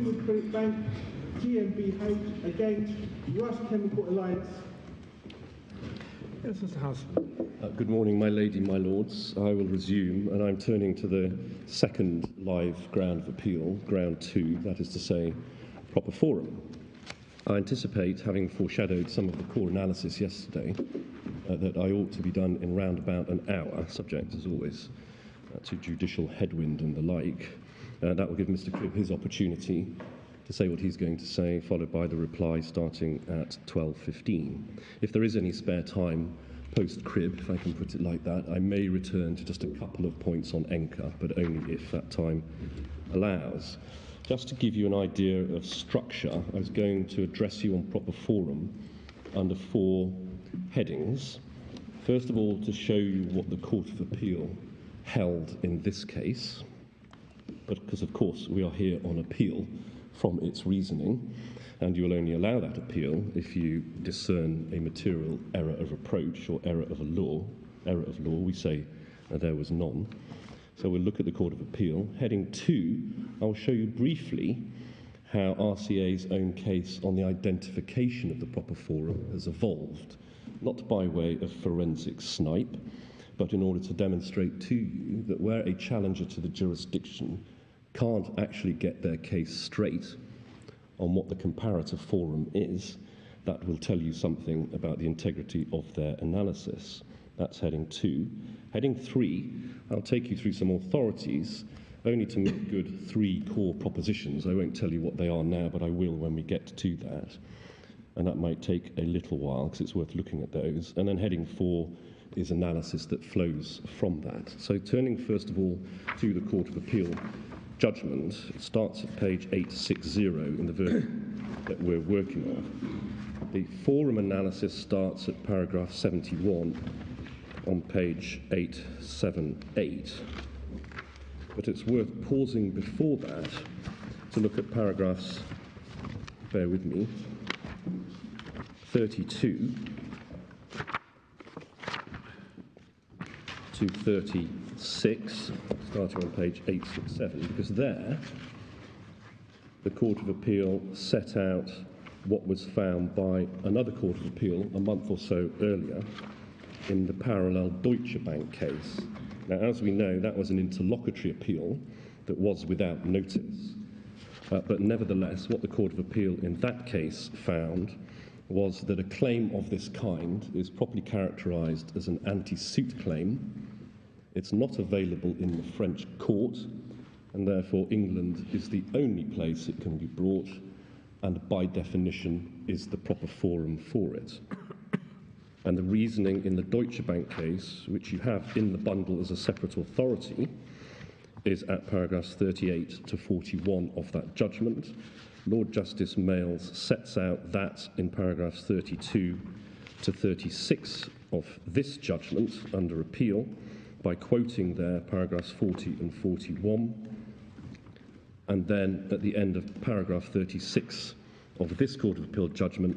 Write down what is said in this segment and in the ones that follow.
UniCredit Bank GmbH against RusChemAlliance. Yes, Mr. House. Good morning, my lady, my lords. I will resume, and I'm turning to the second live ground of appeal, ground 2, that is to say, proper forum. I anticipate, having foreshadowed some of the core analysis yesterday, that I ought to be done in round about an hour, subject, as always, to judicial headwind and the like. That will give Mr. Cribb his opportunity to say what he's going to say, followed by the reply starting at 12:15. If there is any spare time post-Cribb, if I can put it like that, I may return to just a couple of points on ENCA, but only if that time allows. Just to give you an idea of structure, I was going to address you on proper forum under 4 headings. First of all, to show you what the Court of Appeal held in this case, but because, of course, we are here on appeal from its reasoning, and you will only allow that appeal if you discern a material error of approach or error of law. We say there was none. So we'll look at the Court of Appeal. Heading 2, I'll show you briefly how RCA's own case on the identification of the proper forum has evolved, not by way of forensic snipe, but in order to demonstrate to you that where a challenger to the jurisdiction can't actually get their case straight on what the comparator forum is, that will tell you something about the integrity of their analysis. That's heading 2. Heading 3, I'll take you through some authorities, only to make good 3 core propositions. I won't tell you what they are now, but I will when we get to that. And that might take a little while, because it's worth looking at those. And then heading 4 is analysis that flows from that. So turning first of all to the Court of Appeal judgment, it starts at page 860 in the version that we're working on. The forum analysis starts at paragraph 71 on page 878. But it's worth pausing before that to look at paragraphs, bear with me, 32 to 36, starting on page 867, because there the Court of Appeal set out what was found by another Court of Appeal a month or so earlier in the parallel Deutsche Bank case. Now, as we know, that was an interlocutory appeal that was without notice. But nevertheless, what the Court of Appeal in that case found was that a claim of this kind is properly characterised as an anti-suit claim. It's not available in the French court, and therefore England is the only place it can be brought, and by definition is the proper forum for it. And the reasoning in the Deutsche Bank case, which you have in the bundle as a separate authority, is at paragraphs 38 to 41 of that judgment. Lord Justice Males sets out that in paragraphs 32 to 36 of this judgment under appeal by quoting there paragraphs 40 and 41. And then at the end of paragraph 36 of this Court of Appeal judgment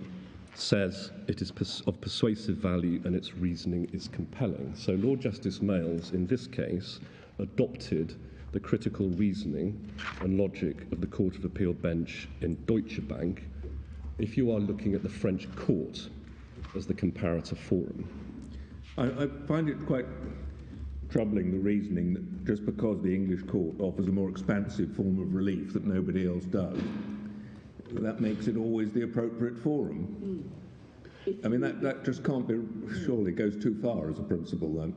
says it is of persuasive value and its reasoning is compelling. So Lord Justice Males, in this case, adopted the critical reasoning and logic of the Court of Appeal bench in Deutsche Bank if you are looking at the French court as the comparator forum. I find it quite troubling, the reasoning that just because the English court offers a more expansive form of relief that nobody else does, that makes it always the appropriate forum. I mean, that just can't be, surely goes too far as a principle then.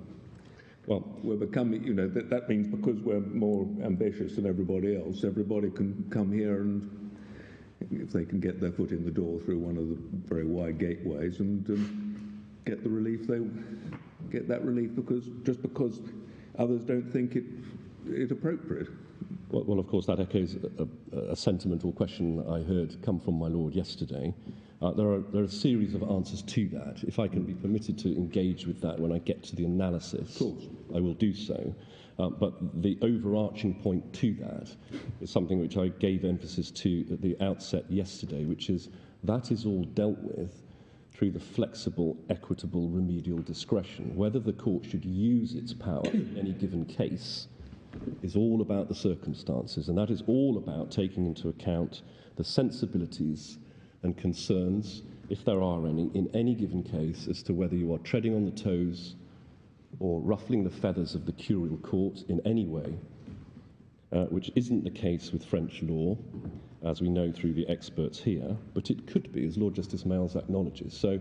Well, we're becoming, that means because we're more ambitious than everybody else, everybody can come here and, if they can get their foot in the door through one of the very wide gateways and get the relief, they get that relief because others don't think it appropriate. Well, of course, that echoes a sentiment or question I heard come from my Lord yesterday. There are a series of answers to that. If I can be permitted to engage with that when I get to the analysis, of course, I will do so. But the overarching point to that is something which I gave emphasis to at the outset yesterday, which is that is all dealt with through the flexible, equitable, remedial discretion. Whether the court should use its power in any given case is all about the circumstances, and that is all about taking into account the sensibilities and concerns, if there are any, in any given case, as to whether you are treading on the toes or ruffling the feathers of the curial court in any way, which isn't the case with French law, as we know through the experts here, but it could be, as Lord Justice Mayles acknowledges. So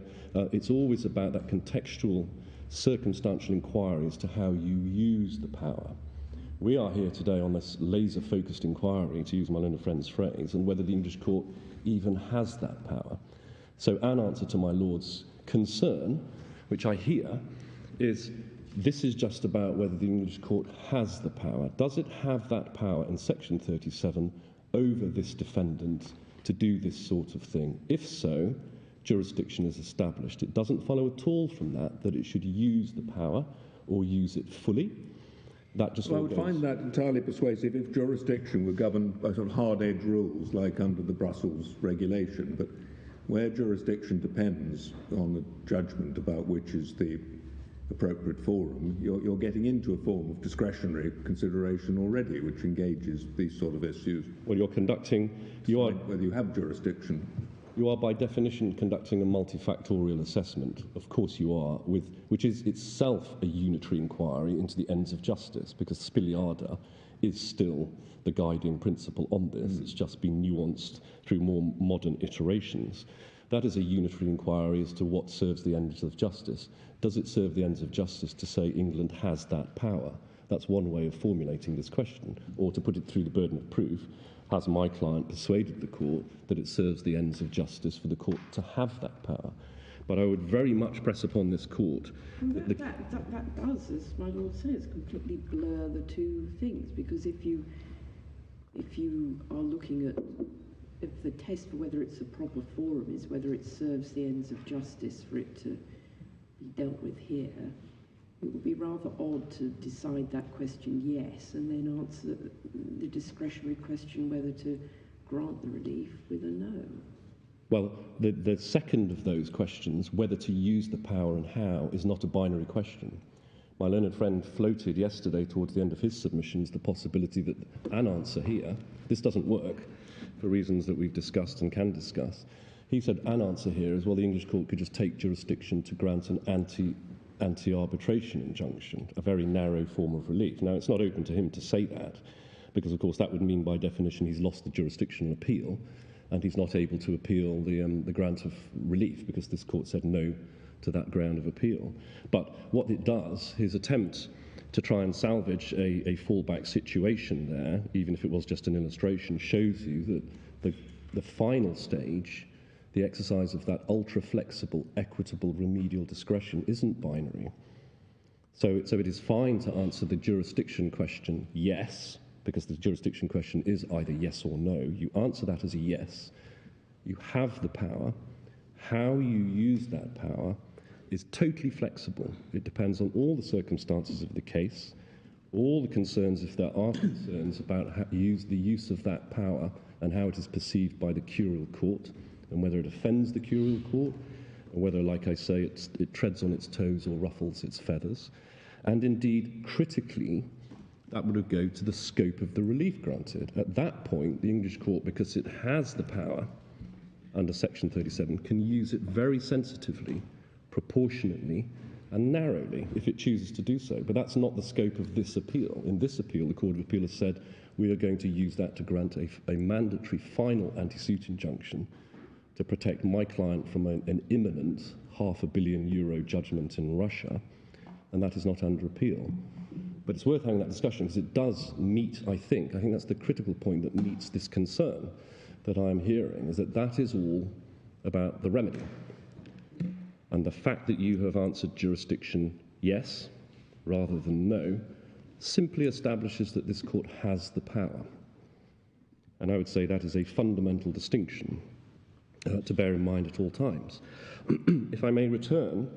it's always about that contextual, circumstantial inquiry as to how you use the power. We are here today on this laser-focused inquiry, to use my learned friend's phrase, and whether the English court even has that power. So an answer to my Lord's concern, which I hear, is this is just about whether the English court has the power. Does it have that power in Section 37 over this defendant to do this sort of thing? If so, jurisdiction is established. It doesn't follow at all from that it should use the power or use it fully. That just I would find that entirely persuasive if jurisdiction were governed by sort of hard-edged rules like under the Brussels regulation, but where jurisdiction depends on the judgment about which is the appropriate forum, you're getting into a form of discretionary consideration already, which engages these sort of issues. Well, whether you have jurisdiction. You are by definition conducting a multifactorial assessment. Of course you are, which is itself a unitary inquiry into the ends of justice, because Spiliada is still the guiding principle on this. It's just been nuanced through more modern iterations. That is a unitary inquiry as to what serves the ends of justice. Does it serve the ends of justice to say England has that power? That's one way of formulating this question. Or to put it through the burden of proof, has my client persuaded the court that it serves the ends of justice for the court to have that power? But I would very much press upon this court that does, as my Lord says, completely blur the two things, because if you are looking at, if the test for whether it's a proper forum is whether it serves the ends of justice for it to be dealt with here, it would be rather odd to decide that question yes and then answer the discretionary question whether to grant the relief with a no. Well, the second of those questions, whether to use the power and how, is not a binary question. My learned friend floated yesterday towards the end of his submissions the possibility that an answer here, this doesn't work for reasons that we've discussed and can discuss. He said an answer here is, well, the English court could just take jurisdiction to grant an anti-arbitration injunction, a very narrow form of relief. Now, it's not open to him to say that, because, of course, that would mean by definition he's lost the jurisdictional appeal, and he's not able to appeal the grant of relief, because this court said no to that ground of appeal. But what it does, his attempt to try and salvage a fallback situation there, even if it was just an illustration, shows you that the final stage, the exercise of that ultra-flexible, equitable, remedial discretion isn't binary. So it is fine to answer the jurisdiction question yes, because the jurisdiction question is either yes or no. You answer that as a yes. You have the power. How you use that power is totally flexible. It depends on all the circumstances of the case, all the concerns, if there are concerns, about the use of that power and how it is perceived by the curial court, and whether it offends the curial court, and whether, like I say, it treads on its toes or ruffles its feathers. And indeed, critically, that would go to the scope of the relief granted. At that point, the English court, because it has the power under Section 37, can use it very sensitively, proportionately, and narrowly, if it chooses to do so. But that's not the scope of this appeal. In this appeal, the Court of Appeal has said, we are going to use that to grant a mandatory final anti-suit injunction to protect my client from an imminent €500 million judgment in Russia, and that is not under appeal. But it's worth having that discussion because it does meet, I think that's the critical point that meets this concern that I'm hearing, is that is all about the remedy. And the fact that you have answered jurisdiction yes, rather than no, simply establishes that this court has the power. And I would say that is a fundamental distinction to bear in mind at all times. If I may return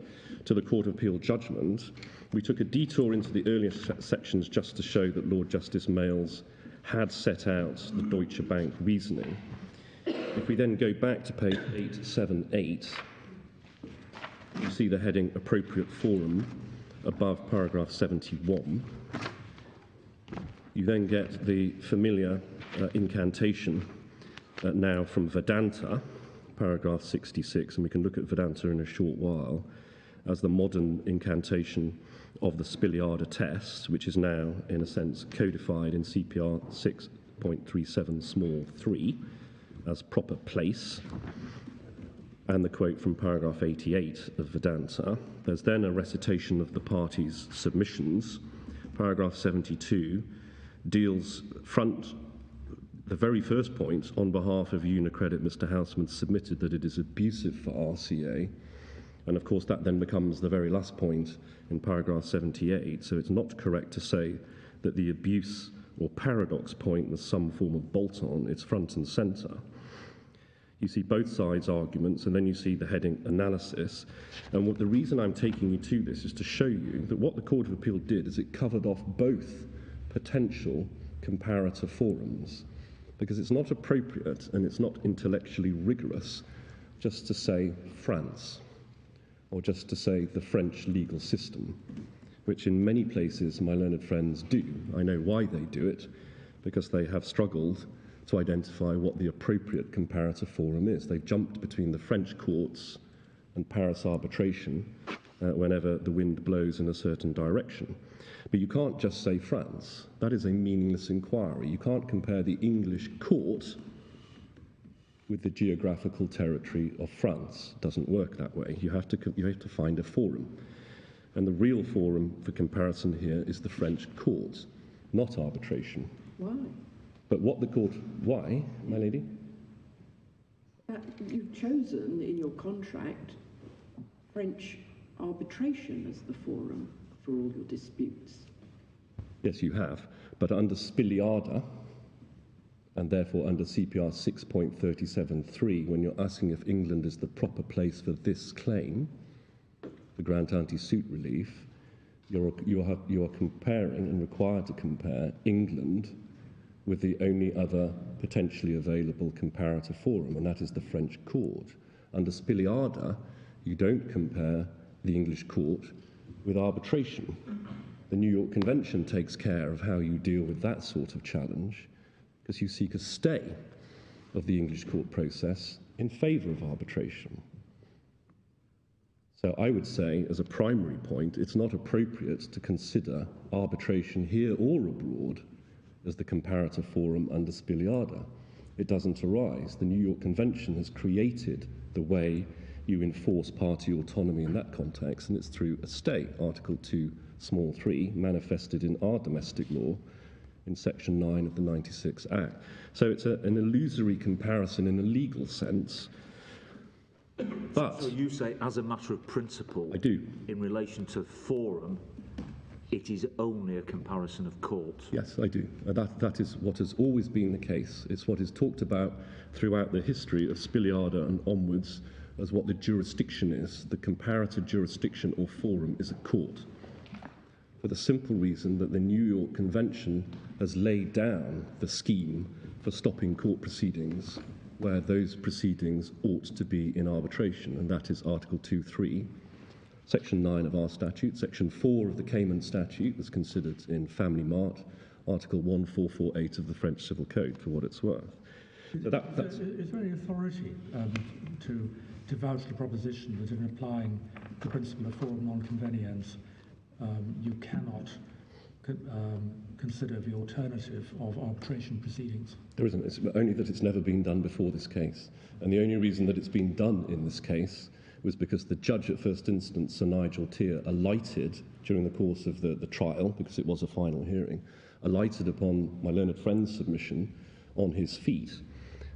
to the Court of Appeal judgment, we took a detour into the earlier sections just to show that Lord Justice Mayles had set out the Deutsche Bank reasoning. If we then go back to page 878, you see the heading Appropriate Forum above paragraph 71. You then get the familiar incantation now from Vedanta, paragraph 66, and we can look at Vedanta in a short while, as the modern incantation of the Spiliada test, which is now, in a sense, codified in CPR 6.37 small 3 as proper place, and the quote from paragraph 88 of Vedanta. There's then a recitation of the parties' submissions. Paragraph 72 deals the very first point, on behalf of UniCredit, Mr. Houseman submitted that it is abusive for RCA, and of course that then becomes the very last point in paragraph 78, so it's not correct to say that the abuse or paradox point was some form of bolt-on, it's front and centre. You see both sides' arguments, and then you see the heading analysis. And the reason I'm taking you to this is to show you that what the Court of Appeal did is it covered off both potential comparator forums, because it's not appropriate and it's not intellectually rigorous just to say France, or just to say the French legal system, which in many places my learned friends do. I know why they do it, because they have struggled to identify what the appropriate comparator forum is. They've jumped between the French courts and Paris arbitration whenever the wind blows in a certain direction. But you can't just say France. That is a meaningless inquiry. You can't compare the English court with the geographical territory of France. It doesn't work that way. You have to find a forum. And the real forum for comparison here is the French court, not arbitration. Why? But what the court... Why, my lady? You've chosen in your contract French arbitration as the forum for all your disputes. Yes, you have. But under Spiliada, and therefore under CPR 6.37.3, when you're asking if England is the proper place for this claim, the grant anti-suit relief, you are comparing and required to compare England with the only other potentially available comparator forum, and that is the French court. Under Spiliada, you don't compare the English court with arbitration. The New York Convention takes care of how you deal with that sort of challenge, because you seek a stay of the English court process in favour of arbitration. So I would say, as a primary point, it's not appropriate to consider arbitration here or abroad as the comparator forum under Spiliada. It doesn't arise. The New York Convention has created the way you enforce party autonomy in that context, and it's through a stay, Article 2, small 3, manifested in our domestic law in Section 9 of the 96 Act. So it's an illusory comparison in a legal sense. But so you say, as a matter of principle, I do. In relation to forum, it is only a comparison of courts. Yes, I do. That is what has always been the case. It's what is talked about throughout the history of Spiliada and onwards as what the jurisdiction is. The comparator jurisdiction or forum is a court, for the simple reason that the New York Convention has laid down the scheme for stopping court proceedings where those proceedings ought to be in arbitration, and that is Article 2.3. Section 9 of our statute, Section 4 of the Cayman statute was considered in Family Mart, Article 1448 of the French Civil Code, for what it's worth. So is there any authority to vouch the proposition that in applying the principle of forum non-convenience, you cannot consider the alternative of arbitration proceedings? There isn't. It's only that it's never been done before this case. And the only reason that it's been done in this case was because the judge at first instance, Sir Nigel Tier, alighted during the course of the trial, because it was a final hearing, alighted upon my learned friend's submission on his feet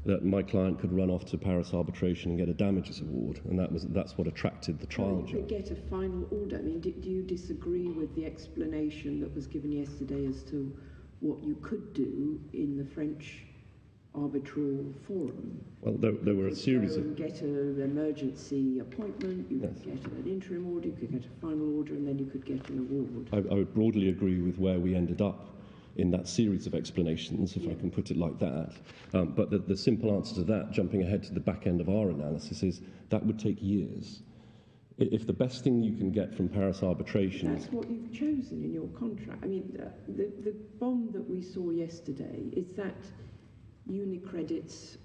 that my client could run off to Paris arbitration and get a damages award, and that's what attracted the trial judge. To get a final order, I mean, do you disagree with the explanation that was given yesterday as to what you could do in the French arbitral forum? Well, there were a series of... You could get an emergency appointment, you could get an interim order, you could get a final order, and then you could get an award. I would broadly agree with where we ended up in that series of explanations, if I can put it like that. But the simple answer to that, jumping ahead to the back end of our analysis, is that would take years. If the best thing you can get from Paris arbitration... That's what you've chosen in your contract. I mean, the bond that we saw yesterday, is that UniCredit's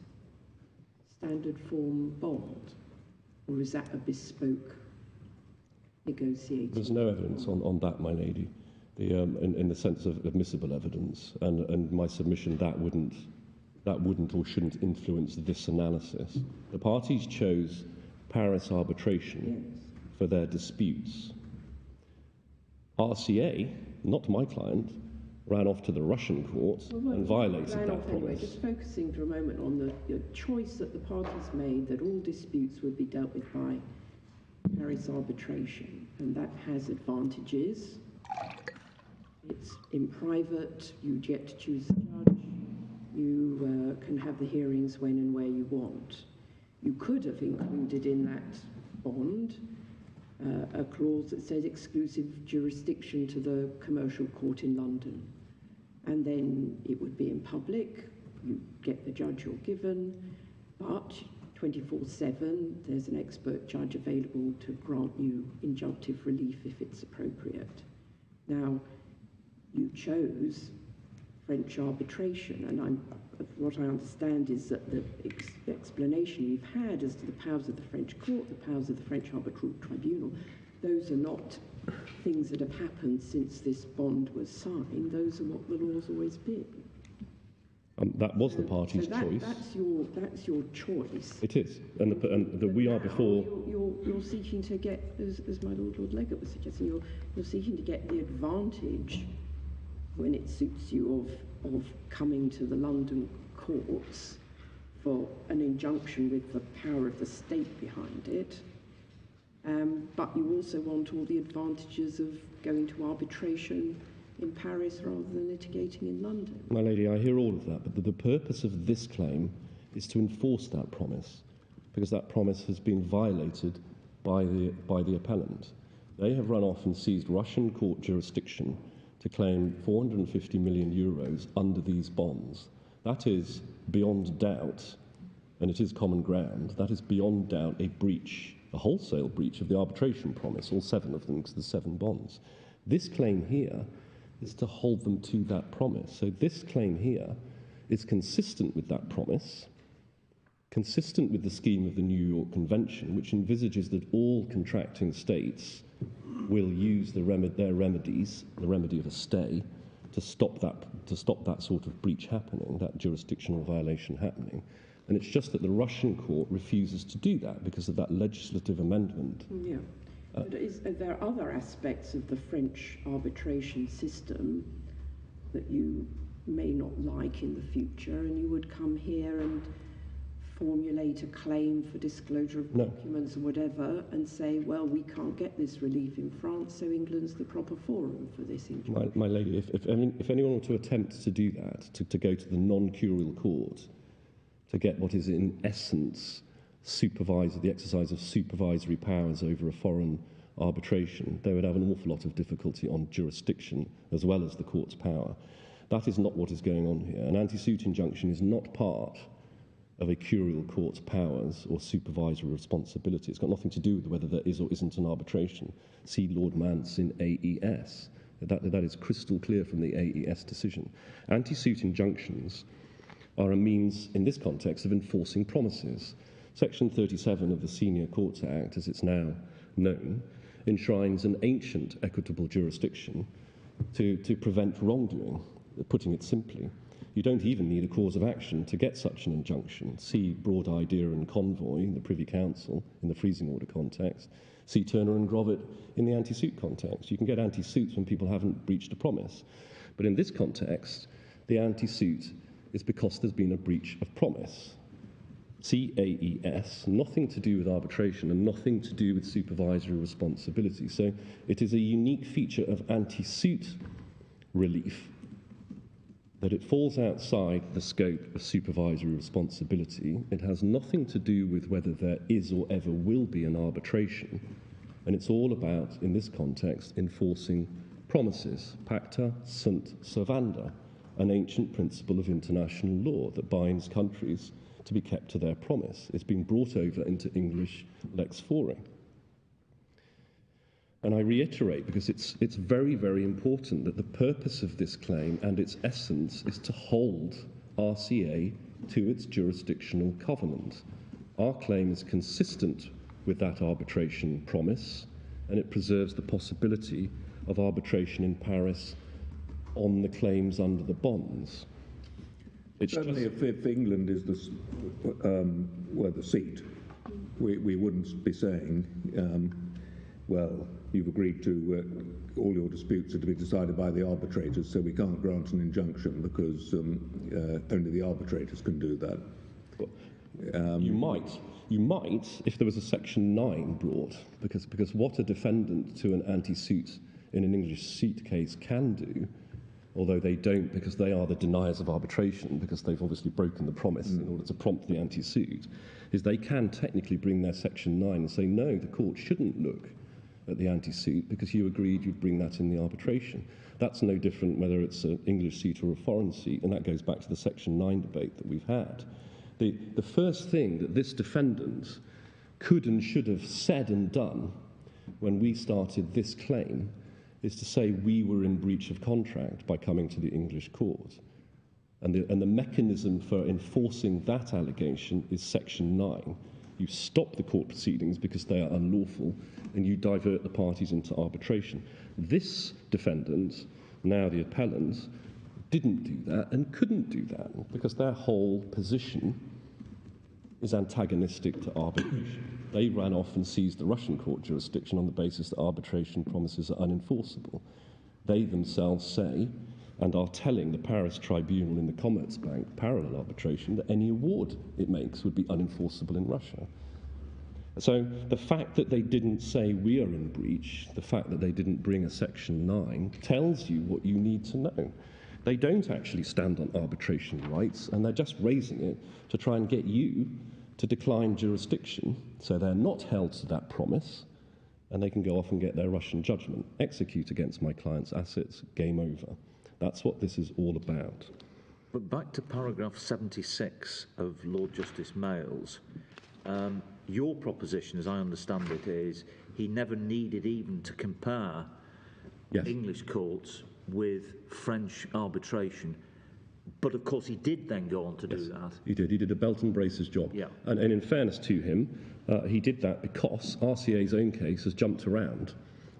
standard form bond, or is that a bespoke negotiated? There's no evidence on that, my lady, in the sense of admissible evidence, and my submission that wouldn't or shouldn't influence this analysis. The parties chose Paris arbitration for their disputes. RCA, not my client, ran off to the Russian court and violated that promise. Anyway, just focusing for a moment on the choice that the parties made that all disputes would be dealt with by Paris arbitration, and that has advantages. It's in private, you get to choose the judge, you can have the hearings when and where you want. You could have included in that bond a clause that says exclusive jurisdiction to the commercial court in London. And then it would be in public, you get the judge you're given, but 24/7, there's an expert judge available to grant you injunctive relief if it's appropriate. Now, you chose French arbitration, and what I understand is that the explanation you've had as to the powers of the French court, the powers of the French arbitral tribunal, those are not things that have happened since this bond was signed. Those are what the law's always been. That was the party's choice. That's your choice. It is, and we are before. You're seeking to get, as my Lord Legate was suggesting, you're seeking to get the advantage when it suits you of coming to the London courts for an injunction with the power of the state behind it. But you also want all the advantages of going to arbitration in Paris rather than litigating in London. My lady, I hear all of that, but the purpose of this claim is to enforce that promise, because that promise has been violated by the appellant. They have run off and seized Russian court jurisdiction to claim 450 million euros under these bonds. That is beyond doubt, and it is common ground, that is beyond doubt a breach, a wholesale breach of the arbitration promise, all 7 of them, because there's 7 bonds. This claim here is to hold them to that promise. So this claim here is consistent with that promise, consistent with the scheme of the New York Convention, which envisages that all contracting states will use their remedies, the remedy of a stay, to stop that sort of breach happening, that jurisdictional violation happening. And it's just that the Russian court refuses to do that because of that legislative amendment. Yeah. But are there other aspects of the French arbitration system that you may not like in the future, and you would come here and formulate a claim for disclosure of documents or whatever and say, well, we can't get this relief in France, so England's the proper forum for this injunction? My lady, if anyone were to attempt to do that, to go to the non-curial court, to get what is in essence the exercise of supervisory powers over a foreign arbitration, they would have an awful lot of difficulty on jurisdiction as well as the court's power. That is not what is going on here. An anti-suit injunction is not part of a curial court's powers or supervisory responsibility. It's got nothing to do with whether there is or isn't an arbitration. See Lord Mance in AES. That is crystal clear from the AES decision. Anti-suit injunctions are a means, in this context, of enforcing promises. Section 37 of the Senior Courts Act, as it's now known, enshrines an ancient equitable jurisdiction to prevent wrongdoing, putting it simply. You don't even need a cause of action to get such an injunction. See Broad Idea and Convoy in the Privy Council in the freezing order context. See Turner and Grovitt in the anti-suit context. You can get anti-suits when people haven't breached a promise. But in this context, the anti-suit is because there's been a breach of promise. See AES, nothing to do with arbitration and nothing to do with supervisory responsibility. So it is a unique feature of anti-suit relief that it falls outside the scope of supervisory responsibility. It has nothing to do with whether there is or ever will be an arbitration. And it's all about, in this context, enforcing promises. Pacta sunt servanda, an ancient principle of international law that binds countries to be kept to their promise. It's been brought over into English lex fori. And I reiterate, because it's very, very important, that the purpose of this claim and its essence is to hold RCA to its jurisdictional covenant. Our claim is consistent with that arbitration promise, and it preserves the possibility of arbitration in Paris on the claims under the bonds. It's Certainly, if England is the seat, we wouldn't be saying, well, you've agreed to all your disputes are to be decided by the arbitrators, so we can't grant an injunction because only the arbitrators can do that. You might, if there was a Section 9 brought, because what a defendant to an anti-suit in an English suit case can do, although they don't because they are the deniers of arbitration, because they've obviously broken the promise in order to prompt the anti-suit, is they can technically bring their Section 9 and say, no, the court shouldn't look at the anti-suit because you agreed you'd bring that in the arbitration. That's no different whether it's an English suit or a foreign suit, and that goes back to the Section 9 debate that we've had. The first thing that this defendant could and should have said and done when we started this claim is to say we were in breach of contract by coming to the English court. And the mechanism for enforcing that allegation is Section 9. You stop the court proceedings because they are unlawful, and you divert the parties into arbitration. This defendant, now the appellant, didn't do that and couldn't do that because their whole position is antagonistic to arbitration. They ran off and seized the Russian court jurisdiction on the basis that arbitration promises are unenforceable. They themselves say, and are telling the Paris tribunal in the Commerzbank parallel arbitration, that any award it makes would be unenforceable in Russia. So the fact that they didn't say we are in breach, the fact that they didn't bring a Section 9, tells you what you need to know. They don't actually stand on arbitration rights, and they're just raising it to try and get you to decline jurisdiction, so they're not held to that promise, and they can go off and get their Russian judgment, execute against my client's assets, game over. That's what this is all about. But back to paragraph 76 of Lord Justice Mayles, your proposition, as I understand it, is he never needed even to compare English courts with French arbitration. But of course he did then go on to do that. He did. He did a belt and braces job. Yeah. And in fairness to him, he did that because RCA's own case has jumped around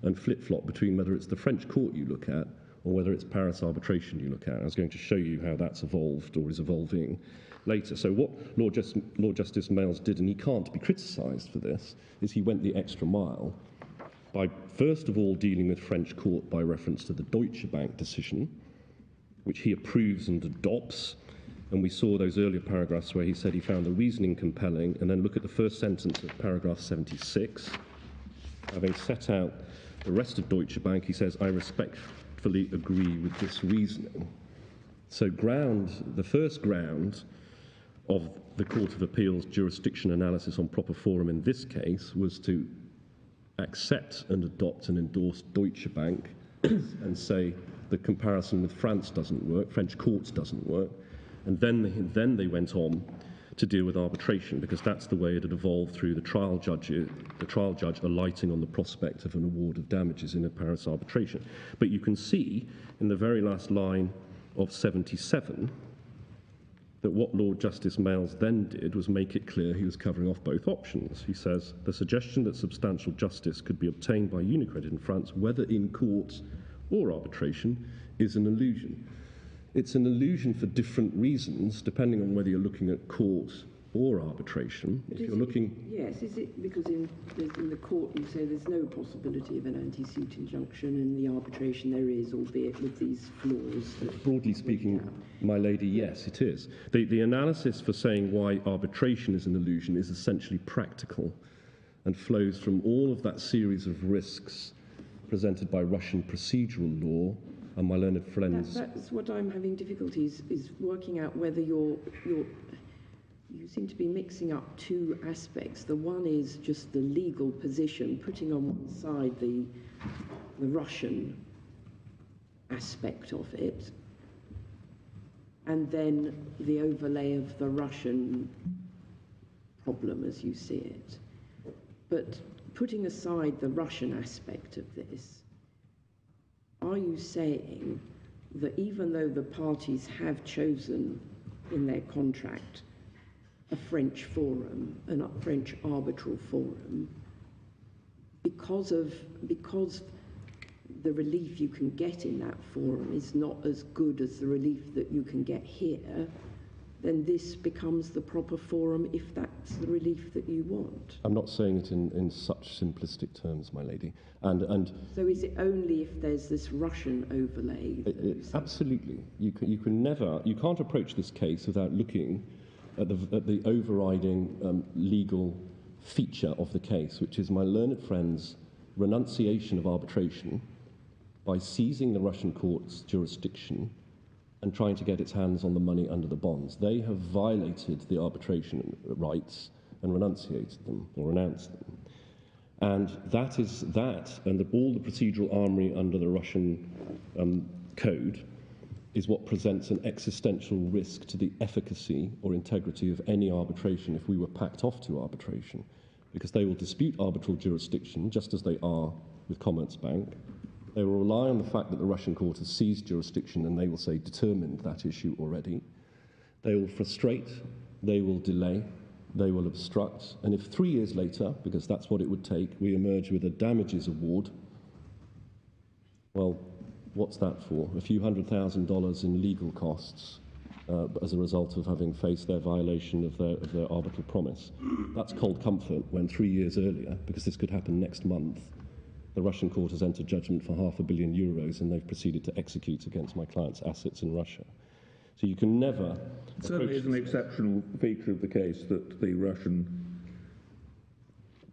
and flip-flopped between whether it's the French court you look at or whether it's Paris arbitration you look at. I was going to show you how that's evolved or is evolving later. So what Lord Justice Mayles did, and he can't be criticised for this, is he went the extra mile by first of all dealing with French court by reference to the Deutsche Bank decision, which he approves and adopts. And we saw those earlier paragraphs where he said he found the reasoning compelling, and then look at the first sentence of paragraph 76. Having set out the rest of Deutsche Bank, he says, I respectfully agree with this reasoning. So the first ground of the Court of Appeal's jurisdiction analysis on proper forum in this case was to accept and adopt and endorse Deutsche Bank and say the comparison with France doesn't work, French courts doesn't work, and then they went on to deal with arbitration because that's the way it had evolved through the trial judge alighting on the prospect of an award of damages in a Paris arbitration. But you can see in the very last line of 77 that what Lord Justice Mayles then did was make it clear he was covering off both options. He says, the suggestion that substantial justice could be obtained by UniCredit in France, whether in court or arbitration, is an illusion. It's an illusion for different reasons, depending on whether you're looking at court or arbitration. If you're looking... Yes, is it because in the court you say there's no possibility of an anti-suit injunction, and in the arbitration there is, albeit with these flaws? Broadly speaking, my lady, yes, it is. The analysis for saying why arbitration is an illusion is essentially practical and flows from all of that series of risks presented by Russian procedural law and my learned friends. That's what I'm having difficulties is working out whether you seem to be mixing up two aspects. The one is just the legal position, putting on one side the Russian aspect of it, and then the overlay of the Russian problem as you see it. But putting aside the Russian aspect of this, are you saying that even though the parties have chosen in their contract a French forum, a French arbitral forum, because the relief you can get in that forum is not as good as the relief that you can get here, then this becomes the proper forum if that's the relief that you want? I'm not saying it in such simplistic terms, my lady. And so is it only if there's this Russian overlay? Absolutely. You can't approach this case without looking at the overriding legal feature of the case, which is my learned friend's renunciation of arbitration by seizing the Russian court's jurisdiction and trying to get its hands on the money under the bonds. They have violated the arbitration rights and renunciated them, or renounced them. And that is that, and all the procedural armoury under the Russian code is what presents an existential risk to the efficacy or integrity of any arbitration if we were packed off to arbitration, because they will dispute arbitral jurisdiction, just as they are with Commerzbank. They will rely on the fact that the Russian court has seized jurisdiction, and they will say determined that issue already. They will frustrate, they will delay, they will obstruct, and if 3 years later, because that's what it would take, we emerge with a damages award, well, what's that for? A few $100,000 in legal costs as a result of having faced their violation of their arbitral promise. That's cold comfort when 3 years earlier, because this could happen next month, the Russian court has entered judgment for €500 million and they've proceeded to execute against my client's assets in Russia. So you can never... It certainly is an exceptional feature of the case that the Russian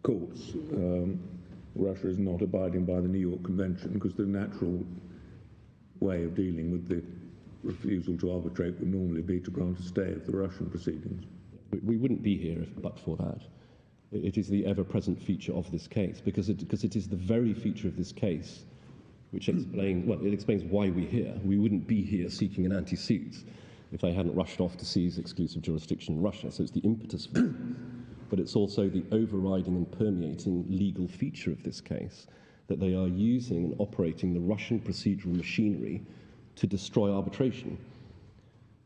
courts, Russia is not abiding by the New York Convention, because the natural way of dealing with the refusal to arbitrate would normally be to grant a stay of the Russian proceedings. We wouldn't be here but for that. It is the ever-present feature of this case, because it is the very feature of this case which explains why we're here. We wouldn't be here seeking an anti-suit if they hadn't rushed off to seize exclusive jurisdiction in Russia. So it's the impetus for it, but it's also the overriding and permeating legal feature of this case, that they are using and operating the Russian procedural machinery to destroy arbitration.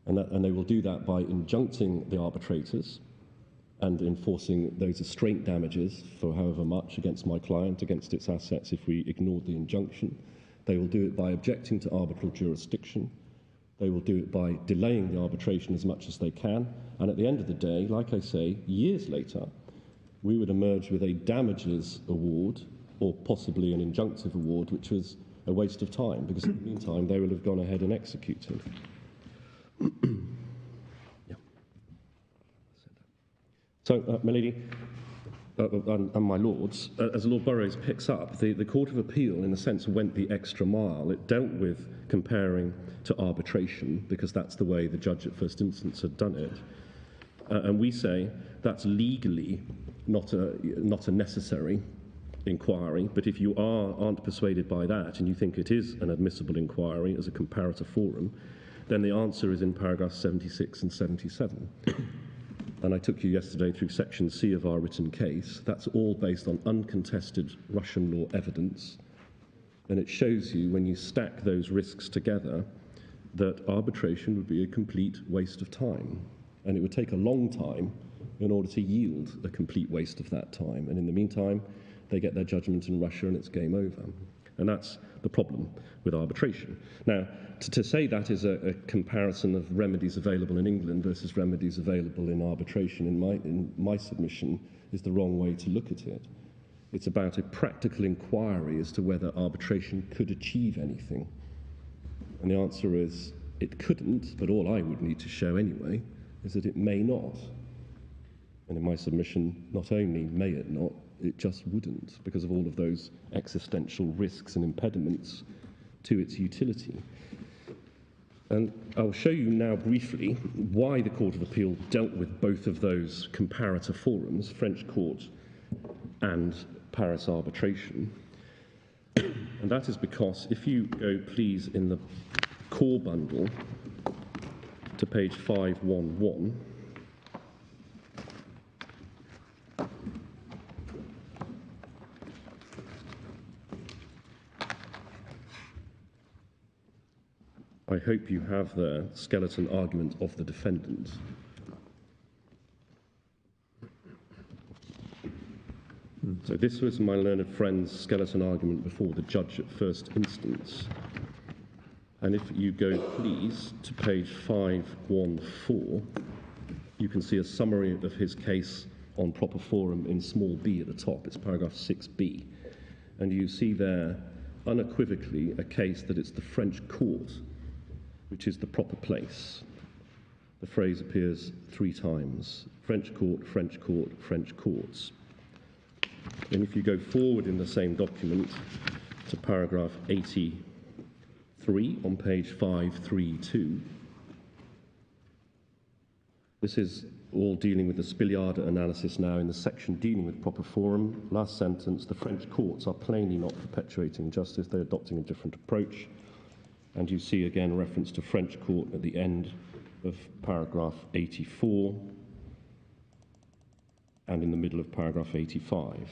And they will do that by injuncting the arbitrators and enforcing those restraint damages for however much against my client, against its assets if we ignored the injunction. They will do it by objecting to arbitral jurisdiction. They will do it by delaying the arbitration as much as they can. And at the end of the day, like I say, years later, we would emerge with a damages award or possibly an injunctive award, which was a waste of time, because in the meantime, they will have gone ahead and executed. Yeah. So, my lady, and my lords, as Lord Burrows picks up, the Court of Appeal, in a sense, went the extra mile. It dealt with comparing to arbitration, because that's the way the judge at first instance had done it. And we say that's legally not a necessary inquiry, but if you aren't persuaded by that and you think it is an admissible inquiry as a comparator forum, then the answer is in paragraphs 76 and 77. And I took you yesterday through section C of our written case. That's all based on uncontested Russian law evidence, and it shows you, when you stack those risks together, that arbitration would be a complete waste of time, and it would take a long time in order to yield a complete waste of that time. And in the meantime, they get their judgment in Russia and it's game over. And that's the problem with arbitration. Now, to say that is a comparison of remedies available in England versus remedies available in arbitration, in my submission, is the wrong way to look at it. It's about a practical inquiry as to whether arbitration could achieve anything. And the answer is it couldn't, but all I would need to show anyway is that it may not. And in my submission, not only may it not, it just wouldn't, because of all of those existential risks and impediments to its utility. And I'll show you now briefly why the Court of Appeal dealt with both of those comparator forums, French court and Paris arbitration. And that is because if you go, please, in the core bundle to page 511, hope you have the skeleton argument of the defendant. So this was my learned friend's skeleton argument before the judge at first instance. And if you go, please, to page 514, you can see a summary of his case on proper forum in small b at the top. It's paragraph 6b. And you see there unequivocally a case that it's the French court which is the proper place. The phrase appears 3 times. French court, French court, French courts. And if you go forward in the same document to paragraph 83 on page 532, this is all dealing with the Spiliada analysis now in the section dealing with proper forum. Last sentence, the French courts are plainly not perpetuating justice, they're adopting a different approach. And you see again reference to French court at the end of paragraph 84 and in the middle of paragraph 85.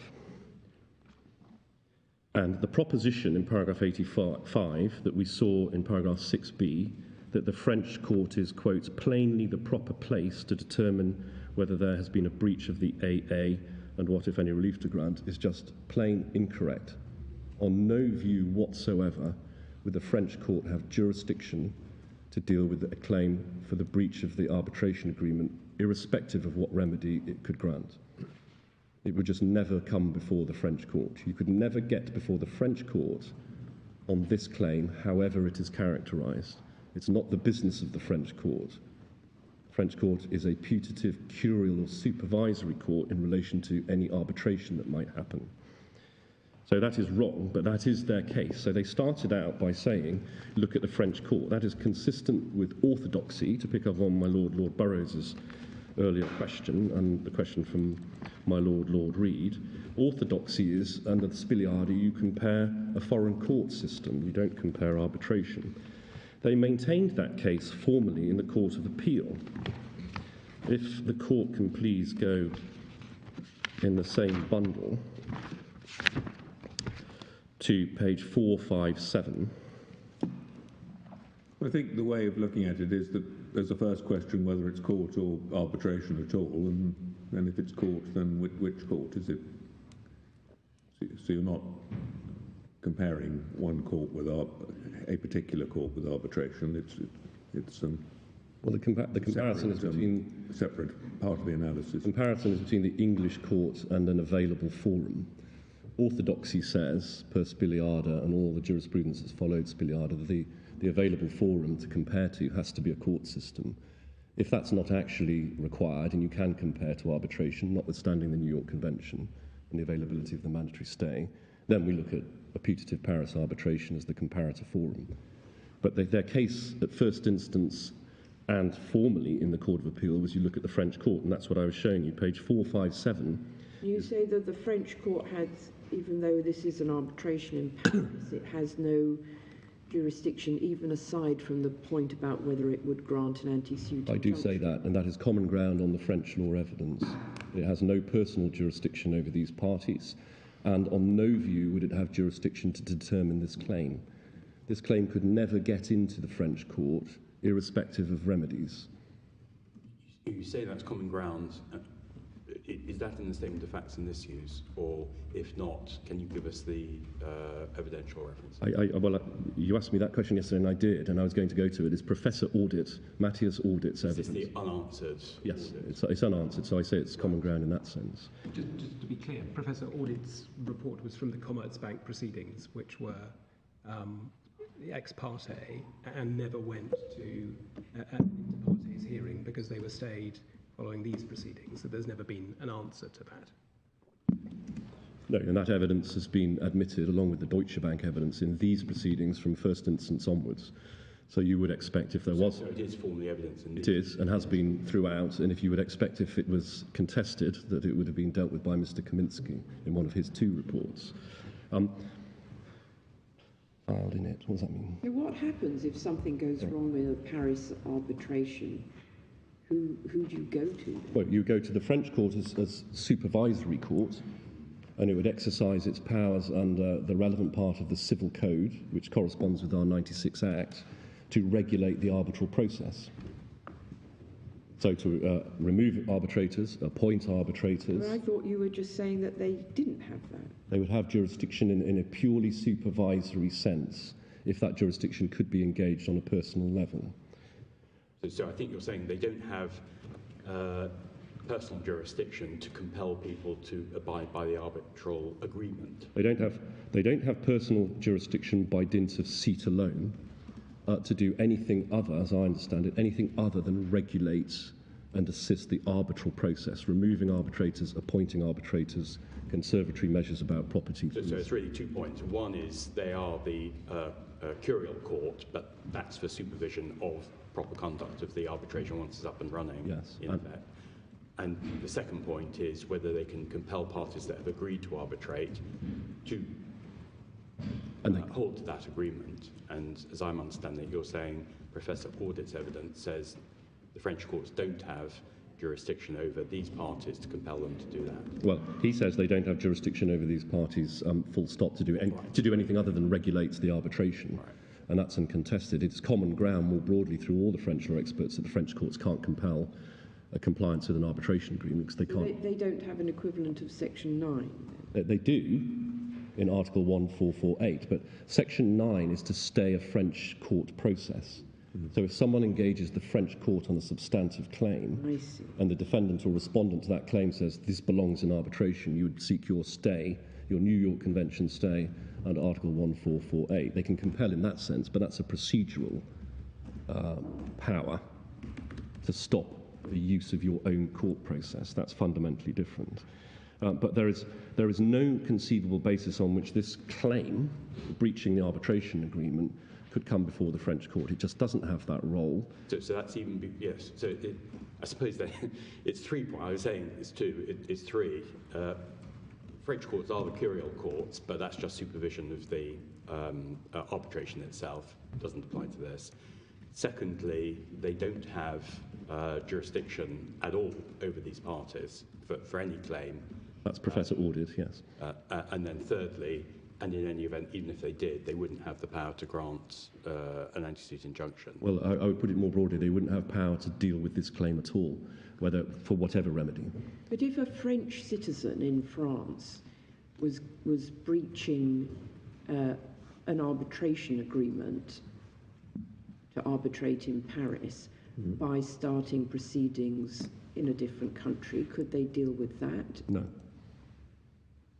And the proposition in paragraph 85 that we saw in paragraph 6b, that the French court is, quote, plainly the proper place to determine whether there has been a breach of the AA and what, if any, relief to grant, is just plain incorrect. On no view whatsoever would the French court have jurisdiction to deal with a claim for the breach of the arbitration agreement, irrespective of what remedy it could grant. It would just never come before the French court. You could never get before the French court on this claim, however it is characterized. It's not the business of the French court. The French court is a putative, curial or supervisory court in relation to any arbitration that might happen. So that is wrong, but that is their case. So they started out by saying, look at the French court. That is consistent with orthodoxy, to pick up on my Lord Burroughs' earlier question and the question from my Lord Reed. Orthodoxy is, under the Spiliada, you compare a foreign court system. You don't compare arbitration. They maintained that case formally in the Court of Appeal. If the court can please go in the same bundle to page 457. I think the way of looking at it is that there's a first question whether it's court or arbitration at all, and if it's court, then which court is it? So you're not comparing one court with a particular court with arbitration. It's well, the comparison is between separate part of the analysis. Comparison is between the English court and an available forum. Orthodoxy says, per Spiliada and all the jurisprudence that's followed Spiliada, the available forum to compare to has to be a court system. If that's not actually required, and you can compare to arbitration, notwithstanding the New York Convention and the availability of the mandatory stay, then we look at a putative Paris arbitration as the comparator forum. But their case at first instance and formally in the Court of Appeal was you look at the French court, and that's what I was showing you, page 457. You say that the French court had, even though this is an arbitration in Paris, it has no jurisdiction even aside from the point about whether it would grant an anti-suit injunction. I do say that, and that is common ground on the French law evidence. It has no personal jurisdiction over these parties, and on no view would it have jurisdiction to determine this claim. This claim could never get into the French court, irrespective of remedies. You say that's common ground. Is that in the statement of facts in this use, or if not, can you give us the evidential reference? Well, you asked me that question yesterday, and I did, and I was going to go to it. It's Professor Audit, Matthias Audit's evidence. Is this the unanswered? Yes, audit? it's unanswered, so I say it's common ground in that sense. Just to be clear, Professor Audit's report was from the Commerzbank proceedings, which were ex parte and never went to an inter partes hearing because they were stayed following these proceedings, so there's never been an answer to that. No, and that evidence has been admitted along with the Deutsche Bank evidence in these proceedings from first instance onwards. So you would expect if there was... So it is formally evidence in It is, and has been throughout, and if you would expect if it was contested that it would have been dealt with by Mr. Kaminsky in one of his 2 reports. Filed in it, what does that mean? So what happens if something goes wrong in a Paris arbitration? Who do you go to? Well, you go to the French court as supervisory court, and it would exercise its powers under the relevant part of the Civil Code, which corresponds with our 96 Act, to regulate the arbitral process. So to remove arbitrators, appoint arbitrators. But I thought you were just saying that they didn't have that. They would have jurisdiction in a purely supervisory sense if that jurisdiction could be engaged on a personal level. So I think you're saying they don't have personal jurisdiction to compel people to abide by the arbitral agreement. They don't have personal jurisdiction by dint of seat alone to do anything other, as I understand it, anything other than regulate and assist the arbitral process, removing arbitrators, appointing arbitrators, conservatory measures about property. So it's really 2 points. One is they are the curial court, but that's for supervision of proper conduct of the arbitration once it's up and running, yes, in effect. And the second point is whether they can compel parties that have agreed to arbitrate to hold to that agreement. And as I'm understanding it, you're saying Professor Audit's evidence says the French courts don't have jurisdiction over these parties to compel them to do that. Well, he says they don't have jurisdiction over these parties, full stop, to do anything other than regulate the arbitration. Right. And that's uncontested. It's common ground more broadly through all the French law experts that the French courts can't compel a compliance with an arbitration agreement because they can't. They don't have an equivalent of Section 9. They do in Article 1448, but Section 9 is to stay a French court process. So if someone engages the French court on a substantive claim, I see. and the defendant or respondent to that claim says this belongs in arbitration, you would seek your stay, your New York Convention stay, under Article 1448. They can compel in that sense, but that's a procedural power to stop the use of your own court process. That's fundamentally different. But there is no conceivable basis on which this claim, breaching the arbitration agreement, could come before the French court. It just doesn't have that role. So that's even, yes. So I suppose that it's 3 points. I was saying it's 2, it's 3. French courts are the curial courts, but that's just supervision of the arbitration itself. It doesn't apply to this. Secondly, they don't have jurisdiction at all over these parties for any claim. That's Professor Audit, yes. And then thirdly, and in any event, even if they did, they wouldn't have the power to grant an anti-suit injunction. Well, I would put it more broadly. They wouldn't have power to deal with this claim at all, whether for whatever remedy. But if a French citizen in France was breaching an arbitration agreement to arbitrate in Paris by starting proceedings in a different country, could they deal with that? No.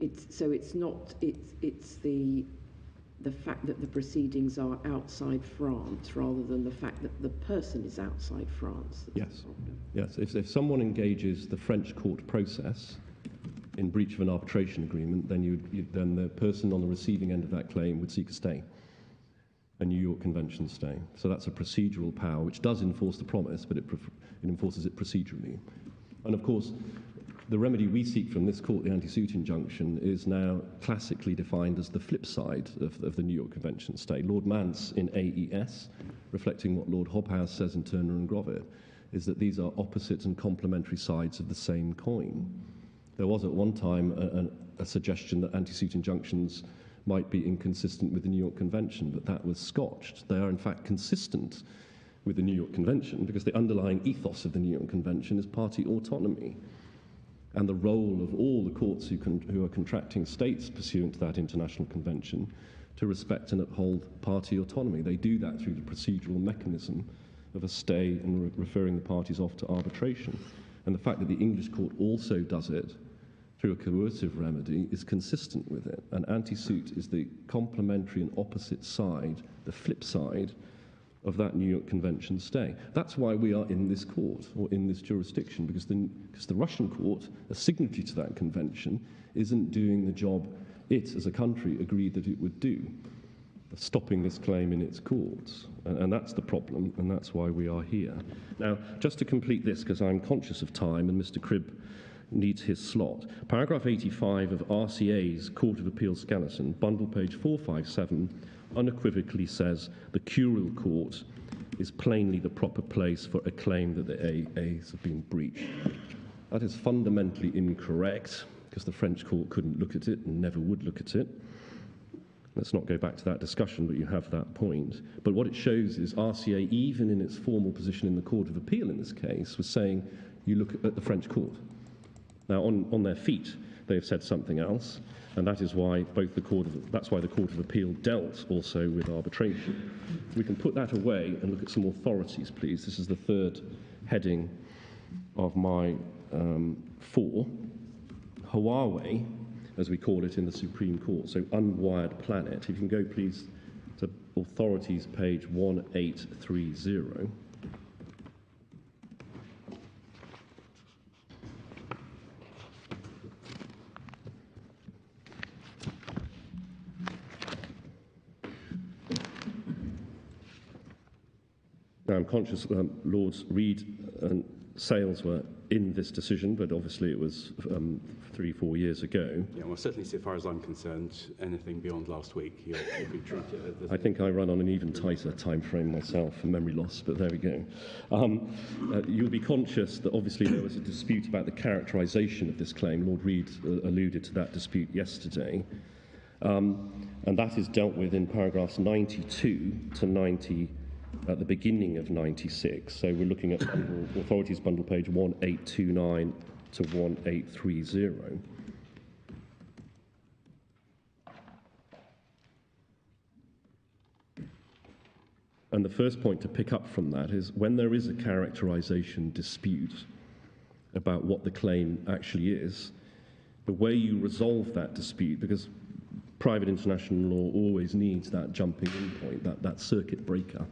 It's the fact that the proceedings are outside France rather than the fact that the person is outside France. Yes. Yes. If someone engages the French court process in breach of an arbitration agreement, then then the person on the receiving end of that claim would seek a stay, a New York Convention stay. So that's a procedural power which does enforce the promise, but it enforces it procedurally. And of course, the remedy we seek from this court, the anti-suit injunction, is now classically defined as the flip side of the New York Convention stay. Lord Mance in AES, reflecting what Lord Hobhouse says in Turner and Grovitt, is that these are opposite and complementary sides of the same coin. There was at one time a suggestion that anti-suit injunctions might be inconsistent with the New York Convention, but that was scotched. They are in fact consistent with the New York Convention because the underlying ethos of the New York Convention is party autonomy. And the role of all the courts who are contracting states pursuant to that international convention to respect and uphold party autonomy. They do that through the procedural mechanism of a stay and referring the parties off to arbitration. And the fact that the English court also does it through a coercive remedy is consistent with it. And anti-suit is the complementary and opposite side, the flip side, of that New York Convention stay. That's why we are in this court, or in this jurisdiction, because the Russian court, a signatory to that convention, isn't doing the job it, as a country, agreed that it would do, stopping this claim in its courts. And that's the problem, and that's why we are here. Now, just to complete this, because I'm conscious of time, and Mr. Cribb needs his slot, paragraph 85 of RCA's Court of Appeals Skeleton, bundle page 457, unequivocally says the curial court is plainly the proper place for a claim that the AAs have been breached. That is fundamentally incorrect because the French court couldn't look at it and never would look at it. Let's not go back to that discussion, but you have that point. But what it shows is RCA, even in its formal position in the Court of Appeal in this case, was saying you look at the French court. Now, on their feet, they have said something else, and that is why that's why the Court of Appeal dealt also with arbitration. We can put that away and look at some authorities, please. This is the third heading of my 4. Huawei, as we call it in the Supreme Court, so unwired planet. If you can go, please, to authorities, page 1830. Now, I'm conscious Lords Reid and Sales were in this decision, but obviously it was 3-4 years ago. Yeah, well, certainly so far as I'm concerned, anything beyond last week, you'll be treated as... I think I run on an even tighter time frame myself for memory loss, but there we go. You'll be conscious that obviously there was a dispute about the characterisation of this claim. Lord Reid alluded to that dispute yesterday. And that is dealt with in paragraphs 92 to 90 at the beginning of 96. So we're looking at authorities bundle page 1829 to 1830. And the first point to pick up from that is when there is a characterization dispute about what the claim actually is, the way you resolve that dispute, because private international law always needs that jumping in point, that circuit breaker,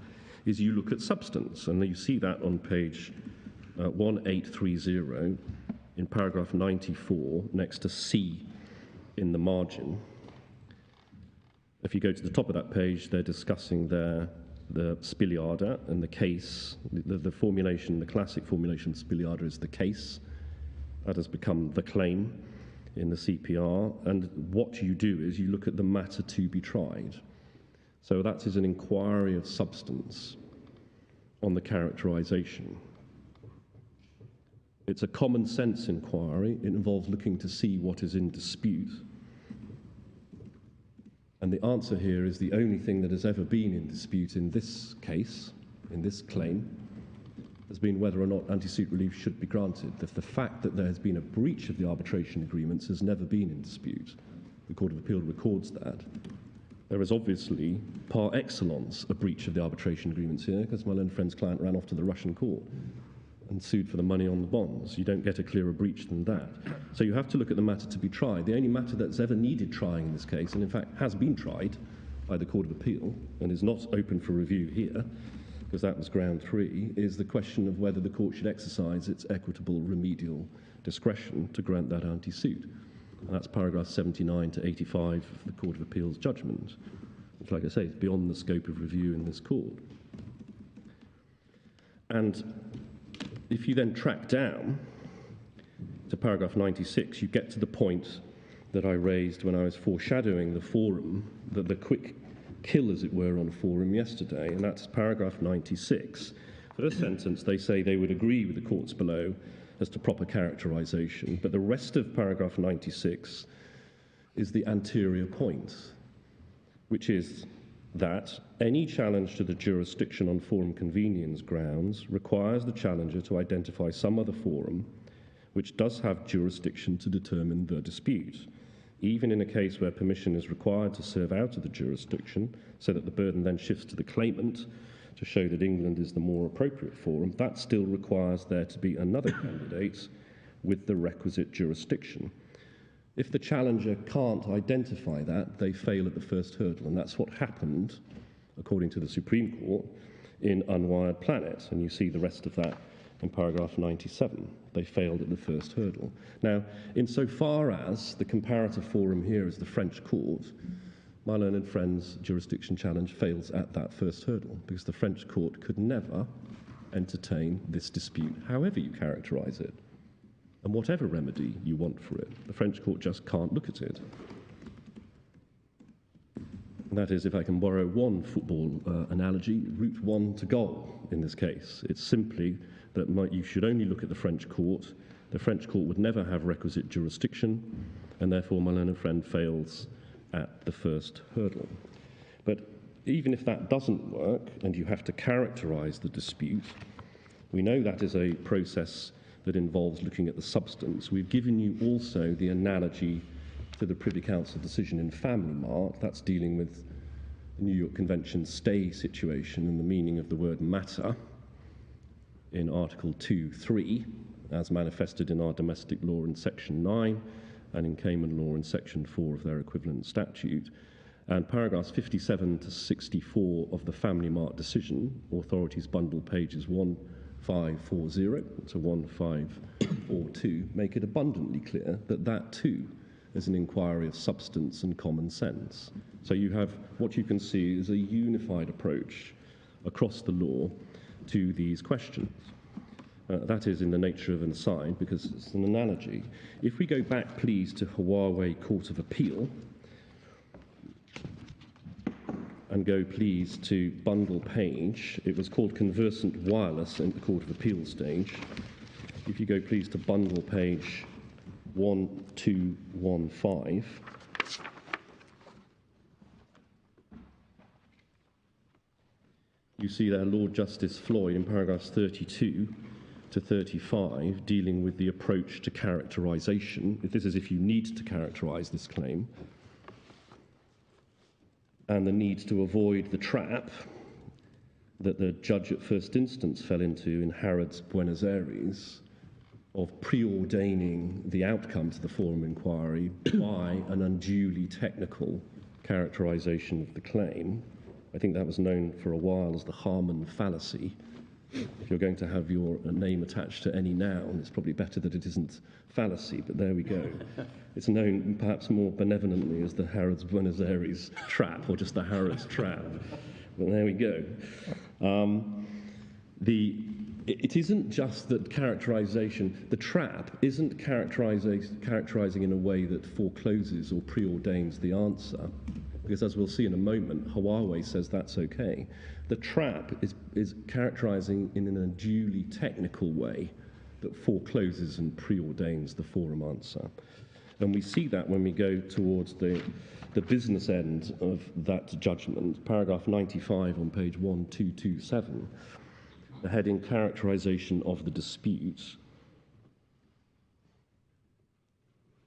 is you look at substance. And you see that on page 1830 in paragraph 94 next to C in the margin. If you go to the top of that page, they're discussing the Spiliada and the case. The formulation, the classic formulation of Spiliada is the case. That has become the claim in the CPR. And what you do is you look at the matter to be tried. So that is an inquiry of substance on the characterization. It's a common sense inquiry. It involves looking to see what is in dispute. And the answer here is the only thing that has ever been in dispute in this case, in this claim, has been whether or not anti-suit relief should be granted. The fact that there has been a breach of the arbitration agreements has never been in dispute. The Court of Appeal records that. There is obviously, par excellence, a breach of the arbitration agreements here, because my learned friend's client ran off to the Russian court and sued for the money on the bonds. You don't get a clearer breach than that. So you have to look at the matter to be tried. The only matter that's ever needed trying in this case, and in fact has been tried by the Court of Appeal and is not open for review here, because that was ground 3, is the question of whether the court should exercise its equitable remedial discretion to grant that anti-suit. And that's paragraph 79 to 85 of the Court of Appeal's judgment, which, like I say, is beyond the scope of review in this court. And if you then track down to paragraph 96, you get to the point that I raised when I was foreshadowing the forum, the quick kill, as it were, on forum yesterday, and that's paragraph 96. First sentence, they say they would agree with the courts below as to proper characterization, but the rest of paragraph 96 is the anterior point, which is that any challenge to the jurisdiction on forum convenience grounds requires the challenger to identify some other forum which does have jurisdiction to determine the dispute, even in a case where permission is required to serve out of the jurisdiction, so that the burden then shifts to the claimant to show that England is the more appropriate forum. That still requires there to be another candidate with the requisite jurisdiction. If the challenger can't identify that, they fail at the first hurdle, and that's what happened, according to the Supreme Court, in Unwired Planet, and you see the rest of that in paragraph 97. They failed at the first hurdle. Now, insofar as the comparative forum here is the French court, my learned friend's jurisdiction challenge fails at that first hurdle, because the French court could never entertain this dispute, however you characterize it, and whatever remedy you want for it. The French court just can't look at it. And that is, if I can borrow one football analogy, route 1 to goal in this case. It's simply that you should only look at the French court. The French court would never have requisite jurisdiction, and therefore my learned friend fails at the first hurdle. But even if that doesn't work and you have to characterize the dispute, we know that is a process that involves looking at the substance. We've given you also the analogy to the Privy Council decision in Family Mart. That's dealing with the New York Convention stay situation and the meaning of the word matter in Article 2.3, as manifested in our domestic law in Section 9 and in Cayman law in Section 4 of their equivalent statute. And paragraphs 57 to 64 of the Family Mart decision, authorities bundle pages 1540 to 1542, make it abundantly clear that that too is an inquiry of substance and common sense. So you have what you can see is a unified approach across the law to these questions. That is in the nature of an aside because it's an analogy. If we go back, please, to Hawaii Court of Appeal and go, please, to bundle page. It was called Conversant Wireless in the Court of Appeal stage. If you go, please, to bundle page 1215. You see there Lord Justice Floyd in paragraphs 32 to 35 dealing with the approach to characterization. This is if you need to characterize this claim, and the need to avoid the trap that the judge at first instance fell into in Harrods, Buenos Aires, of preordaining the outcome to the forum inquiry by an unduly technical characterization of the claim. I think that was known for a while as the Harmon fallacy. If you're going to have your name attached to any noun, it's probably better that it isn't fallacy, but there we go. It's known perhaps more benevolently as the Harrods Buenos Aires trap, or just the Harrods trap. But there we go. It isn't just that characterization, the trap isn't characterizing in a way that forecloses or preordains the answer, because as we'll see in a moment, Hawaii says that's okay. The trap is characterizing in an unduly technical way that forecloses and preordains the forum answer. And we see that when we go towards the business end of that judgment, paragraph 95 on page 1227, the heading Characterization of the Dispute.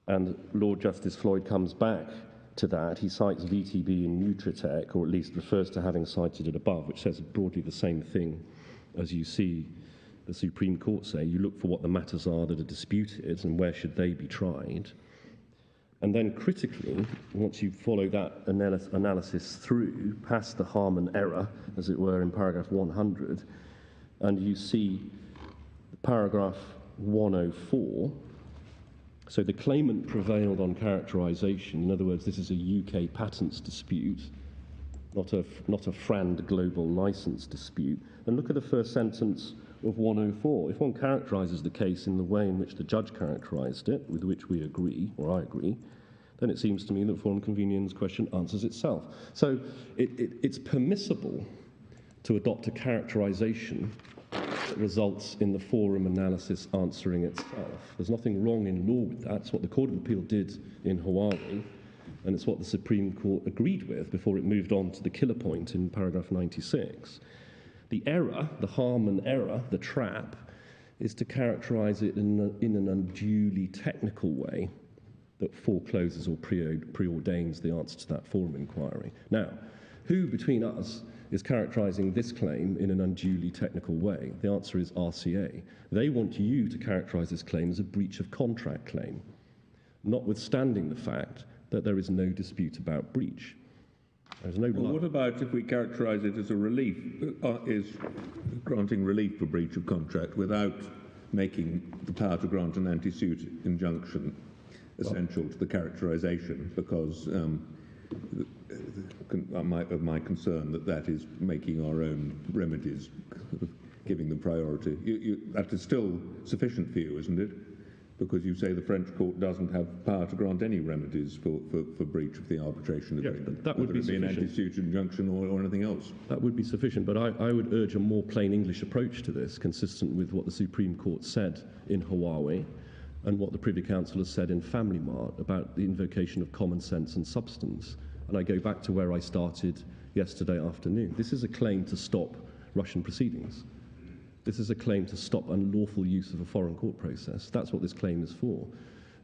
And Lord Justice Floyd comes back to that. He cites VTB in Nutritech, or at least refers to having cited it above, which says broadly the same thing as you see the Supreme Court say. You look for what the matters are that are disputed and where should they be tried. And then critically, once you follow that analysis through, past the Harmon error, as it were, in paragraph 100, and you see paragraph 104, so the claimant prevailed on characterization. In other words, this is a UK patents dispute, not a FRAND global license dispute. And look at the first sentence of 104. If one characterizes the case in the way in which the judge characterized it, with which we agree, or I agree, then it seems to me that forum convenience question answers itself. So it's permissible to adopt a characterization that results in the forum analysis answering itself. There's nothing wrong in law with that. It's what the Court of Appeal did in Hawaii, and it's what the Supreme Court agreed with before it moved on to the killer point in paragraph 96. The error, the Harmon error, the trap, is to characterize it in an unduly technical way that forecloses or preordains the answer to that forum inquiry. Now, who between us is characterizing this claim in an unduly technical way? The answer is RCA. They want you to characterize this claim as a breach of contract claim, notwithstanding the fact that there is no dispute about breach. There's no well, what about if we characterize it as a relief, is granting relief for breach of contract without making the power to grant an anti-suit injunction essential to the characterization, because of my concern that is making our own remedies, giving them priority. That is still sufficient for you, isn't it? Because you say the French court doesn't have power to grant any remedies for breach of the arbitration agreement, that would be an anti-suit injunction or anything else. That would be sufficient, but I would urge a more plain English approach to this, consistent with what the Supreme Court said in Hawaii and what the Privy Council has said in Family Mart about the invocation of common sense and substance. And I go back to where I started yesterday afternoon. This is a claim to stop Russian proceedings. This is a claim to stop unlawful use of a foreign court process. That's what this claim is for.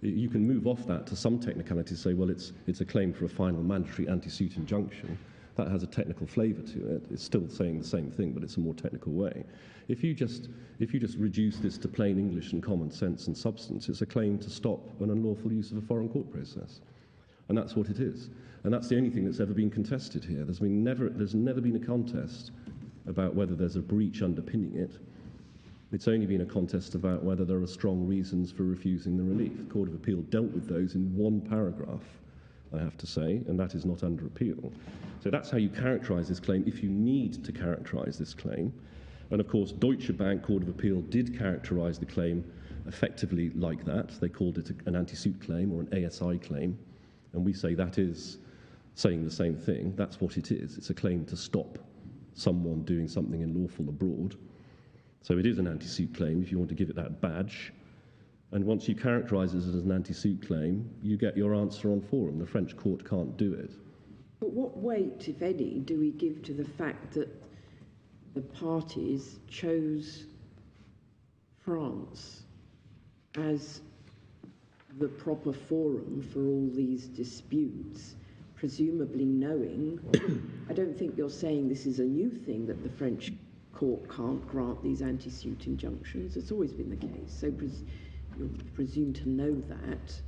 You can move off that to some technicality, say, well, it's a claim for a final mandatory anti-suit injunction. That has a technical flavour to it. It's still saying the same thing, but it's a more technical way. If you just reduce this to plain English and common sense and substance, it's a claim to stop an unlawful use of a foreign court process. And that's what it is. And that's the only thing that's ever been contested here. There's never been a contest about whether there's a breach underpinning it. It's only been a contest about whether there are strong reasons for refusing the relief. The Court of Appeal dealt with those in one paragraph, I have to say, and that is not under appeal. So that's how you characterise this claim, if you need to characterise this claim. And of course, Deutsche Bank Court of Appeal did characterise the claim effectively like that. They called it an anti-suit claim or an ASI claim, and we say that is saying the same thing. That's what it is. It's a claim to stop someone doing something unlawful abroad. So it is an anti-suit claim, if you want to give it that badge. And once you characterise it as an anti-suit claim, you get your answer on forum. The French court can't do it. But what weight, if any, do we give to the fact that the parties chose France as the proper forum for all these disputes, presumably knowing, I don't think you're saying this is a new thing, that the French court can't grant these anti-suit injunctions. It's always been the case. So you're presumed to know that,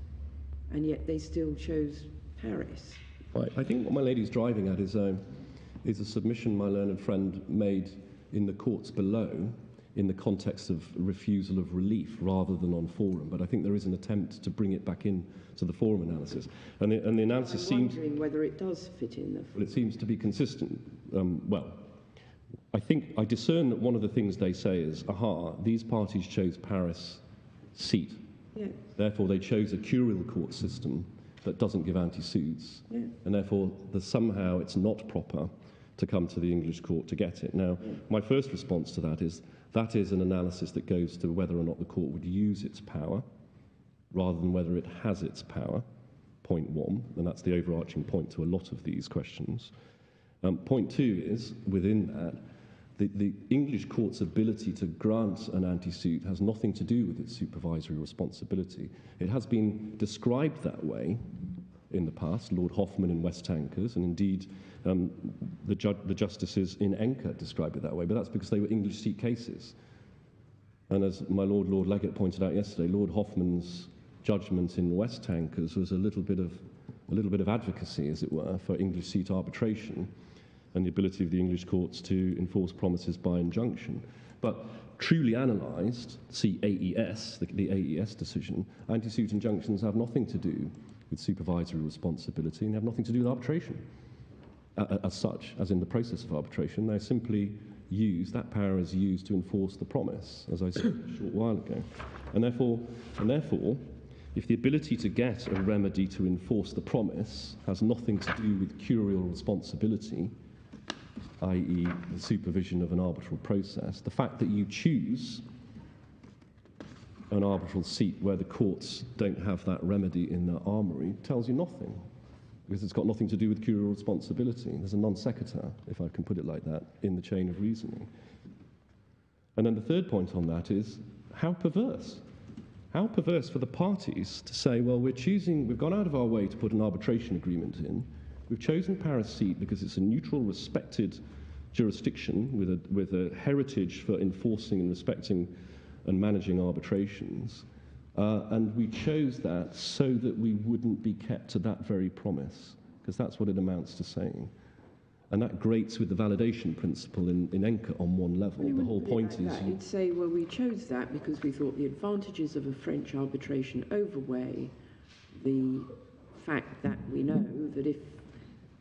and yet they still chose Paris. Right. I think what my lady's driving at is a submission my learned friend made in the courts below in the context of refusal of relief rather than on forum. But I think there is an attempt to bring it back in to the forum analysis. And the analysis seems... I'm wondering whether it does fit in the... Well, it seems to be consistent. I think I discern that one of the things they say is, these parties chose Paris seat. Yeah. Therefore, they chose a curial court system that doesn't give anti-suits. Yeah. And therefore, somehow it's not proper to come to the English court to get it. Now, my first response to that is an analysis that goes to whether or not the court would use its power rather than whether it has its power, point one, and that's the overarching point to a lot of these questions. Point two is, within that, the English court's ability to grant an anti-suit has nothing to do with its supervisory responsibility. It has been described that way in the past, Lord Hoffman in West Tankers, and indeed the justices in Enker described it that way, but that's because they were English seat cases. And as my Lord Legate pointed out yesterday, Lord Hoffman's judgment in West Tankers was a little bit of advocacy, as it were, for English seat arbitration and the ability of the English courts to enforce promises by injunction. But truly analysed, see AES, the AES decision, anti-suit injunctions have nothing to do with supervisory responsibility and have nothing to do with arbitration as such, as in the process of arbitration. They're simply used, that power is used to enforce the promise, as I said a short while ago. And therefore, if the ability to get a remedy to enforce the promise has nothing to do with curial responsibility, i.e. the supervision of an arbitral process, the fact that you choose an arbitral seat where the courts don't have that remedy in their armoury tells you nothing, because it's got nothing to do with curial responsibility. There's a non sequitur, if I can put it like that, in the chain of reasoning. And then the third point on that is, how perverse? How perverse for the parties to say, well, we've gone out of our way to put an arbitration agreement in. We've chosen Paris seat because it's a neutral, respected jurisdiction with a heritage for enforcing and respecting and managing arbitrations. And we chose that so that we wouldn't be kept to that very promise, because that's what it amounts to saying. And that grates with the validation principle in Enker on one level. The whole point is... You'd say, well, we chose that because we thought the advantages of a French arbitration outweigh the fact that we know that if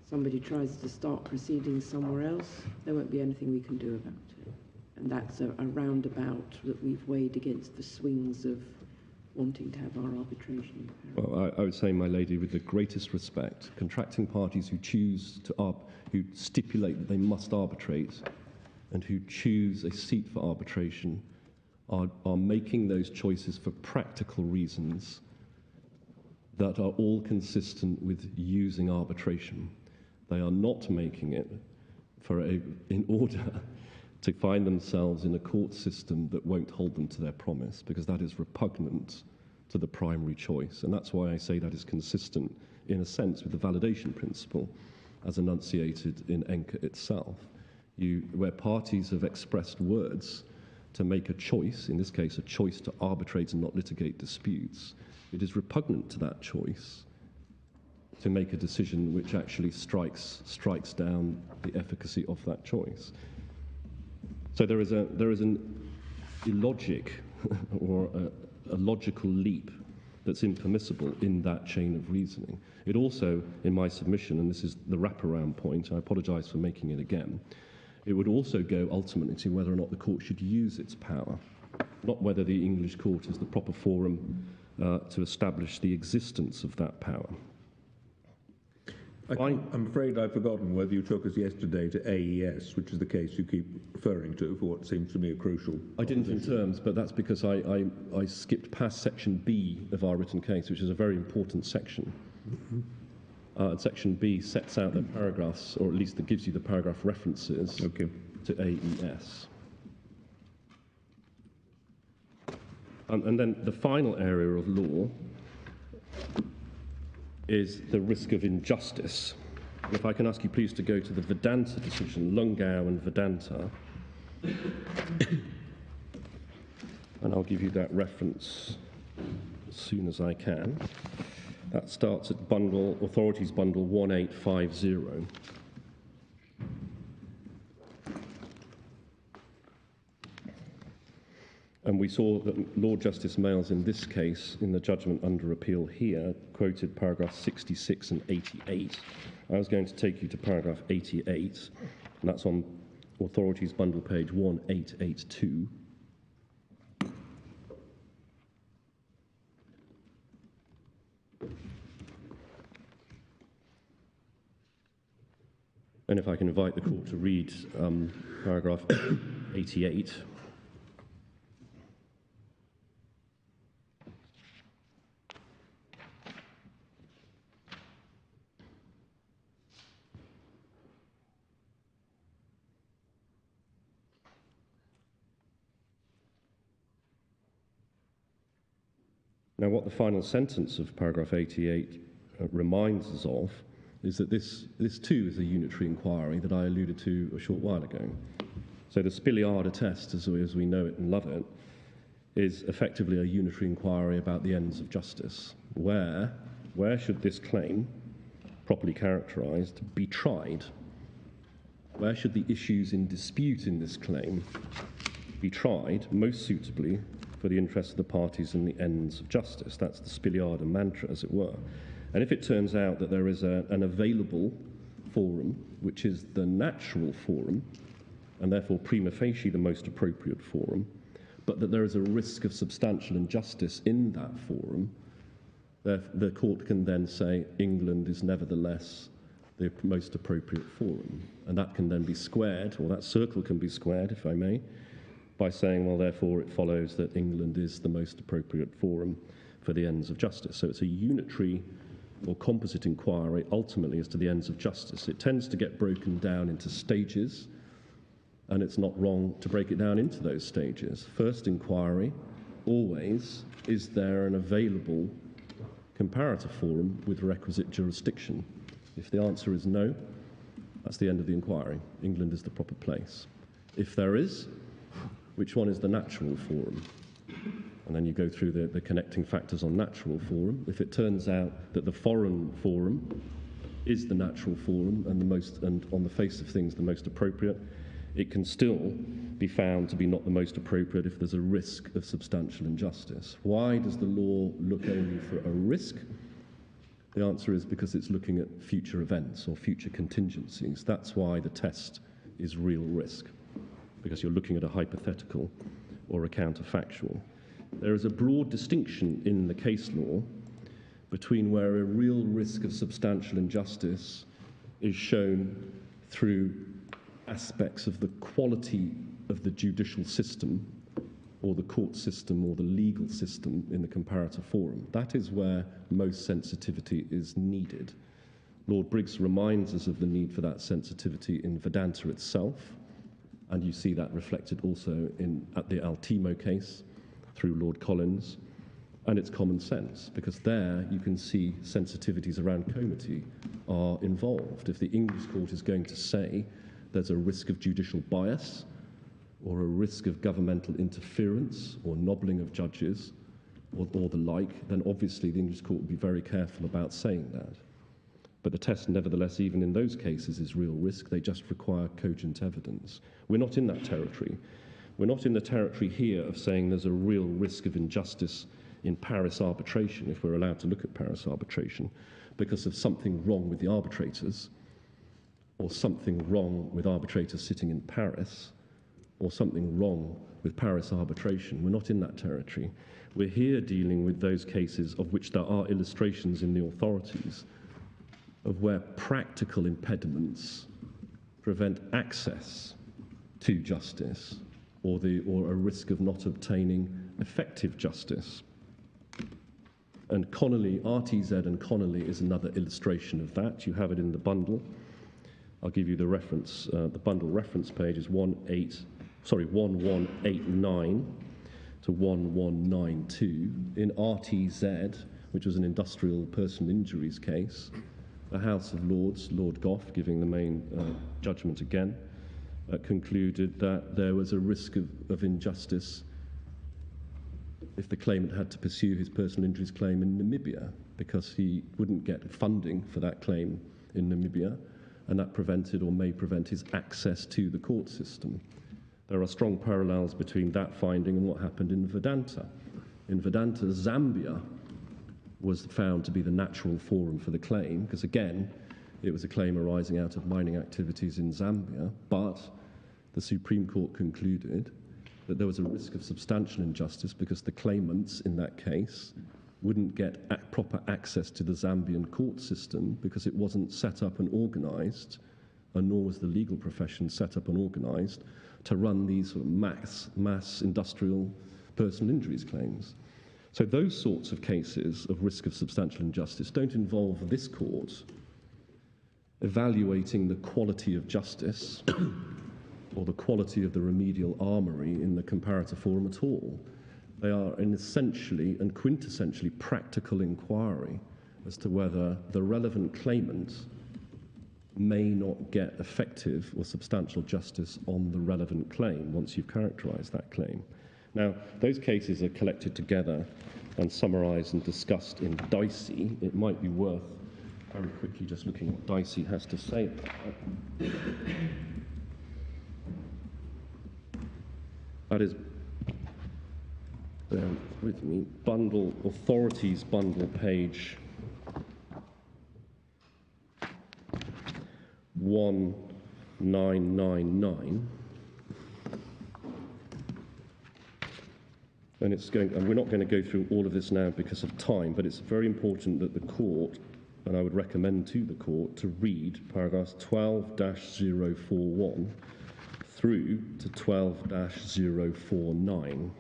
somebody tries to start proceedings somewhere else, there won't be anything we can do about it. And that's a roundabout that we've weighed against the swings of wanting to have our arbitration. Well, I would say, my lady, with the greatest respect, contracting parties who choose to who stipulate that they must arbitrate and who choose a seat for arbitration are making those choices for practical reasons that are all consistent with using arbitration. They are not making it in order to find themselves in a court system that won't hold them to their promise, because that is repugnant to the primary choice. And that's why I say that is consistent, in a sense, with the validation principle as enunciated in ENCA itself. Where parties have expressed words to make a choice, in this case a choice to arbitrate and not litigate disputes, it is repugnant to that choice to make a decision which actually strikes down the efficacy of that choice. So there is an illogic or a logical leap that's impermissible in that chain of reasoning. It also, in my submission, and this is the wraparound point, I apologise for making it again, it would also go ultimately to whether or not the court should use its power, not whether the English court is the proper forum to establish the existence of that power. I'm afraid I've forgotten whether you took us yesterday to AES, which is the case you keep referring to for what seems to me a crucial I didn't in terms, but that's because I skipped past section B of our written case, which is a very important section. And section B sets out the paragraphs, or at least it gives you the paragraph references to AES. And then the final area of law is the risk of injustice. If I can ask you please to go to the Vedanta decision, Lungau and Vedanta, and I'll give you that reference as soon as I can. That starts at Authorities Bundle 1850. And we saw that Lord Justice Mayles in this case, in the judgment under appeal here, quoted paragraphs 66 and 88. I was going to take you to paragraph 88, and that's on Authorities Bundle page 1882. And if I can invite the court to read paragraph 88. Now, what the final sentence of paragraph 88 reminds us of is that this too is a unitary inquiry that I alluded to a short while ago. So the Spiliada test, as we know it and love it, is effectively a unitary inquiry about the ends of justice. Where should this claim, properly characterised, be tried? Where should the issues in dispute in this claim be tried most suitably for the interests of the parties and the ends of justice? That's the Spiliada mantra, as it were. And if it turns out that there is an available forum, which is the natural forum, and therefore prima facie the most appropriate forum, but that there is a risk of substantial injustice in that forum, the court can then say England is nevertheless the most appropriate forum. And that can then be squared, or that circle can be squared, if I may, by saying, well, therefore it follows that England is the most appropriate forum for the ends of justice. So it's a unitary or composite inquiry ultimately as to the ends of justice. It tends to get broken down into stages, and it's not wrong to break it down into those stages. First inquiry, always, is there an available comparator forum with requisite jurisdiction? If the answer is no, that's the end of the inquiry. England is the proper place. If there is, which one is the natural forum? And then you go through the connecting factors on natural forum. If it turns out that the foreign forum is the natural forum and on the face of things the most appropriate, it can still be found to be not the most appropriate if there's a risk of substantial injustice. Why does the law look only for a risk? The answer is because it's looking at future events or future contingencies. That's why the test is real risk, because you're looking at a hypothetical or a counterfactual. There is a broad distinction in the case law between where a real risk of substantial injustice is shown through aspects of the quality of the judicial system or the court system or the legal system in the comparator forum. That is where most sensitivity is needed. Lord Briggs reminds us of the need for that sensitivity in Vedanta itself, and you see that reflected also at the Altimo case through Lord Collins, and it's common sense, because there you can see sensitivities around comity are involved. If the English court is going to say there's a risk of judicial bias or a risk of governmental interference or nobbling of judges or the like, then obviously the English court will be very careful about saying that. But the test, nevertheless, even in those cases, is real risk. They just require cogent evidence. We're not in that territory. We're not in the territory here of saying there's a real risk of injustice in Paris arbitration, if we're allowed to look at Paris arbitration, because of something wrong with the arbitrators, or something wrong with arbitrators sitting in Paris, or something wrong with Paris arbitration. We're not in that territory. We're here dealing with those cases of which there are illustrations in the authorities of where practical impediments prevent access to justice, or a risk of not obtaining effective justice. And Connolly, RTZ and Connolly is another illustration of that. You have it in the bundle. I'll give you the reference. The bundle reference page is 1189 to 1192. In RTZ, which was an industrial personal injuries case, the House of Lords, Lord Gough, giving the main judgment again, concluded that there was a risk of injustice if the claimant had to pursue his personal injuries claim in Namibia, because he wouldn't get funding for that claim in Namibia, and that prevented or may prevent his access to the court system. There are strong parallels between that finding and what happened in Vedanta. In Vedanta, Zambia was found to be the natural forum for the claim, because again, it was a claim arising out of mining activities in Zambia, but the Supreme Court concluded that there was a risk of substantial injustice because the claimants in that case wouldn't get proper access to the Zambian court system because it wasn't set up and organised, and nor was the legal profession set up and organised to run these sort of mass industrial personal injuries claims. So those sorts of cases of risk of substantial injustice don't involve this court evaluating the quality of justice or the quality of the remedial armoury in the comparator forum at all. They are an essentially and quintessentially practical inquiry as to whether the relevant claimant may not get effective or substantial justice on the relevant claim once you've characterised that claim. Now, those cases are collected together and summarised and discussed in Dicey. It might be worth very quickly just looking at what Dicey has to say about that. That is, bear with me, bundle, authorities bundle page 1999. And we're not going to go through all of this now because of time, but it's very important that the court, and I would recommend to the court, to read paragraphs 12-041 through to 12-049.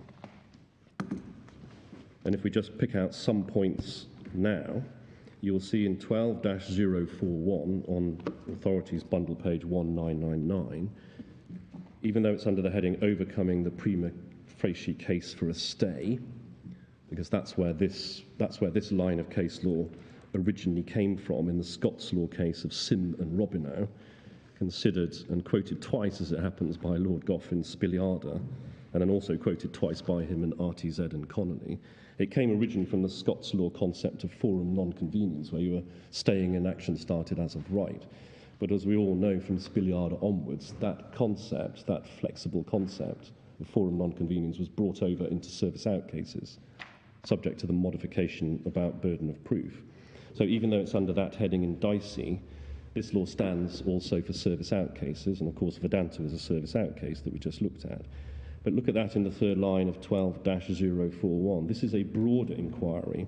And if we just pick out some points now, you will see in 12-041 on authorities bundle page 1999, even though it's under the heading overcoming the prima facie case for a stay, because that's where this line of case law originally came from in the Scots law case of Sim and Robineau, considered and quoted twice, as it happens, by Lord Gough in Spiliada, and then also quoted twice by him in RTZ and Connolly. It came originally from the Scots law concept of forum non-conveniens, where you were staying in action started as of right. But as we all know from Spiliada onwards, that concept, that flexible concept of forum non-conveniens, was brought over into service out cases, subject to the modification about burden of proof. So even though it's under that heading in Dicey, this law stands also for service out cases, and of course Vedanta is a service out case that we just looked at. But look at that in the third line of 12-041. This is a broader inquiry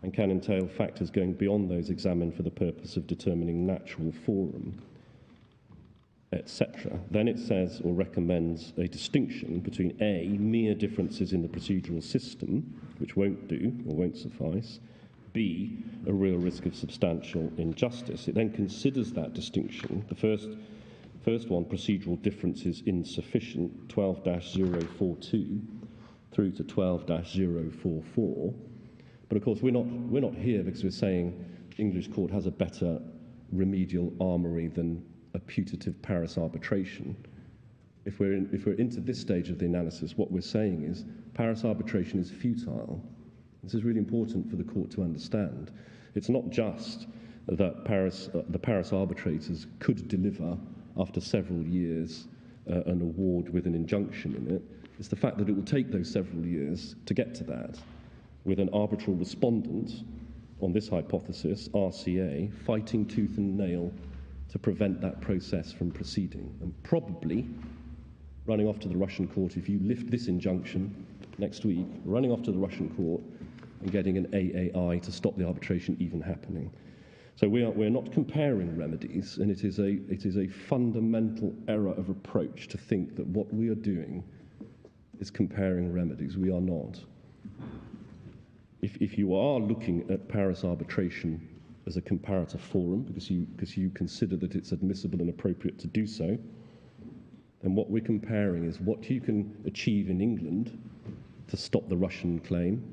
and can entail factors going beyond those examined for the purpose of determining natural forum. etc. Then it says or recommends a distinction between A, mere differences in the procedural system, which won't do or won't suffice, B, a real risk of substantial injustice. It then considers that distinction. The first one, procedural differences insufficient, 12-042 through to 12-044. But of course, we're not here because we're saying English court has a better remedial armoury than a putative Paris arbitration. If we're into this stage of the analysis, what we're saying is Paris arbitration is futile. This is really important for the court to understand. It's not just that the Paris arbitrators could deliver after several years an award with an injunction in it. It's the fact that it will take those several years to get to that, with an arbitral respondent on this hypothesis, RCA, fighting tooth and nail to prevent that process from proceeding, and probably running off to the Russian court if you lift this injunction next week, running off to the Russian court and getting an AAI to stop the arbitration even happening. So we're not comparing remedies, and it is a fundamental error of approach to think that what we are doing is comparing remedies. We are not. If you are looking at Paris arbitration as a comparator forum, because you consider that it's admissible and appropriate to do so, then what we're comparing is what you can achieve in England to stop the Russian claim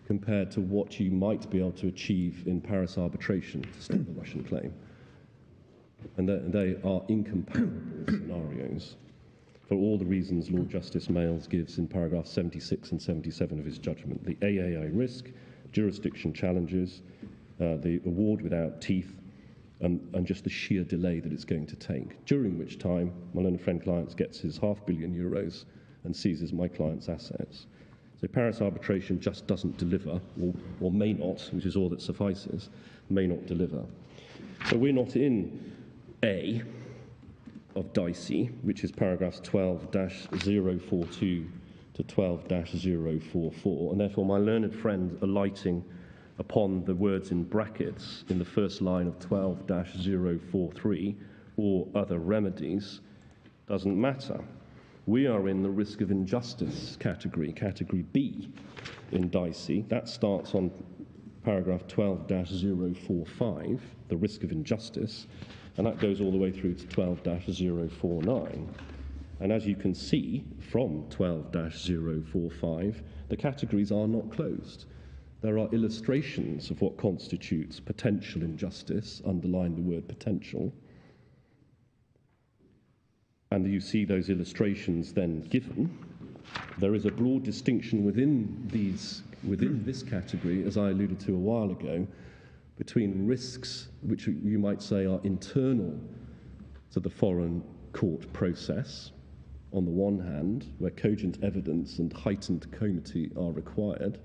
compared to what you might be able to achieve in Paris arbitration to stop the Russian claim. And they are incomparable scenarios for all the reasons Lord Justice Mayles gives in paragraphs 76 and 77 of his judgment. The AAI risk, jurisdiction challenges, the award without teeth, and just the sheer delay that it's going to take, during which time my learned friend client gets his €500 million and seizes my client's assets. So Paris arbitration just doesn't deliver, or may not, which is all that suffices, may not deliver. So we're not in A of Dicey, which is paragraphs 12-042 to 12-044, and therefore my learned friend alighting upon the words in brackets in the first line of 12-043 or other remedies doesn't matter. We are in the risk of injustice category, category B in Dicey. That starts on paragraph 12-045, the risk of injustice, and that goes all the way through to 12-049. And as you can see from 12-045, the categories are not closed. There are illustrations of what constitutes potential injustice, underline the word potential. And you see those illustrations then given. There is a broad distinction within this category, as I alluded to a while ago, between risks which you might say are internal to the foreign court process, on the one hand, where cogent evidence and heightened comity are required,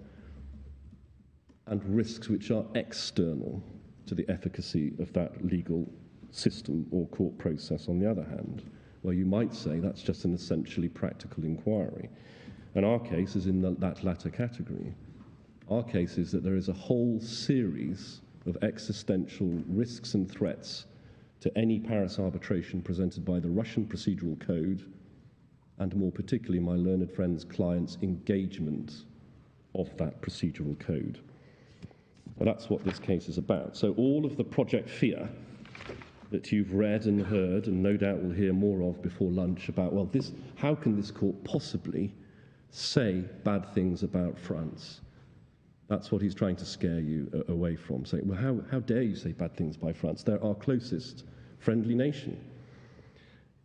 and risks which are external to the efficacy of that legal system or court process on the other hand, where you might say that's just an essentially practical inquiry. And our case is in that latter category. Our case is that there is a whole series of existential risks and threats to any Paris arbitration presented by the Russian procedural code, and more particularly my learned friend's client's engagement of that procedural code. Well, that's what this case is about. So all of the Project Fear that you've read and heard, and no doubt will hear more of before lunch about, well, how can this court possibly say bad things about France? That's what he's trying to scare you away from, saying, well, how dare you say bad things by France? They're our closest friendly nation.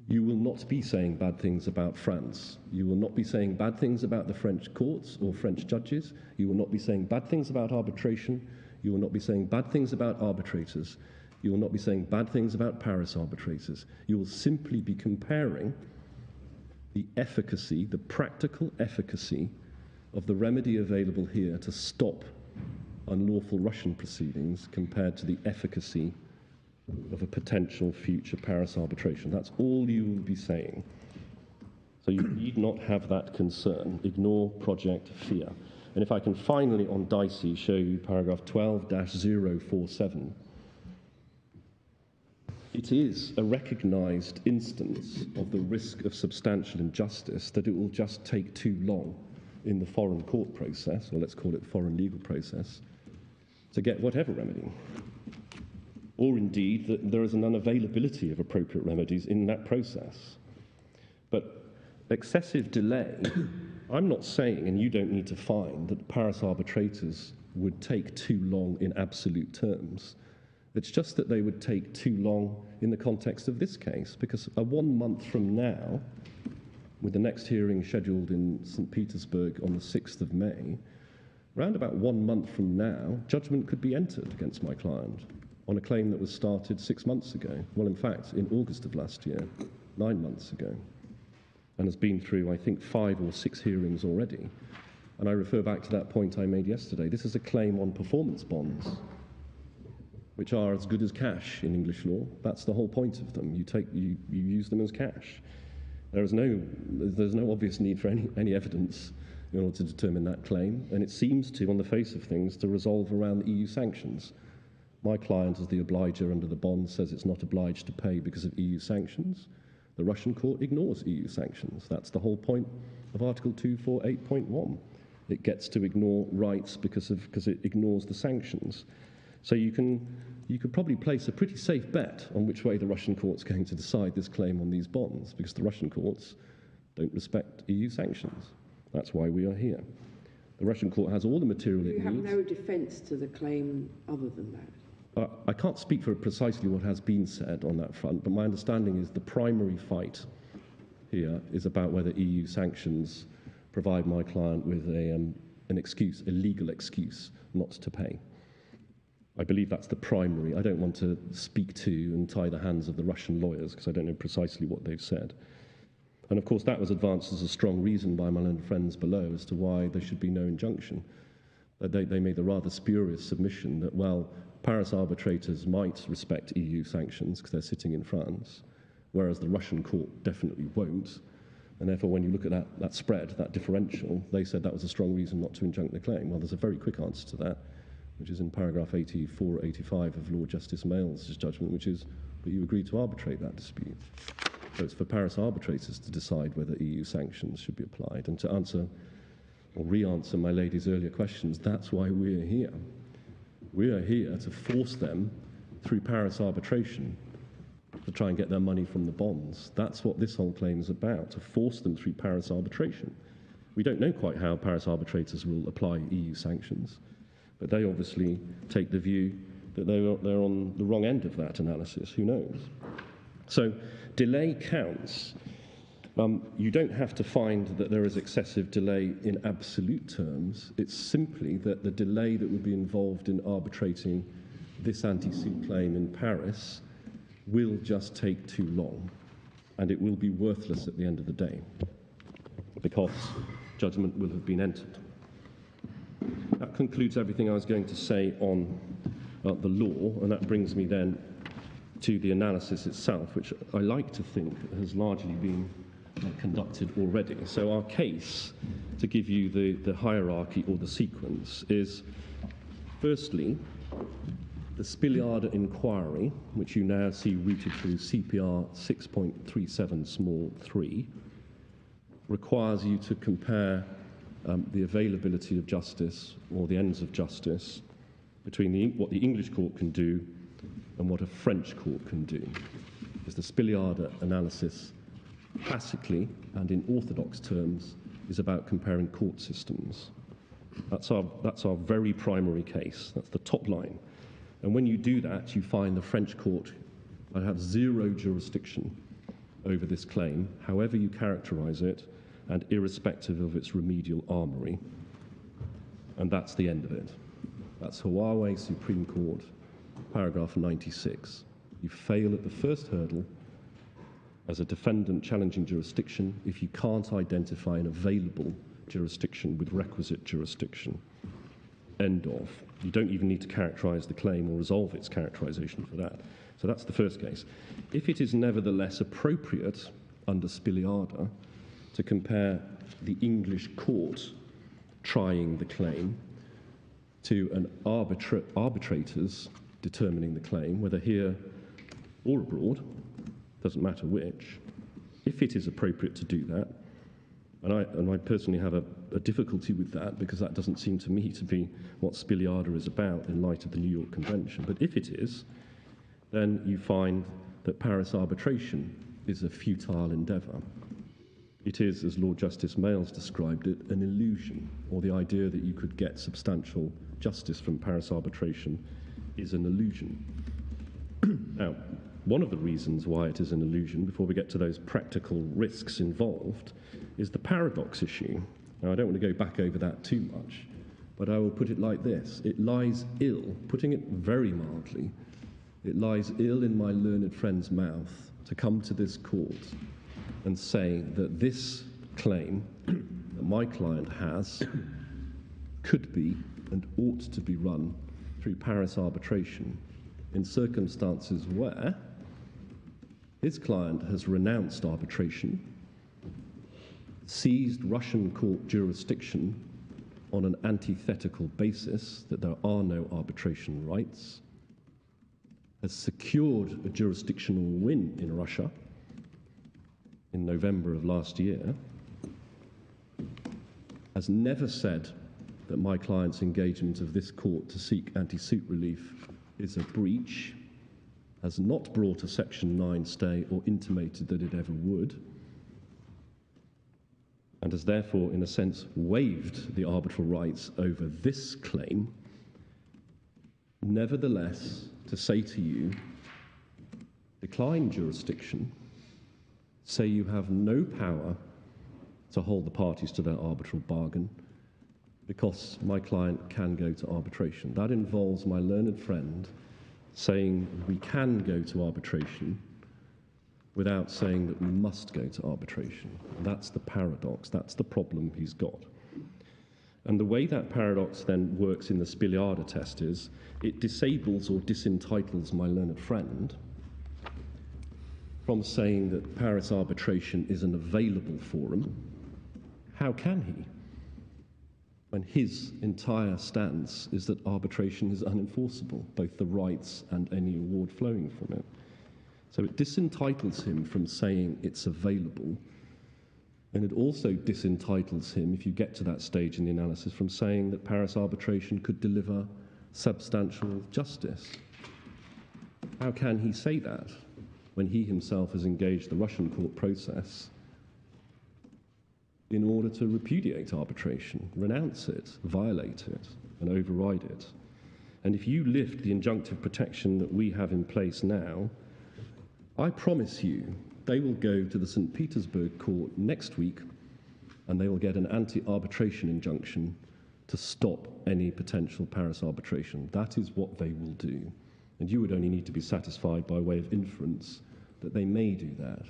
You will not be saying bad things about France. You will not be saying bad things about the French courts or French judges. You will not be saying bad things about arbitration. You will not be saying bad things about arbitrators. You will not be saying bad things about Paris arbitrators. You will simply be comparing the efficacy, the practical efficacy of the remedy available here to stop unlawful Russian proceedings compared to the efficacy of a potential future Paris arbitration. That's all you will be saying. So you need not have that concern. Ignore Project Fear. And if I can finally, on Dicey, show you paragraph 12-047. it is a recognised instance of the risk of substantial injustice that it will just take too long in the foreign court process, or let's call it foreign legal process, to get whatever remedy. Or indeed that there is an unavailability of appropriate remedies in that process. But excessive delay, I'm not saying, and you don't need to find, that Paris arbitrators would take too long in absolute terms. It's just that they would take too long in the context of this case, because 1 month from now, with the next hearing scheduled in St. Petersburg on the 6th of May, round about 1 month from now, judgment could be entered against my client on a claim that was started 6 months ago. Well, in fact, in August of last year, 9 months ago, and has been through, I think, 5 or 6 hearings already. And I refer back to that point I made yesterday. This is a claim on performance bonds, which are as good as cash in English law. That's the whole point of them. You use them as cash. There's no obvious need for any evidence in order to determine that claim, and it seems to, on the face of things, to resolve around the EU sanctions. My client, as the obliger under the bond, says it's not obliged to pay because of EU sanctions. The Russian court ignores EU sanctions. That's the whole point of Article 248.1. It gets to ignore rights because it ignores the sanctions. So you could probably place a pretty safe bet on which way the Russian court's going to decide this claim on these bonds, because the Russian courts don't respect EU sanctions. That's why we are here. The Russian court has all the material it needs. You have no defence to the claim other than that? I can't speak for precisely what has been said on that front, but my understanding is the primary fight here is about whether EU sanctions provide my client with an excuse, a legal excuse, not to pay. I believe that's the primary. I don't want to speak to and tie the hands of the Russian lawyers because I don't know precisely what they've said. And of course that was advanced as a strong reason by my learned friends below as to why there should be no injunction. They made the rather spurious submission that, well, Paris arbitrators might respect EU sanctions because they're sitting in France, whereas the Russian court definitely won't. And therefore, when you look at that spread, that differential, they said that was a strong reason not to injunct the claim. Well, there's a very quick answer to that, which is in paragraph 84, 85 of Lord Justice Mayall's judgment, which is that you agreed to arbitrate that dispute. So it's for Paris arbitrators to decide whether EU sanctions should be applied. And to answer or re-answer my lady's earlier questions, that's why we're here. We are here to force them through Paris arbitration to try and get their money from the bonds. That's what this whole claim is about, to force them through Paris arbitration. We don't know quite how Paris arbitrators will apply EU sanctions, but they obviously take the view that they're on the wrong end of that analysis. Who knows? So delay counts. You don't have to find that there is excessive delay in absolute terms. It's simply that the delay that would be involved in arbitrating this anti-suit claim in Paris will just take too long, and it will be worthless at the end of the day because judgment will have been entered. That concludes everything I was going to say on the law, and that brings me then to the analysis itself, which I like to think has largely been conducted already. So our case, to give you the hierarchy or the sequence, is firstly the Spiliada inquiry, which you now see routed through CPR 6.37 small 3, requires you to compare the availability of justice or the ends of justice between what the English court can do and what a French court can do. Because the Spiliada analysis classically and in orthodox terms is about comparing court systems. That's our very primary case. That's the top line. And when you do that, you find the French court have zero jurisdiction over this claim, however you characterize it, and irrespective of its remedial armory. And that's the end of it. That's Huawei Supreme Court, paragraph 96. You fail at the first hurdle as a defendant challenging jurisdiction if you can't identify an available jurisdiction with requisite jurisdiction. End of. You don't even need to characterize the claim or resolve its characterization for that. So that's the first case. If it is nevertheless appropriate under Spiliada to compare the English court trying the claim to an arbitrators determining the claim, whether here or abroad, doesn't matter which, if it is appropriate to do that, and I personally have a difficulty with that because that doesn't seem to me to be what Spiliada is about in light of the New York Convention. But if it is, then you find that Paris arbitration is a futile endeavour. It is, as Lord Justice Mayles described it, an illusion, or the idea that you could get substantial justice from Paris arbitration is an illusion. Now, one of the reasons why it is an illusion, before we get to those practical risks involved, is the paradox issue. Now, I don't want to go back over that too much, but I will put it like this. It lies ill, putting it very mildly, it lies ill in my learned friend's mouth to come to this court and say that this claim that my client has could be and ought to be run through Paris arbitration in circumstances where his client has renounced arbitration, seized Russian court jurisdiction on an antithetical basis that there are no arbitration rights, has secured a jurisdictional win in Russia in November of last year, has never said that my client's engagement of this court to seek anti-suit relief is a breach, has not brought a Section 9 stay or intimated that it ever would, and has therefore, in a sense, waived the arbitral rights over this claim, nevertheless, to say to you, decline jurisdiction, say you have no power to hold the parties to their arbitral bargain because my client can go to arbitration. That involves my learned friend saying we can go to arbitration without saying that we must go to arbitration. That's the paradox. That's the problem he's got. And the way that paradox then works in the Spiliada test is it disables or disentitles my learned friend from saying that Paris arbitration is an available forum. How can he, when his entire stance is that arbitration is unenforceable, both the rights and any award flowing from it? So it disentitles him from saying it's available, and it also disentitles him, if you get to that stage in the analysis, from saying that Paris arbitration could deliver substantial justice. How can he say that when he himself has engaged the Russian court process in order to repudiate arbitration, renounce it, violate it, and override it? And if you lift the injunctive protection that we have in place now, I promise you they will go to the St. Petersburg court next week and they will get an anti-arbitration injunction to stop any potential Paris arbitration. That is what they will do. And you would only need to be satisfied by way of inference that they may do that.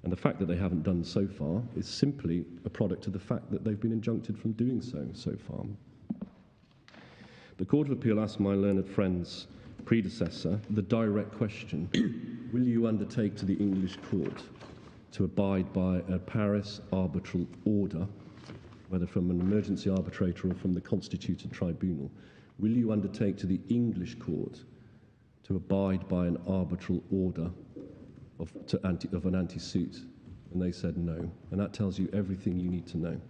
And the fact that they haven't done so far is simply a product of the fact that they've been injuncted from doing so far. The Court of Appeal asked my learned friend's predecessor the direct question, will you undertake to the English court to abide by a Paris arbitral order, whether from an emergency arbitrator or from the constituted tribunal? Will you undertake to the English court to abide by an arbitral order of an anti-suit? And they said no. And that tells you everything you need to know.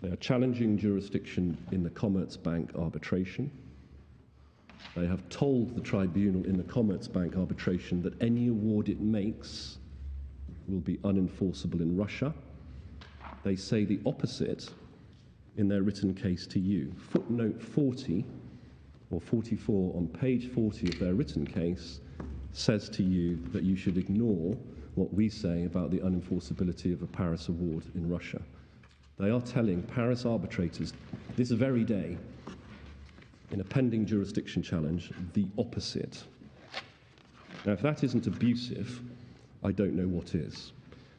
They are challenging jurisdiction in the Commerzbank arbitration. They have told the tribunal in the Commerzbank arbitration that any award it makes will be unenforceable in Russia. They say the opposite in their written case to you. Footnote 40 or 44 on page 40 of their written case says to you that you should ignore what we say about the unenforceability of a Paris award in Russia. They are telling Paris arbitrators this very day, in a pending jurisdiction challenge, the opposite. Now, if that isn't abusive, I don't know what is.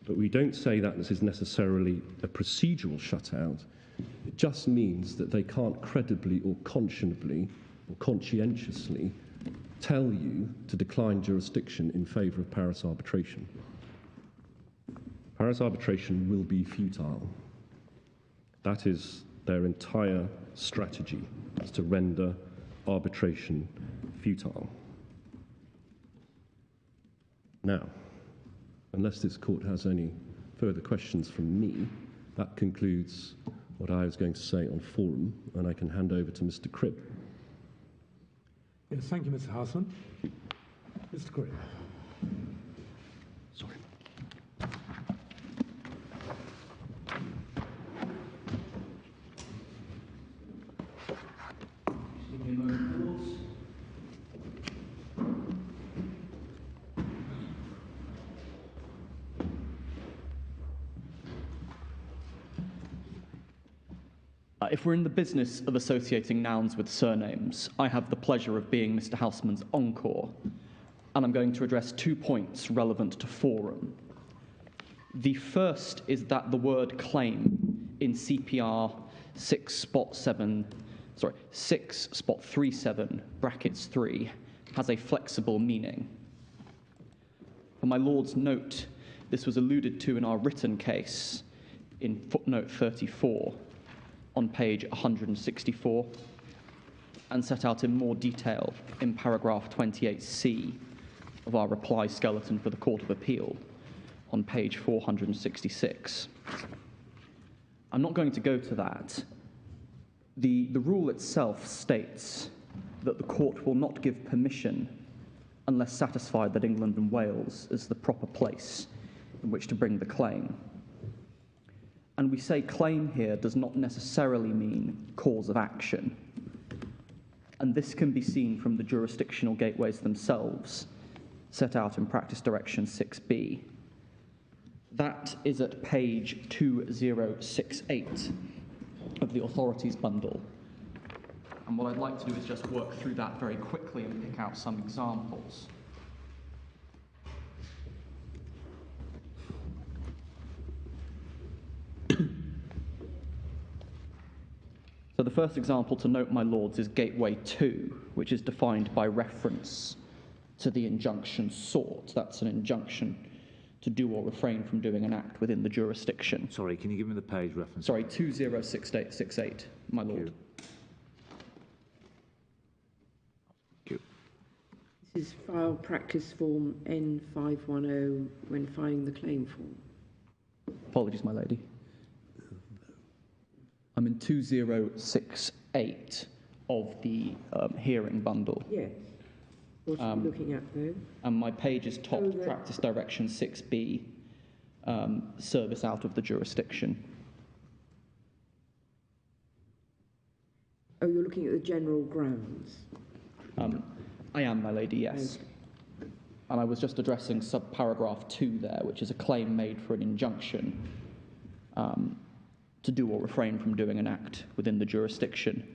But we don't say that this is necessarily a procedural shutout. It just means that they can't credibly or conscionably or conscientiously tell you to decline jurisdiction in favour of Paris arbitration. Paris arbitration will be futile. That is their entire strategy, is to render arbitration futile. Now, unless this court has any further questions from me, that concludes what I was going to say on forum, and I can hand over to Mr. Cribb. Yes, thank you, Mr. Houseman. Mr. Cribb. Sorry. If we're in the business of associating nouns with surnames, I have the pleasure of being Mr. Houseman's encore, and I'm going to address 2 points relevant to forum. The first is that the word claim in CPR 6.37 brackets 3 has a flexible meaning. For my Lord's note, this was alluded to in our written case in footnote 34 on page 164 and set out in more detail in paragraph 28C of our reply skeleton for the Court of Appeal on page 466. I'm not going to go to that. The rule itself states that the court will not give permission unless satisfied that England and Wales is the proper place in which to bring the claim. And we say claim here does not necessarily mean cause of action. And this can be seen from the jurisdictional gateways themselves, set out in Practice Direction 6B. That is at page 2068 of the authorities bundle. And what I'd like to do is just work through that very quickly and pick out some examples. So the first example to note, my lords, is Gateway 2, which is defined by reference to the injunction sought. That's an injunction to do or refrain from doing an act within the jurisdiction. Sorry, can you give me the page reference? Sorry, 206868, my lord. Thank you. This is file practice form N510 when filing the claim form. Apologies, my lady. I'm in 2068 of the hearing bundle. Yes. What are you looking at, though? And my page is top Practice Direction 6B, service out of the jurisdiction. Oh, you're looking at the general grounds? I am, my lady, yes. Okay. And I was just addressing subparagraph 2 there, which is a claim made for an injunction to do or refrain from doing an act within the jurisdiction.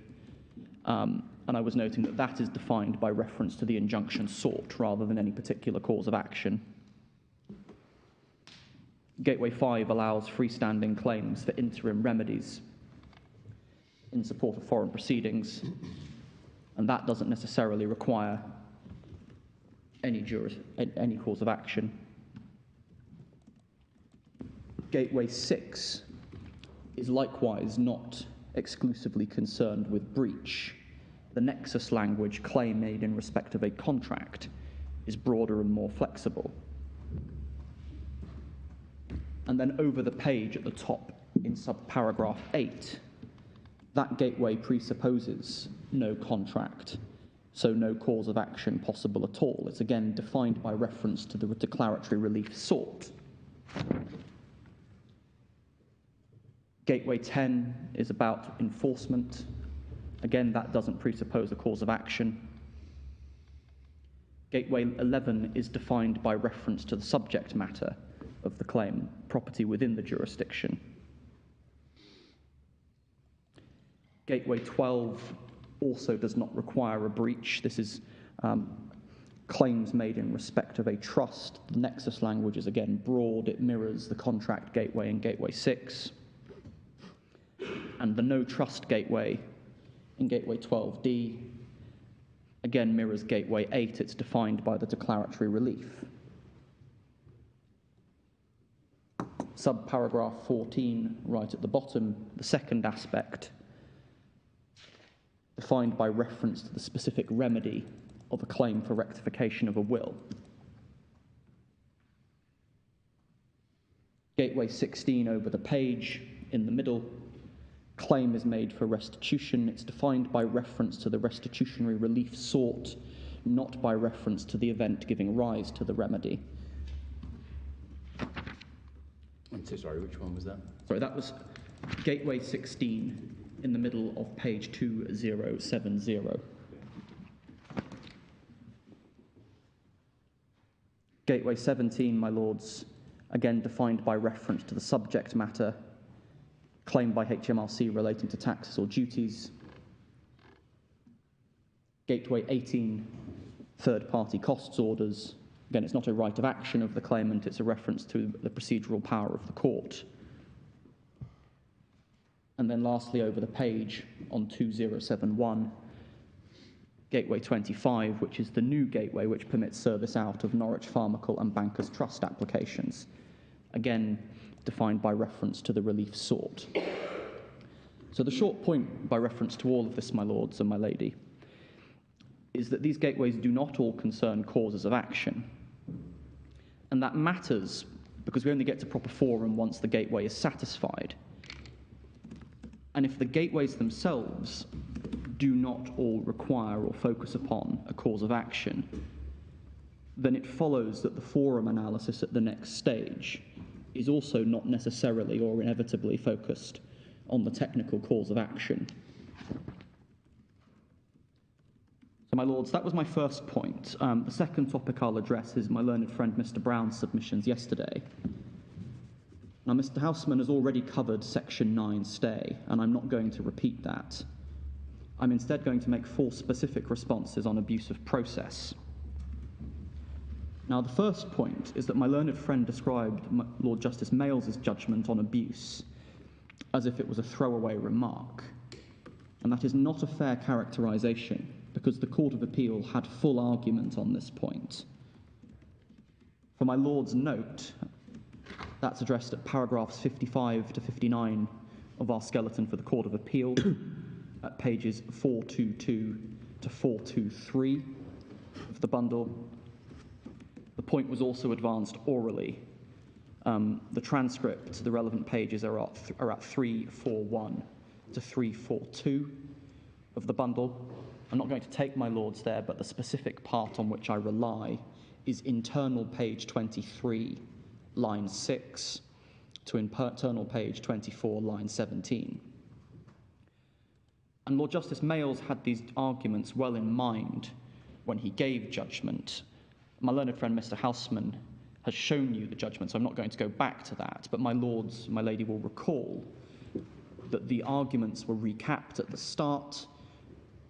And I was noting that that is defined by reference to the injunction sought rather than any particular cause of action. Gateway 5 allows freestanding claims for interim remedies in support of foreign proceedings, and that doesn't necessarily require any cause of action. Gateway 6 is likewise not exclusively concerned with breach. The nexus language, claim made in respect of a contract, is broader and more flexible. And then over the page at the top in subparagraph 8, that gateway presupposes no contract, so no cause of action possible at all. It's again defined by reference to the declaratory relief sought. Gateway 10 is about enforcement. Again, that doesn't presuppose a cause of action. Gateway 11 is defined by reference to the subject matter of the claim, property within the jurisdiction. Gateway 12 also does not require a breach. This is claims made in respect of a trust. The nexus language is again broad. It mirrors the contract gateway in Gateway 6. And the no trust gateway in Gateway 12D again mirrors Gateway 8. It's defined by the declaratory relief. Subparagraph 14, right at the bottom, the second aspect, defined by reference to the specific remedy of a claim for rectification of a will. Gateway 16 over the page in the middle. Claim is made for restitution. It's defined by reference to the restitutionary relief sought, not by reference to the event giving rise to the remedy. I'm so sorry, which one was that? Sorry, that was Gateway 16 in the middle of page 2070. Gateway 17, my lords, again defined by reference to the subject matter, claim by HMRC relating to taxes or duties. Gateway 18, third-party costs orders. Again, it's not a right of action of the claimant, it's a reference to the procedural power of the court. And then lastly, over the page on 2071, Gateway 25, which is the new gateway which permits service out of Norwich Pharmacal and Bankers Trust applications, again defined by reference to the relief sought. So the short point by reference to all of this, my lords and my lady, is that these gateways do not all concern causes of action. And that matters because we only get to proper forum once the gateway is satisfied. And if the gateways themselves do not all require or focus upon a cause of action, then it follows that the forum analysis at the next stage is also not necessarily or inevitably focused on the technical cause of action. So, my lords, that was my first point. The second topic I'll address is my learned friend Mr. Brown's submissions yesterday. Now, Mr. Houseman has already covered Section 9 stay, and I'm not going to repeat that. I'm instead going to make 4 specific responses on abuse of process. Now, the first point is that my learned friend described Lord Justice Males's judgment on abuse as if it was a throwaway remark, and that is not a fair characterisation because the Court of Appeal had full argument on this point. For my Lord's note, that's addressed at paragraphs 55 to 59 of our skeleton for the Court of Appeal, at pages 422 to 423 of the bundle. The point was also advanced orally. The transcript, the relevant pages are at 341 to 342 of the bundle. I'm not going to take my lords there, but the specific part on which I rely is internal page 23, line 6, to internal page 24, line 17. And Lord Justice Males had these arguments well in mind when he gave judgment. My learned friend Mr. Houseman has shown you the judgment, so I'm not going to go back to that, but my lords, my lady will recall that the arguments were recapped at the start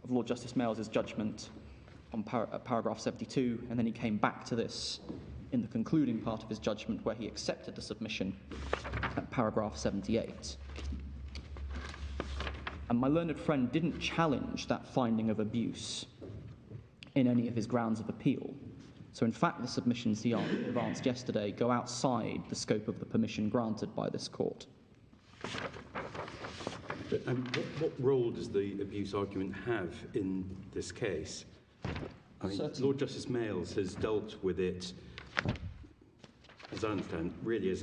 of Lord Justice Males's judgment on paragraph 72, and then he came back to this in the concluding part of his judgment where he accepted the submission at paragraph 78. And my learned friend didn't challenge that finding of abuse in any of his grounds of appeal. So in fact, the submissions he advanced yesterday go outside the scope of the permission granted by this court. What role does the abuse argument have in this case? I mean, Lord Justice Males has dealt with it, as I understand, really as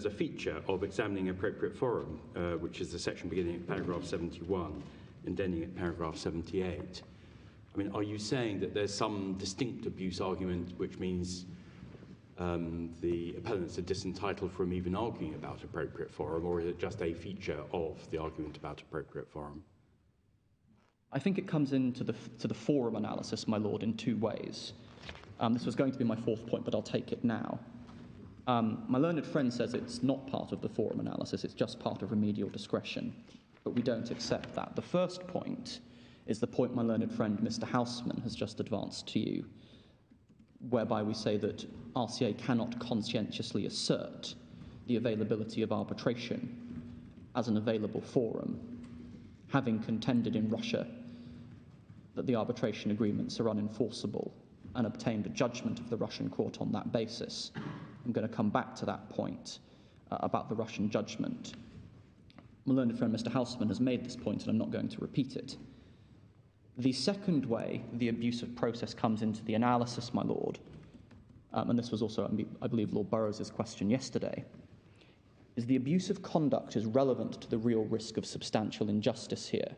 a feature of examining appropriate forum, which is the section beginning at paragraph 71 and ending at paragraph 78. I mean, are you saying that there's some distinct abuse argument, which means the appellants are disentitled from even arguing about appropriate forum, or is it just a feature of the argument about appropriate forum? I think it comes into the forum analysis, my lord, in 2 ways. This was going to be my 4th point, but I'll take it now. My learned friend says it's not part of the forum analysis, it's just part of remedial discretion, but we don't accept that. The first point is the point my learned friend Mr. Houseman has just advanced to you, whereby we say that RCA cannot conscientiously assert the availability of arbitration as an available forum, having contended in Russia that the arbitration agreements are unenforceable and obtained a judgment of the Russian court on that basis. I'm going to come back to that point about the Russian judgment. My learned friend Mr. Houseman has made this point and I'm not going to repeat it. The second way the abuse of process comes into the analysis, my lord, and this was also, I believe, Lord Burroughs' question yesterday, is the abuse of conduct is relevant to the real risk of substantial injustice here.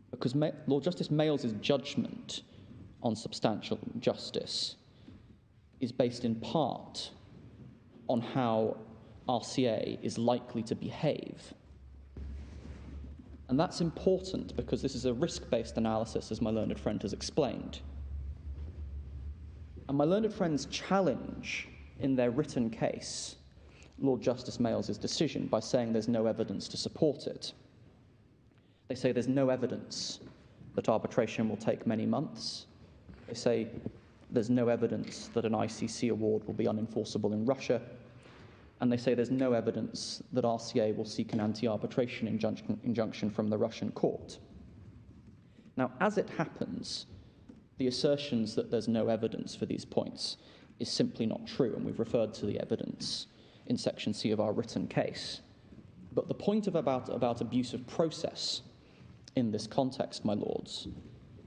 Because Lord Justice Males's judgment on substantial injustice is based in part on how RCA is likely to behave. And that's important because this is a risk-based analysis, as my learned friend has explained. And my learned friends challenge in their written case Lord Justice Males's decision by saying there's no evidence to support it. They say there's no evidence that arbitration will take many months. They say there's no evidence that an ICC award will be unenforceable in Russia. And they say there's no evidence that RCA will seek an anti-arbitration injunction from the Russian court. Now, as it happens, the assertions that there's no evidence for these points is simply not true, and we've referred to the evidence in Section C of our written case. But the point about abuse of process in this context, my lords,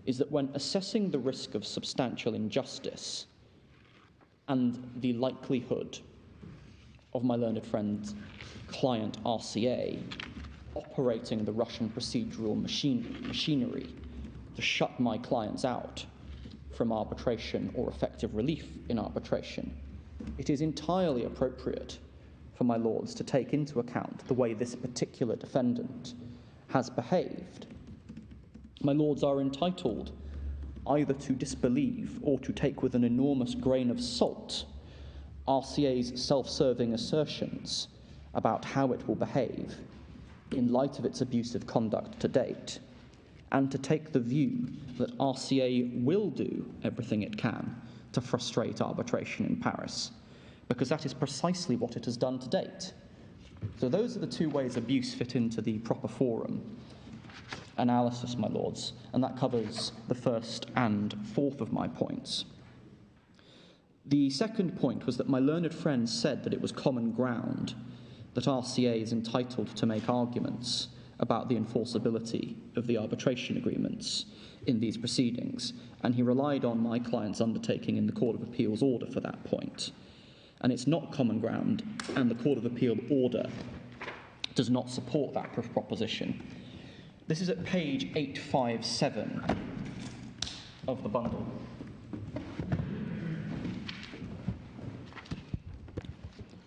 is that when assessing the risk of substantial injustice and the likelihood of my learned friend's client RCA operating the Russian procedural machinery to shut my clients out from arbitration or effective relief in arbitration, it is entirely appropriate for my lords to take into account the way this particular defendant has behaved. My lords are entitled either to disbelieve or to take with an enormous grain of salt RCA's self-serving assertions about how it will behave in light of its abusive conduct to date, and to take the view that RCA will do everything it can to frustrate arbitration in Paris, because that is precisely what it has done to date. So those are the two ways abuse fit into the proper forum analysis, my lords, and that covers the first and fourth of my points. The second point was that my learned friend said that it was common ground that RCA is entitled to make arguments about the enforceability of the arbitration agreements in these proceedings, and he relied on my client's undertaking in the Court of Appeal's order for that point. And it's not common ground, and the Court of Appeal order does not support that proposition. This is at page 857 of the bundle.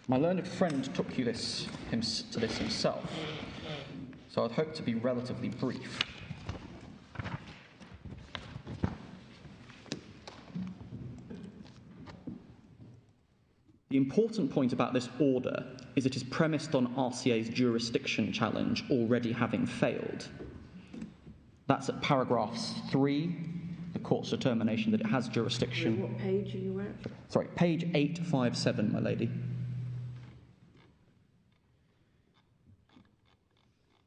My learned friend took you to this himself, so I'd hope to be relatively brief. The important point about this order is it is premised on RCA's jurisdiction challenge already having failed. That's at paragraph 3, the court's determination that it has jurisdiction. What page are you at? Sorry, page 857, my lady.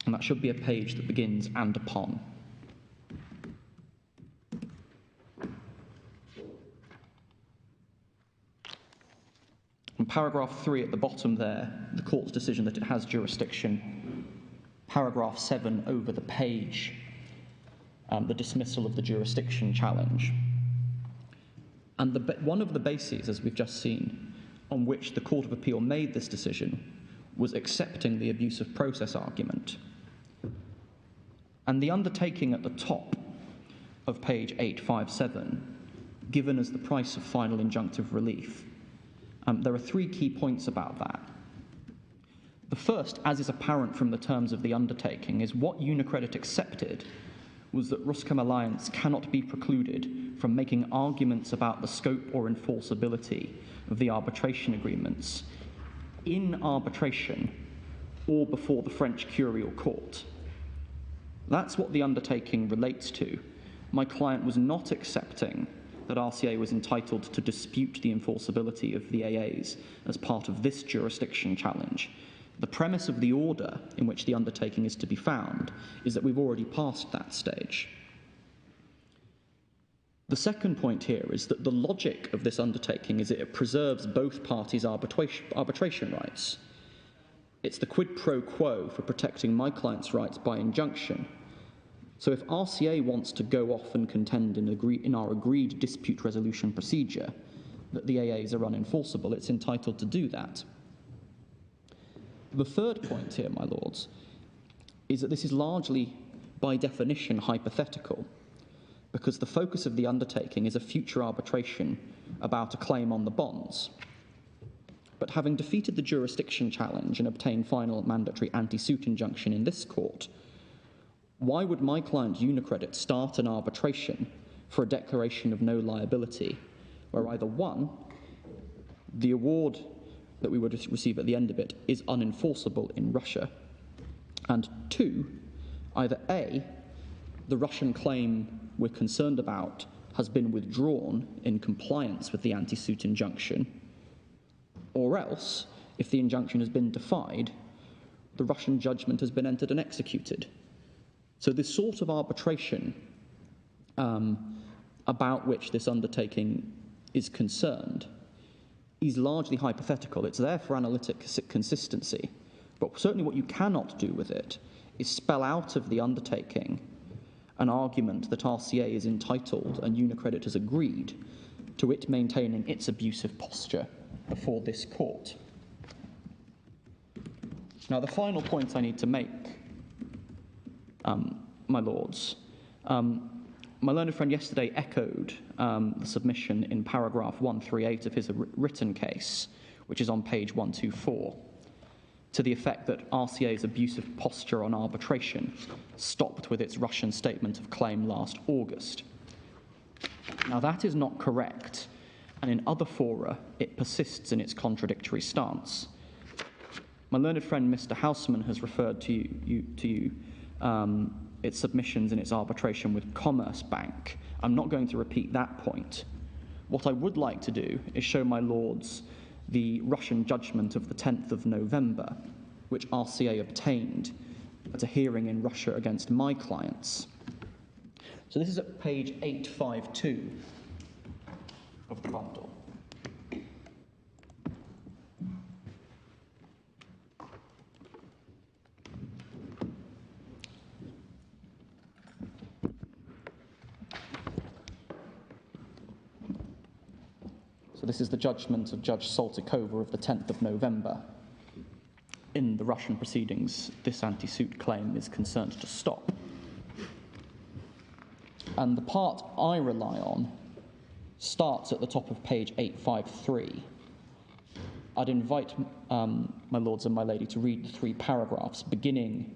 And that should be a page that begins "and upon." In paragraph 3 at the bottom there, the court's decision that it has jurisdiction. Paragraph 7 over the page, the dismissal of the jurisdiction challenge. And one of the bases, as we've just seen, on which the Court of Appeal made this decision was accepting the abuse of process argument. And the undertaking at the top of page 857, given as the price of final injunctive relief, there are 3 key points about that. The first, as is apparent from the terms of the undertaking, is what UniCredit accepted was that RusChemAlliance cannot be precluded from making arguments about the scope or enforceability of the arbitration agreements in arbitration or before the French Curial Court. That's what the undertaking relates to. My client was not accepting that RCA was entitled to dispute the enforceability of the AAs as part of this jurisdiction challenge. The premise of the order in which the undertaking is to be found is that we've already passed that stage. The second point here is that the logic of this undertaking is that it preserves both parties' arbitration rights. It's the quid pro quo for protecting my client's rights by injunction. So if RCA wants to go off and contend in our agreed dispute resolution procedure that the AAs are unenforceable, it's entitled to do that. The third point here, my lords, is that this is largely, by definition, hypothetical, because the focus of the undertaking is a future arbitration about a claim on the bonds. But having defeated the jurisdiction challenge and obtained final mandatory anti-suit injunction in this court, why would my client UniCredit start an arbitration for a declaration of no liability, where either one, the award that we would receive at the end of it is unenforceable in Russia, and two, either A, the Russian claim we're concerned about has been withdrawn in compliance with the anti-suit injunction, or else, if the injunction has been defied, the Russian judgment has been entered and executed. So this sort of arbitration about which this undertaking is concerned is largely hypothetical. It's there for analytic consistency, but certainly what you cannot do with it is spell out of the undertaking an argument that RCA is entitled and UniCredit has agreed to it maintaining its abusive posture before this court. Now, the final point I need to make, my lords, my learned friend yesterday echoed the submission in paragraph 138 of his written case, which is on page 124, to the effect that RCA's abusive posture on arbitration stopped with its Russian statement of claim last August. Now, that is not correct, and in other fora, it persists in its contradictory stance. My learned friend, Mr. Houseman, has referred to you its submissions in its arbitration with Commerce Bank. I'm not going to repeat that point. What I would like to do is show my lords the Russian judgment of the 10th of November, which RCA obtained at a hearing in Russia against my clients. So this is at page 852 of the bundle. So this is the judgment of Judge Saltykova of the 10th of November. In the Russian proceedings, this anti-suit claim is concerned to stop. And the part I rely on starts at the top of page 853. I'd invite my lords and my lady to read the three paragraphs, beginning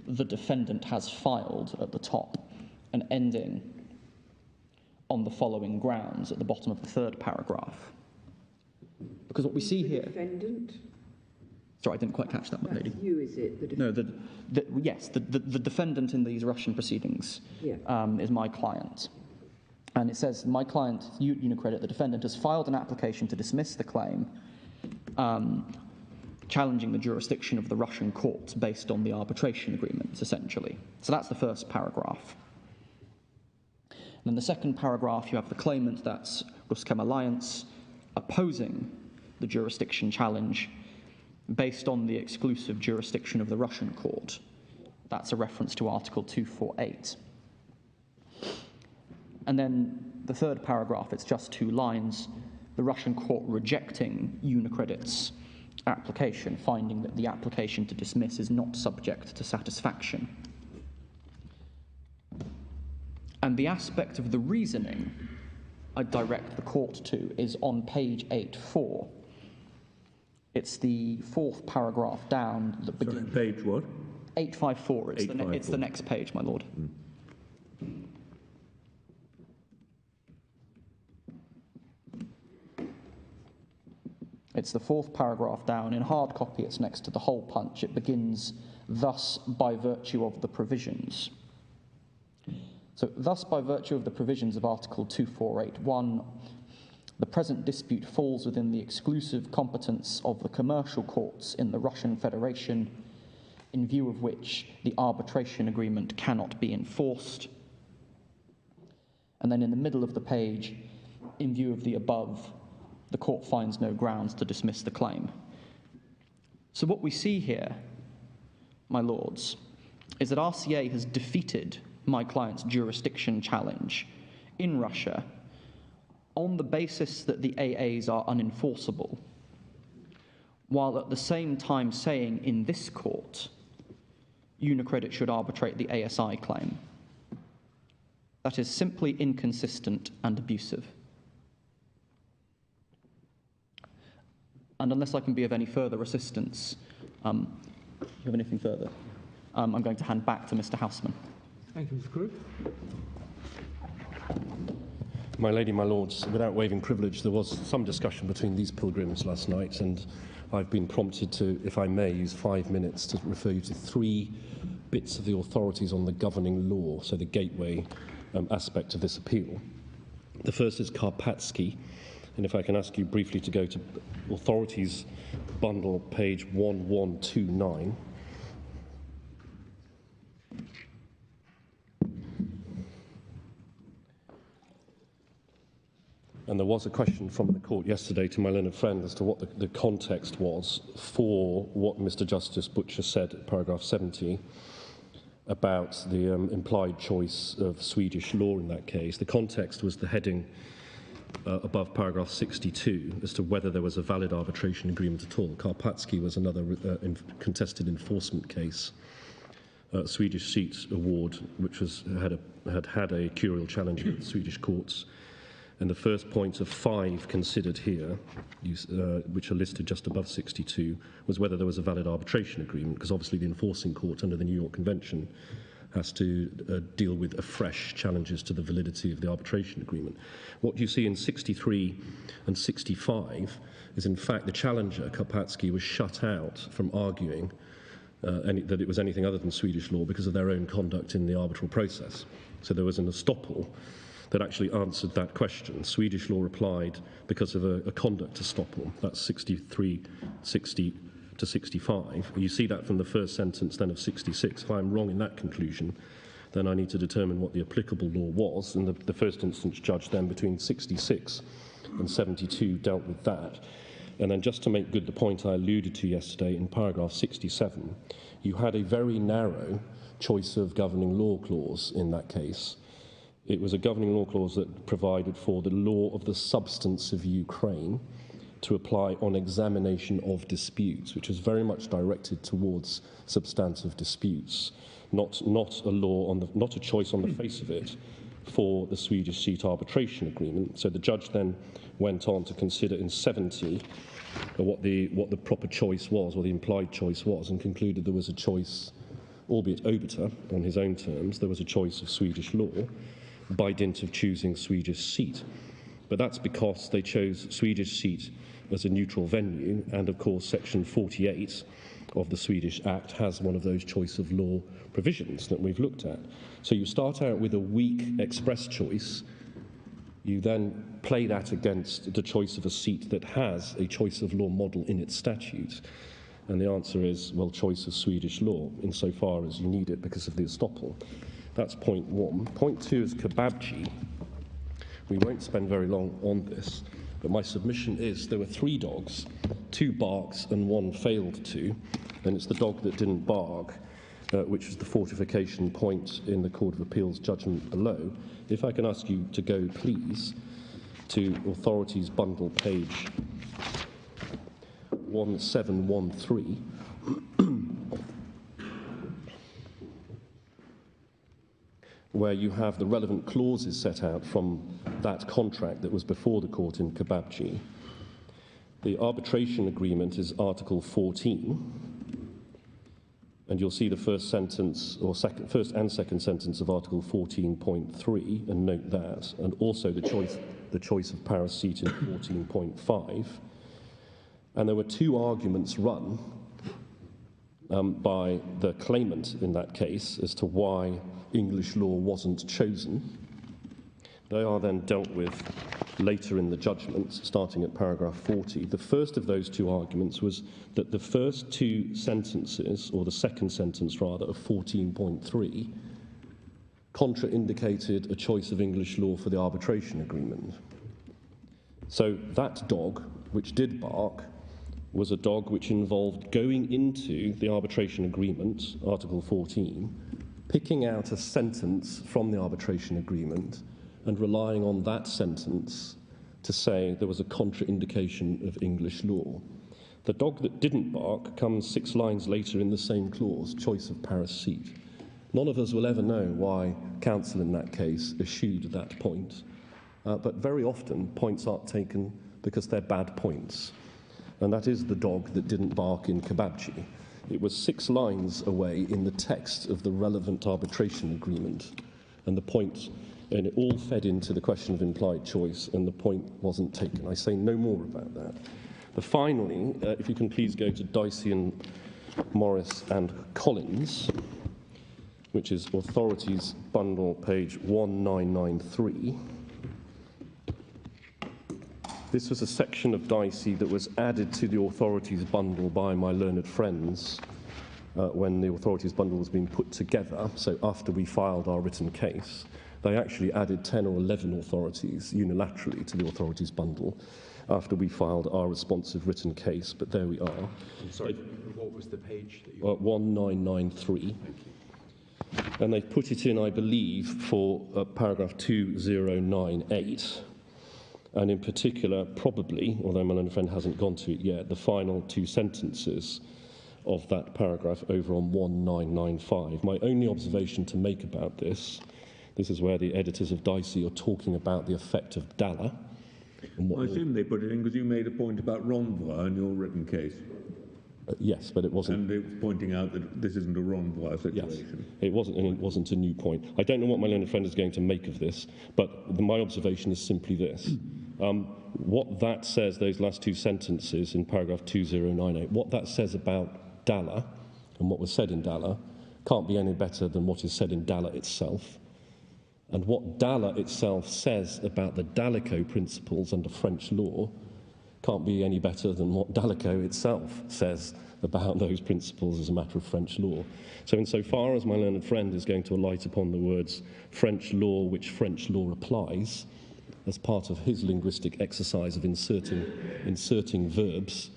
"the defendant has filed" at the top and ending "on the following grounds" at the bottom of the third paragraph. Because what we see here... Defendant? Sorry, I didn't quite catch that, my lady. That's you, is it? No, yes, the defendant in these Russian proceedings is my client. And it says, my client, UniCredit, the defendant, has filed an application to dismiss the claim challenging the jurisdiction of the Russian courts based on the arbitration agreements, essentially. So that's the first paragraph. And in the second paragraph, you have the claimant, that's RusChemAlliance, opposing the jurisdiction challenge based on the exclusive jurisdiction of the Russian court. That's a reference to Article 248. And then the third paragraph, it's just 2 lines, the Russian court rejecting UniCredit's application, finding that the application to dismiss is not subject to satisfaction. And the aspect of the reasoning I direct the court to is on page 84. It's the 4th paragraph down that begins... Sorry, page what? 854. It's the next page, my lord. It's the 4th paragraph down. In hard copy, it's next to the hole punch. It begins, "Thus, by virtue of the provisions." So, thus, by virtue of the provisions of Article 248(1), the present dispute falls within the exclusive competence of the commercial courts in the Russian Federation, in view of which the arbitration agreement cannot be enforced. And then in the middle of the page, in view of the above, the court finds no grounds to dismiss the claim. So what we see here, my lords, is that RCA has defeated my client's jurisdiction challenge in Russia on the basis that the AAs are unenforceable, while at the same time saying in this court, UniCredit should arbitrate the ASI claim. That is simply inconsistent and abusive. And unless I can be of any further assistance, do you have anything further? I'm going to hand back to Mr. Houseman. Thank you, Mr. Crook. My lady, my lords, without waiving privilege, there was some discussion between these pilgrims last night, and I've been prompted to, if I may, use 5 minutes to refer you to 3 bits of the authorities on the governing law, so the gateway aspect of this appeal. The first is Karpatsky, and if I can ask you briefly to go to authorities bundle, page 1129. And there was a question from the court yesterday to my learned friend as to what the context was for what Mr. Justice Butcher said at paragraph 70 about the implied choice of Swedish law in that case. The context was the heading above paragraph 62 as to whether there was a valid arbitration agreement at all. Karpatsky was another contested enforcement case, Swedish seat award, which had a curial challenge in the Swedish courts. And the first point of 5 considered here, which are listed just above 62, was whether there was a valid arbitration agreement, because obviously the enforcing court under the New York Convention has to deal with afresh challenges to the validity of the arbitration agreement. What you see in 63 and 65 is, in fact, the challenger, Karpatsky, was shut out from arguing that it was anything other than Swedish law because of their own conduct in the arbitral process. So there was an estoppel that actually answered that question. Swedish law replied because of a conduct estoppel. That's 63, 60 to 65. You see that from the first sentence then of 66. If I'm wrong in that conclusion, then I need to determine what the applicable law was, and the first instance judge then between 66 and 72 dealt with that. And then just to make good the point I alluded to yesterday, in paragraph 67, you had a very narrow choice of governing law clause in that case. It was a governing law clause that provided for the law of the substance of Ukraine to apply on examination of disputes, which was very much directed towards substantive disputes, not a law not a choice on the face of it for the Swedish seat arbitration agreement. So the judge then went on to consider in 70 what the proper choice was, or the implied choice was, and concluded there was a choice, albeit obiter on his own terms, there was a choice of Swedish law by dint of choosing Swedish seat. But that's because they chose Swedish seat as a neutral venue, and of course section 48 of the Swedish Act has one of those choice of law provisions that we've looked at. So you start out with a weak express choice, you then play that against the choice of a seat that has a choice of law model in its statute, and the answer is, well, choice of Swedish law insofar as you need it because of the estoppel. That's point 1. Point 2 is Kebabji. We won't spend very long on this, but my submission is there were 3 dogs, 2 barks and 1 failed to, and it's the dog that didn't bark, which was the fortification point in the Court of Appeal's judgment below. If I can ask you to go, please, to authorities bundle page 1713. Where you have the relevant clauses set out from that contract that was before the court in Kebabji. The arbitration agreement is Article 14, and you'll see the first sentence, or first and second sentence of Article 14.3, and note that, and also the choice of Paris seat in 14.5. And there were 2 arguments run by the claimant in that case as to why English law wasn't chosen. They are then dealt with later in the judgment, starting at paragraph 40. The first of those 2 arguments was that the first 2 sentences, or the second sentence rather, of 14.3, contraindicated a choice of English law for the arbitration agreement. So that dog, which did bark, was a dog which involved going into the arbitration agreement, Article 14, picking out a sentence from the arbitration agreement and relying on that sentence to say there was a contraindication of English law. The dog that didn't bark comes 6 lines later in the same clause, choice of Paris seat. None of us will ever know why counsel in that case eschewed that point, but very often points aren't taken because they're bad points. And that is the dog that didn't bark in Kebabchi. It was 6 lines away in the text of the relevant arbitration agreement, and the point, and it all fed into the question of implied choice, and the point wasn't taken. I say no more about that. But finally, if you can please go to Dicey and Morris and Collins, which is Authorities Bundle, page 1993. This was a section of Dicey that was added to the Authorities Bundle by my learned friends when the Authorities Bundle was being put together. So after we filed our written case, they actually added 10 or 11 authorities unilaterally to the Authorities Bundle after we filed our responsive written case. But there we are. I'm sorry, what was the page that you... 1993. And they put it in, I believe, for paragraph 2098. And in particular, probably, although my learned friend hasn't gone to it yet, the final 2 sentences of that paragraph over on 1995. My only observation to make about this is where the editors of Dicey are talking about the effect of Dalla. I assume they put it in because you made a point about renvoi in your written case. Yes, but it wasn't. And it was pointing out that this isn't a renvoi situation. Yes, it wasn't, and it wasn't a new point. I don't know what my learned friend is going to make of this, but my observation is simply this. What that says, those last 2 sentences in paragraph 2098, what that says about Dalla and what was said in Dalla can't be any better than what is said in Dalla itself. And what Dalla itself says about the Dallico principles under French law can't be any better than what Dallico itself says about those principles as a matter of French law. So insofar as my learned friend is going to alight upon the words French law which French law applies as part of his linguistic exercise of inserting verbs,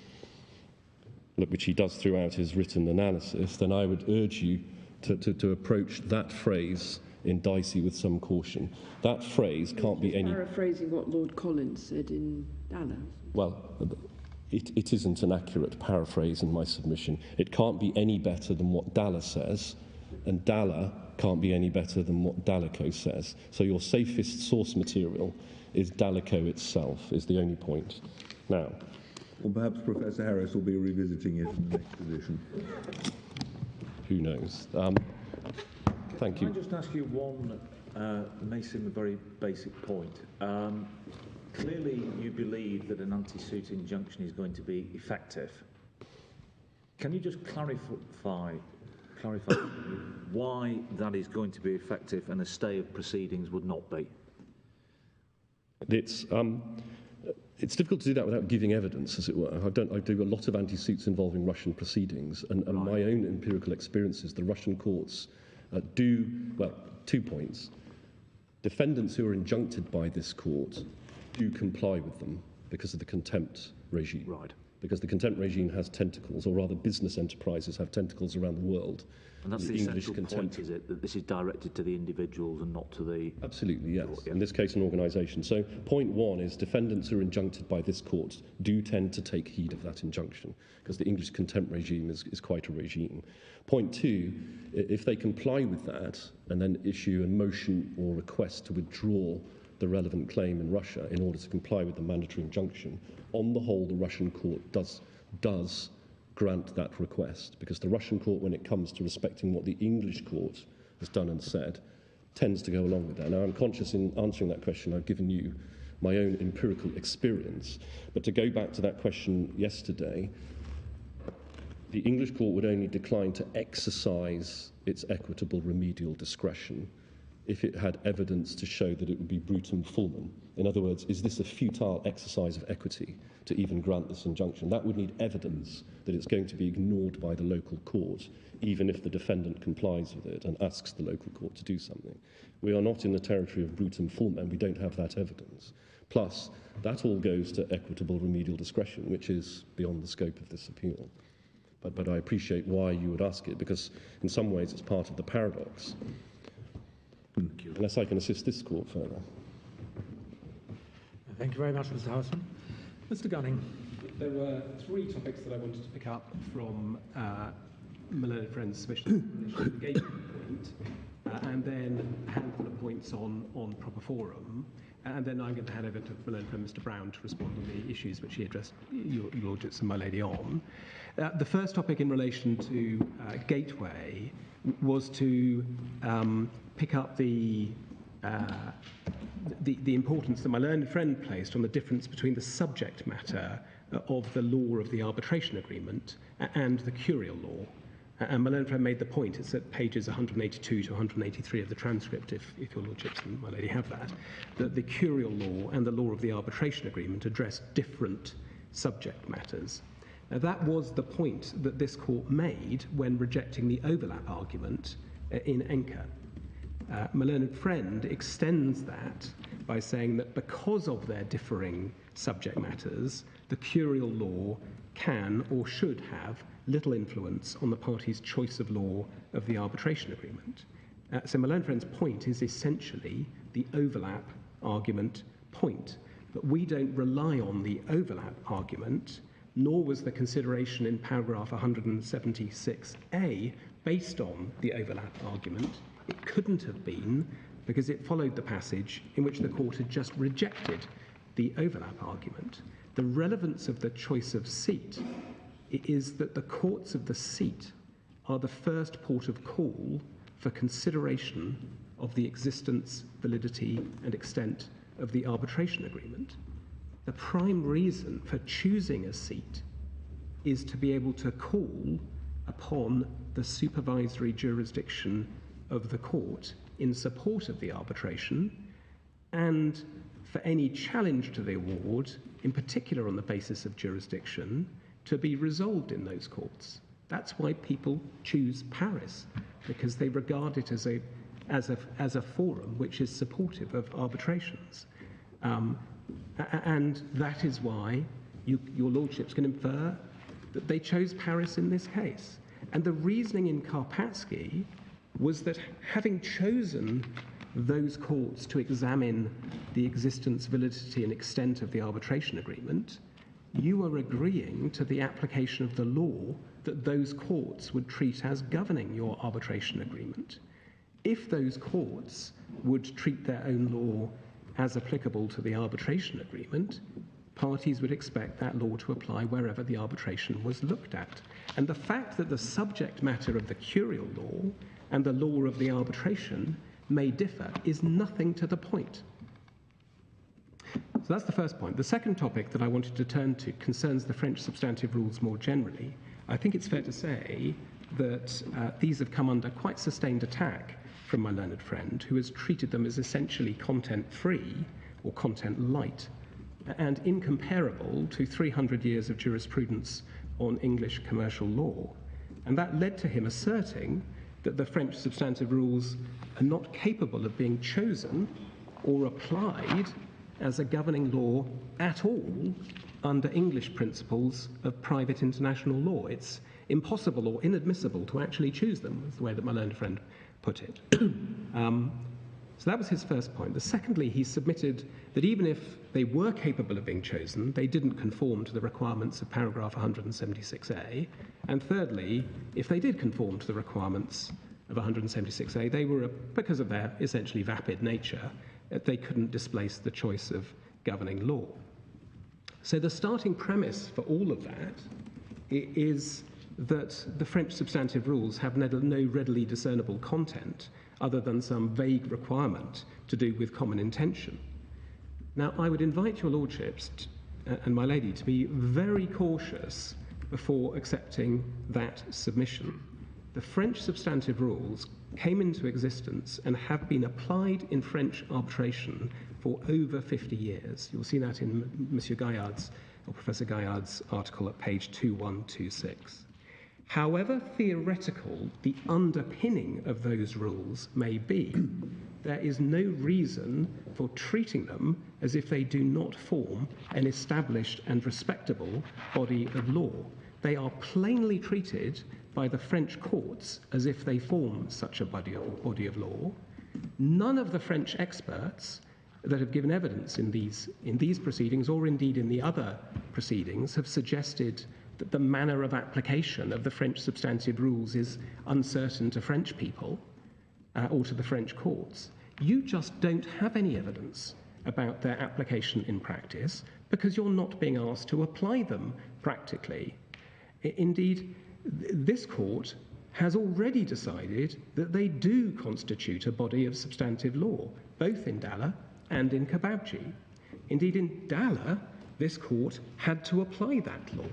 which he does throughout his written analysis, then I would urge you to approach that phrase in Dicey with some caution. That phrase can't be any... Paraphrasing what Lord Collins said in Dalla. Well, it isn't an accurate paraphrase in my submission. It can't be any better than what Dalla says, and Dalla can't be any better than what Dallico says. So your safest source material is Dallico itself, is the only point. Now... Or perhaps Professor Harris will be revisiting it in the next edition. Who knows? Thank you. Can I just ask you one, may seem a very basic point. Clearly you believe that an anti-suit injunction is going to be effective. Can you just clarify why that is going to be effective and a stay of proceedings would not be? It's difficult to do that without giving evidence, as it were. I do a lot of anti-suits involving Russian proceedings, and right. My own empirical experiences, the Russian courts do, well, 2 points. Defendants who are injuncted by this court do comply with them because of the contempt regime. Right. Because the contempt regime has tentacles, or rather business enterprises have tentacles around the world. And that's the essential point, is it, that this is directed to the individuals and not to the... Absolutely, yes. Court, yeah. In this case, an organisation. So point 1 is defendants who are injuncted by this court do tend to take heed of that injunction, because the English contempt regime is quite a regime. Point 2, if they comply with that and then issue a motion or request to withdraw the relevant claim in Russia in order to comply with the mandatory injunction, on the whole, the Russian court does grant that request, because the Russian court, when it comes to respecting what the English court has done and said, tends to go along with that. Now, I'm conscious in answering that question, I've given you my own empirical experience, but to go back to that question yesterday, the English court would only decline to exercise its equitable remedial discretion if it had evidence to show that it would be brutum fulmen. In other words, is this a futile exercise of equity to even grant this injunction? That would need evidence that it's going to be ignored by the local court, even if the defendant complies with it and asks the local court to do something. We are not in the territory of brutum fulmen, we don't have that evidence. Plus, that all goes to equitable remedial discretion, which is beyond the scope of this appeal. But I appreciate why you would ask it, because in some ways it's part of the paradox. Unless I can assist this court further. Thank you very much, Mr. Houseman. Mr. Gunning. There were three topics that I wanted to pick up from my learned friend's submission in relation to the engagement point, and then a handful of points on proper forum, and then I'm going to hand over to my learned friend Mr. Brown to respond on the issues which he addressed your lordships and my lady on. The first topic in relation to gateway was to pick up the importance that my learned friend placed on the difference between the subject matter of the law of the arbitration agreement and the curial law. And my learned friend made the point, it's at pages 182 to 183 of the transcript, if your lordships and my lady have that the curial law and the law of the arbitration agreement address different subject matters. Now, that was the point that this court made when rejecting the overlap argument in Enker. My learned friend extends that by saying that because of their differing subject matters, the curial law can or should have little influence on the party's choice of law of the arbitration agreement. So my learned friend's point is essentially the overlap argument point. But we don't rely on the overlap argument, nor was the consideration in paragraph 176A based on the overlap argument. It couldn't have been because it followed the passage in which the court had just rejected the overlap argument. The relevance of the choice of seat is that the courts of the seat are the first port of call for consideration of the existence, validity, and extent of the arbitration agreement. The prime reason for choosing a seat is to be able to call upon the supervisory jurisdiction of the court in support of the arbitration, and for any challenge to the award, in particular on the basis of jurisdiction, to be resolved in those courts. That's why people choose Paris, because they regard it as a forum which is supportive of arbitrations. And that is why your lordships can infer that they chose Paris in this case. And the reasoning in Karpatsky was that having chosen those courts to examine the existence, validity, and extent of the arbitration agreement, you are agreeing to the application of the law that those courts would treat as governing your arbitration agreement. If those courts would treat their own law as applicable to the arbitration agreement, parties would expect that law to apply wherever the arbitration was looked at. And the fact that the subject matter of the curial law and the law of the arbitration may differ is nothing to the point. So that's the first point. The second topic that I wanted to turn to concerns the French substantive rules more generally. I think it's fair to say that these have come under quite sustained attack from my learned friend, who has treated them as essentially content-free or content-light and incomparable to 300 years of jurisprudence on English commercial law. And that led to him asserting that the French substantive rules are not capable of being chosen or applied as a governing law at all under English principles of private international law. It's impossible or inadmissible to actually choose them, is the way that my learned friend put it. So that was his first point. Secondly, he submitted that even if they were capable of being chosen, they didn't conform to the requirements of paragraph 176A. And thirdly, if they did conform to the requirements of 176A, they were, because of their essentially vapid nature, they couldn't displace the choice of governing law. So the starting premise for all of that is that the French substantive rules have no readily discernible content other than some vague requirement to do with common intention. Now, I would invite your lordships and my lady to be very cautious before accepting that submission. The French substantive rules came into existence and have been applied in French arbitration for over 50 years. You'll see that in Monsieur Gaillard's, or Professor Gaillard's article at page 2126. However theoretical the underpinning of those rules may be, there is no reason for treating them as if they do not form an established and respectable body of law. They are plainly treated by the French courts as if they form such a body of law. None of the French experts that have given evidence in these proceedings, or indeed in the other proceedings, have suggested that the manner of application of the French substantive rules is uncertain to French people or to the French courts. You just don't have any evidence about their application in practice because you're not being asked to apply them practically. Indeed, this court has already decided that they do constitute a body of substantive law, both in Dalla and in Kababji. Indeed, in Dalla, this court had to apply that law.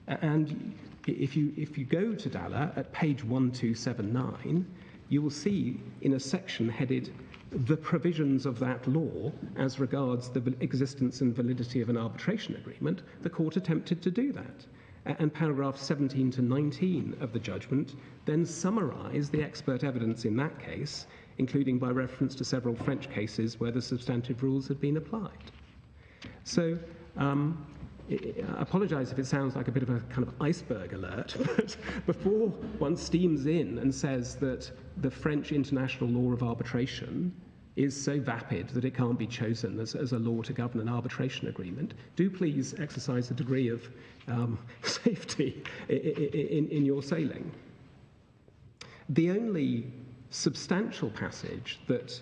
And if you go to Dalla at page 1279, you will see in a section headed "The provisions of that law as regards the existence and validity of an arbitration agreement," the court attempted to do that. And paragraphs 17 to 19 of the judgment then summarise the expert evidence in that case, including by reference to several French cases where the substantive rules had been applied. So, I apologise if it sounds like a bit of a kind of iceberg alert, but before one steams in and says that the French international law of arbitration is so vapid that it can't be chosen as a law to govern an arbitration agreement, do please exercise a degree of safety in your sailing. The only substantial passage that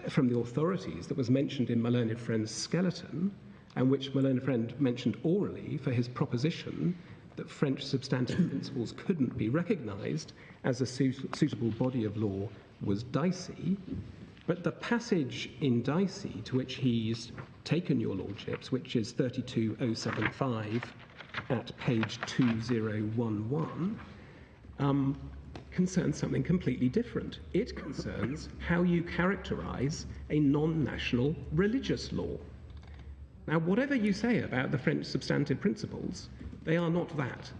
from the authorities that was mentioned in my learned friend's skeleton, and which my learned friend mentioned orally for his proposition that French substantive principles couldn't be recognised as a suitable body of law, was Dicey. But the passage in Dicey to which he's taken your lordships, which is 32075 at page 2011, concerns something completely different. It concerns how you characterise a non-national religious law. Now, whatever you say about the French substantive principles, they are not that.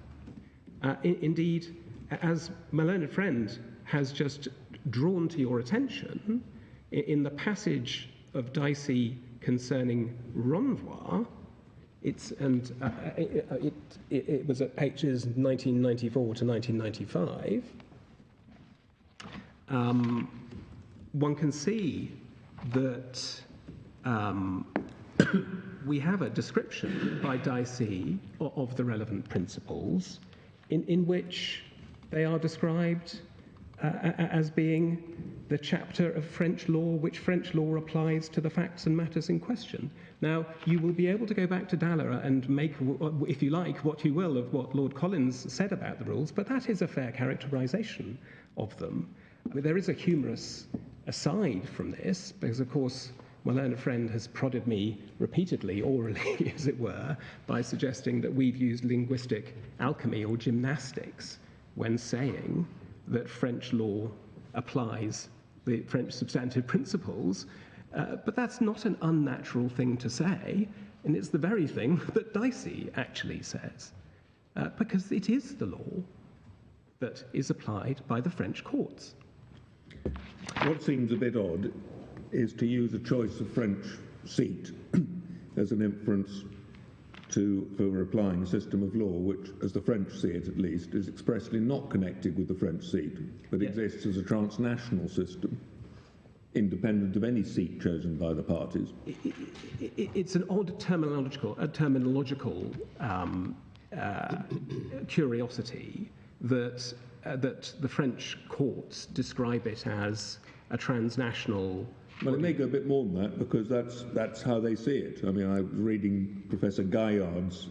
Indeed, as my learned friend has just drawn to your attention, in the passage of Dicey concerning renvoi, it was at pages 1994 to 1995, one can see that we have a description by Dicey of the relevant principles in which they are described as being the chapter of French law which French law applies to the facts and matters in question. Now, you will be able to go back to Dalla and make, if you like, what you will of what Lord Collins said about the rules, but that is a fair characterisation of them. I mean, there is a humorous aside from this, because, of course, my learned friend has prodded me repeatedly, orally, as it were, by suggesting that we've used linguistic alchemy or gymnastics when saying that French law applies the French substantive principles, but that's not an unnatural thing to say, and it's the very thing that Dicey actually says, because it is the law that is applied by the French courts. What seems a bit odd is to use a choice of French seat as an inference for applying a system of law which, as the French see it at least, is expressly not connected with the French seat, but exists as a transnational system, independent of any seat chosen by the parties. It's an odd terminological curiosity that the French courts describe it as a transnational. Well, it may go a bit more than that, because that's how they see it. I mean, I was reading Professor Gaillard's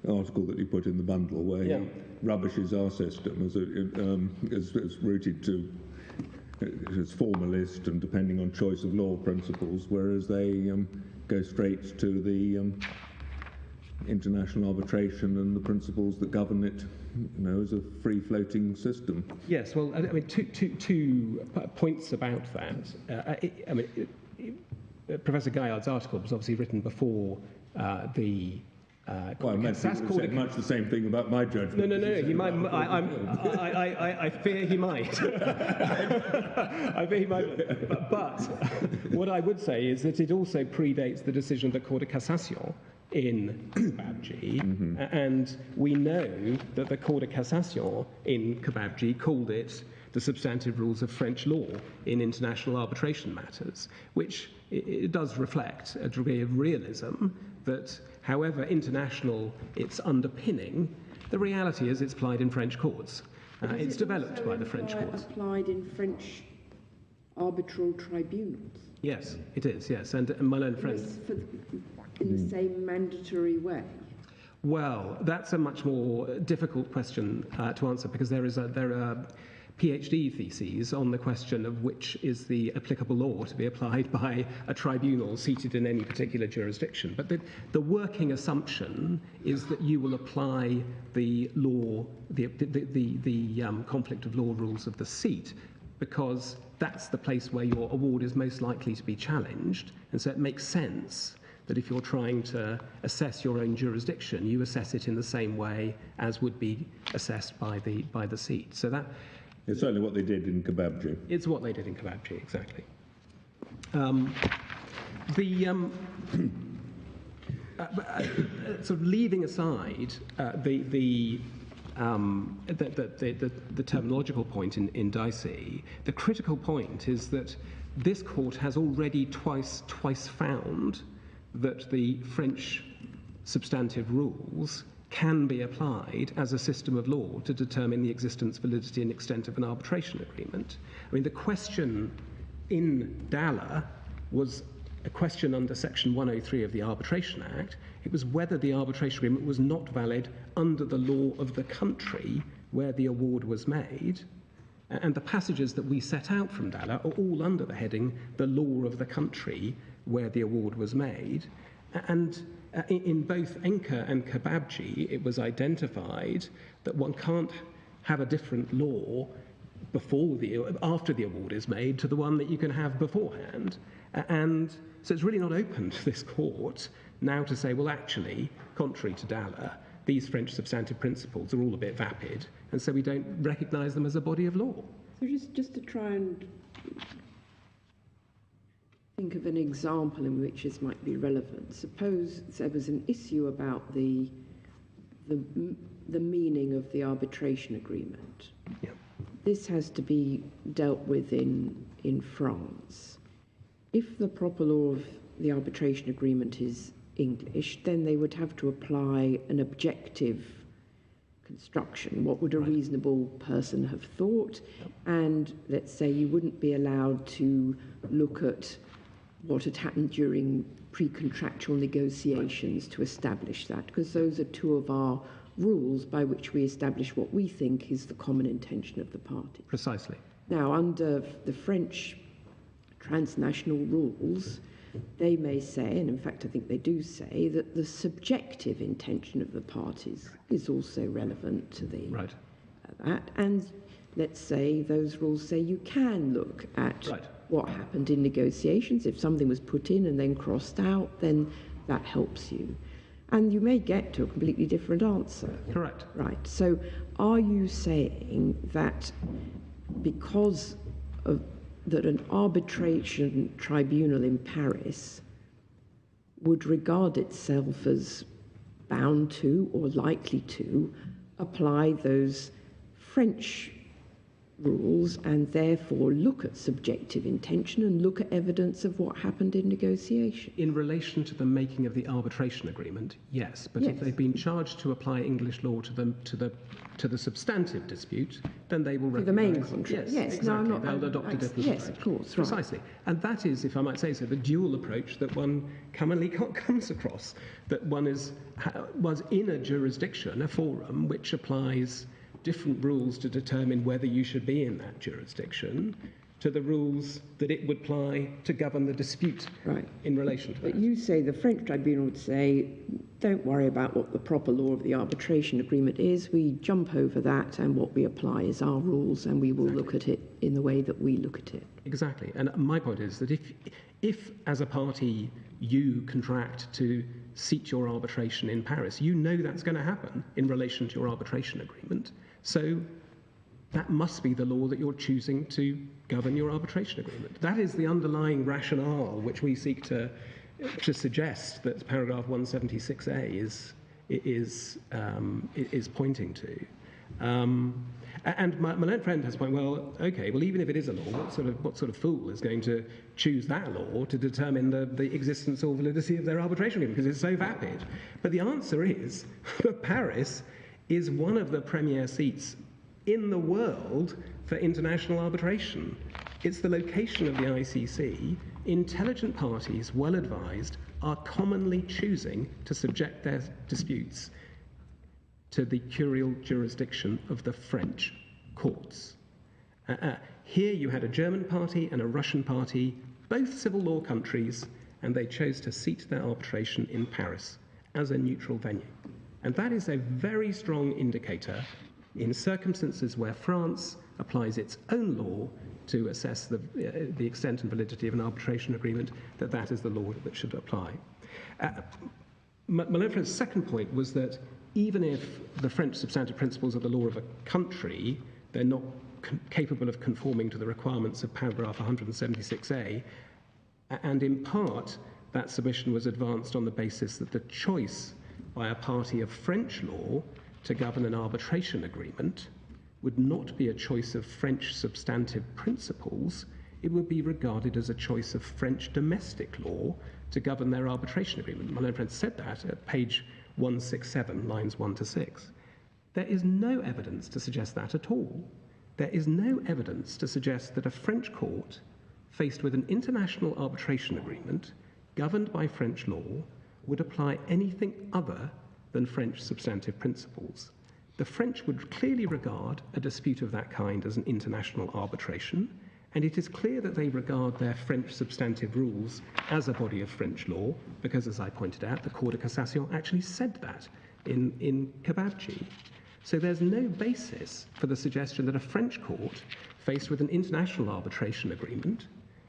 article that he put in the bundle, where he rubbishes our system as rooted to as formalist and depending on choice of law principles, whereas they go straight to the international arbitration and the principles that govern it, as a free-floating system. Yes, well, I mean, two points about that. Professor Gaillard's article was obviously written before the. Well, I meant he said much the same thing about my judgment. No. He might. I fear he might. I fear he might. But what I would say is that it also predates the decision of the Cour de Cassation in Kababji, and we know that the Cour de Cassation in Kababji called it the substantive rules of French law in international arbitration matters, which it does reflect a degree of realism that, however international its underpinning, the reality is it's applied in French courts. It's developed by the French courts. Applied in French arbitral tribunals? Yes, it is, yes. And my learned friend... In the same mandatory way? Well, that's a much more difficult question to answer, because there are PhD theses on the question of which is the applicable law to be applied by a tribunal seated in any particular jurisdiction. But the working assumption is that you will apply the law, the conflict of law rules of the seat, because that's the place where your award is most likely to be challenged. And so it makes sense that if you're trying to assess your own jurisdiction, you assess it in the same way as would be assessed by the seat. So that... It's certainly what they did in Kebabji. It's what they did in Kebabji, exactly. Sort of leaving aside the terminological point in Dicey, the critical point is that this court has already twice found that the French substantive rules can be applied as a system of law to determine the existence, validity and extent of an arbitration agreement. I mean, the question in Dalla was a question under Section 103 of the Arbitration Act. It was whether the arbitration agreement was not valid under the law of the country where the award was made. And the passages that we set out from Dalla are all under the heading, the law of the country where the award was made. And in both Enka and Kebabji, it was identified that one can't have a different law after the award is made to the one that you can have beforehand. And so it's really not open to this court now to say, well, actually, contrary to Dalla, these French substantive principles are all a bit vapid, and so we don't recognise them as a body of law. So just to try and think of an example in which this might be relevant. Suppose there was an issue about the meaning of the arbitration agreement. Yeah. This has to be dealt with in France. If the proper law of the arbitration agreement is English, then they would have to apply an objective construction. What would a reasonable person have thought? Yep. And let's say you wouldn't be allowed to look at what had happened during pre-contractual negotiations to establish that, because those are two of our rules by which we establish what we think is the common intention of the parties. Precisely. Now, under the French transnational rules, they may say, and in fact I think they do say, that the subjective intention of the parties is also relevant to that. And let's say those rules say you can look at what happened in negotiations. If something was put in and then crossed out, then that helps you. And you may get to a completely different answer. Correct. Right. So are you saying that because of that an arbitration tribunal in Paris would regard itself as bound to or likely to apply those French rules and therefore look at subjective intention and look at evidence of what happened in negotiation? In relation to the making of the arbitration agreement, yes. But if they've been charged to apply English law to the substantive dispute, then they will recognise... the main contract. Yes, exactly. No, I'm not, they'll adopt a different approach. Yes, of course. Precisely. And that is, if I might say so, the dual approach that one commonly comes across, that one was in a jurisdiction, a forum, which applies different rules to determine whether you should be in that jurisdiction to the rules that it would apply to govern the dispute in relation to that. But you say the French tribunal would say, don't worry about what the proper law of the arbitration agreement is. We jump over that, and what we apply is our rules, and we will look at it in the way that we look at it. Exactly. And my point is that if as a party you contract to seat your arbitration in Paris, you know that's going to happen in relation to your arbitration agreement. So that must be the law that you're choosing to govern your arbitration agreement. That is the underlying rationale which we seek to suggest that paragraph 176A is pointing to. And my learned friend has a point, well, okay, well, even if it is a law, what sort of fool is going to choose that law to determine the existence or validity of their arbitration agreement, because it's so vapid? But the answer is that Paris is one of the premier seats in the world for international arbitration. It's the location of the ICC. Intelligent parties, well advised, are commonly choosing to subject their disputes to the curial jurisdiction of the French courts. Here you had a German party and a Russian party, both civil law countries, and they chose to seat their arbitration in Paris as a neutral venue. And that is a very strong indicator in circumstances where France applies its own law to assess the extent and validity of an arbitration agreement, that is the law that should apply. My learned friend's second point was that even if the French substantive principles are the law of a country, they're not capable of conforming to the requirements of paragraph 176A, and in part that submission was advanced on the basis that the choice by a party of French law to govern an arbitration agreement would not be a choice of French substantive principles, it would be regarded as a choice of French domestic law to govern their arbitration agreement. My learned friend said that at page 167, lines 1 to 6. There is no evidence to suggest that at all. There is no evidence to suggest that a French court, faced with an international arbitration agreement governed by French law, would apply anything other than French substantive principles. The French would clearly regard a dispute of that kind as an international arbitration, and it is clear that they regard their French substantive rules as a body of French law, because, as I pointed out, the Cour de Cassation actually said that in Kababchi. So there's no basis for the suggestion that a French court, faced with an international arbitration agreement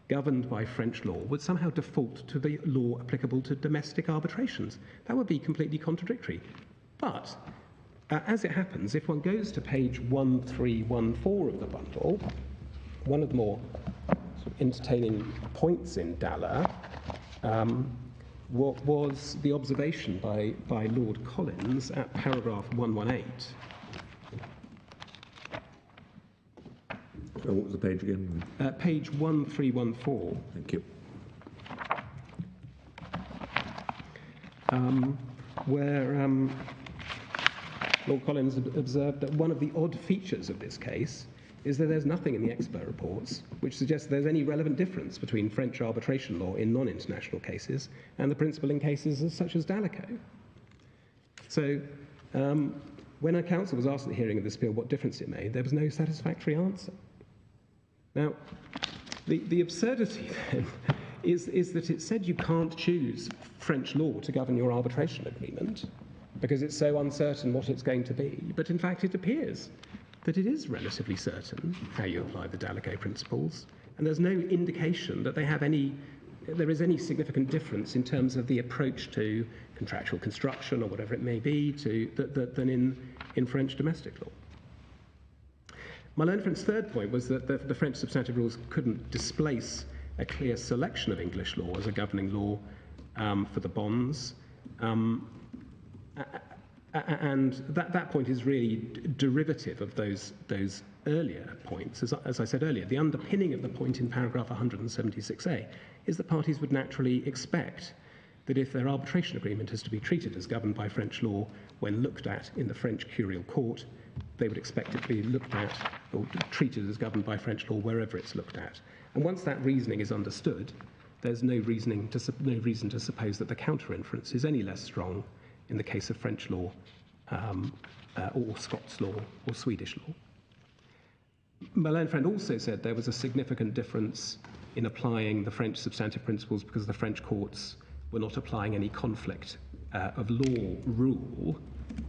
governed by French law, would somehow default to the law applicable to domestic arbitrations. That would be completely contradictory. But, as it happens, if one goes to page 1314 of the bundle, one of the more entertaining points in Dalla was the observation by Lord Collins at paragraph 118. So what was the page again? Page 1314. Thank you. Where Lord Collins observed that one of the odd features of this case is that there's nothing in the expert reports which suggests there's any relevant difference between French arbitration law in non-international cases and the principle in cases such as Dalico. So, when a counsel was asked at the hearing of this appeal what difference it made, there was no satisfactory answer. Now, the absurdity then is that it said you can't choose French law to govern your arbitration agreement because it's so uncertain what it's going to be. But in fact, it appears that it is relatively certain how you apply the Dalico principles, and there's no indication that there is any significant difference in terms of the approach to contractual construction or whatever it may be than in French domestic law. My learned friend's third point was that the French substantive rules couldn't displace a clear selection of English law as a governing law for the bonds. And that point is really derivative of those earlier points. As I said earlier, the underpinning of the point in paragraph 176A is that parties would naturally expect that if their arbitration agreement is to be treated as governed by French law when looked at in the French curial court, they would expect it to be looked at or treated as governed by French law wherever it's looked at. And once that reasoning is understood, there's no reason to suppose that the counter-inference is any less strong in the case of French law or Scots law or Swedish law. My learned friend also said there was a significant difference in applying the French substantive principles because the French courts were not applying any conflict of law rule.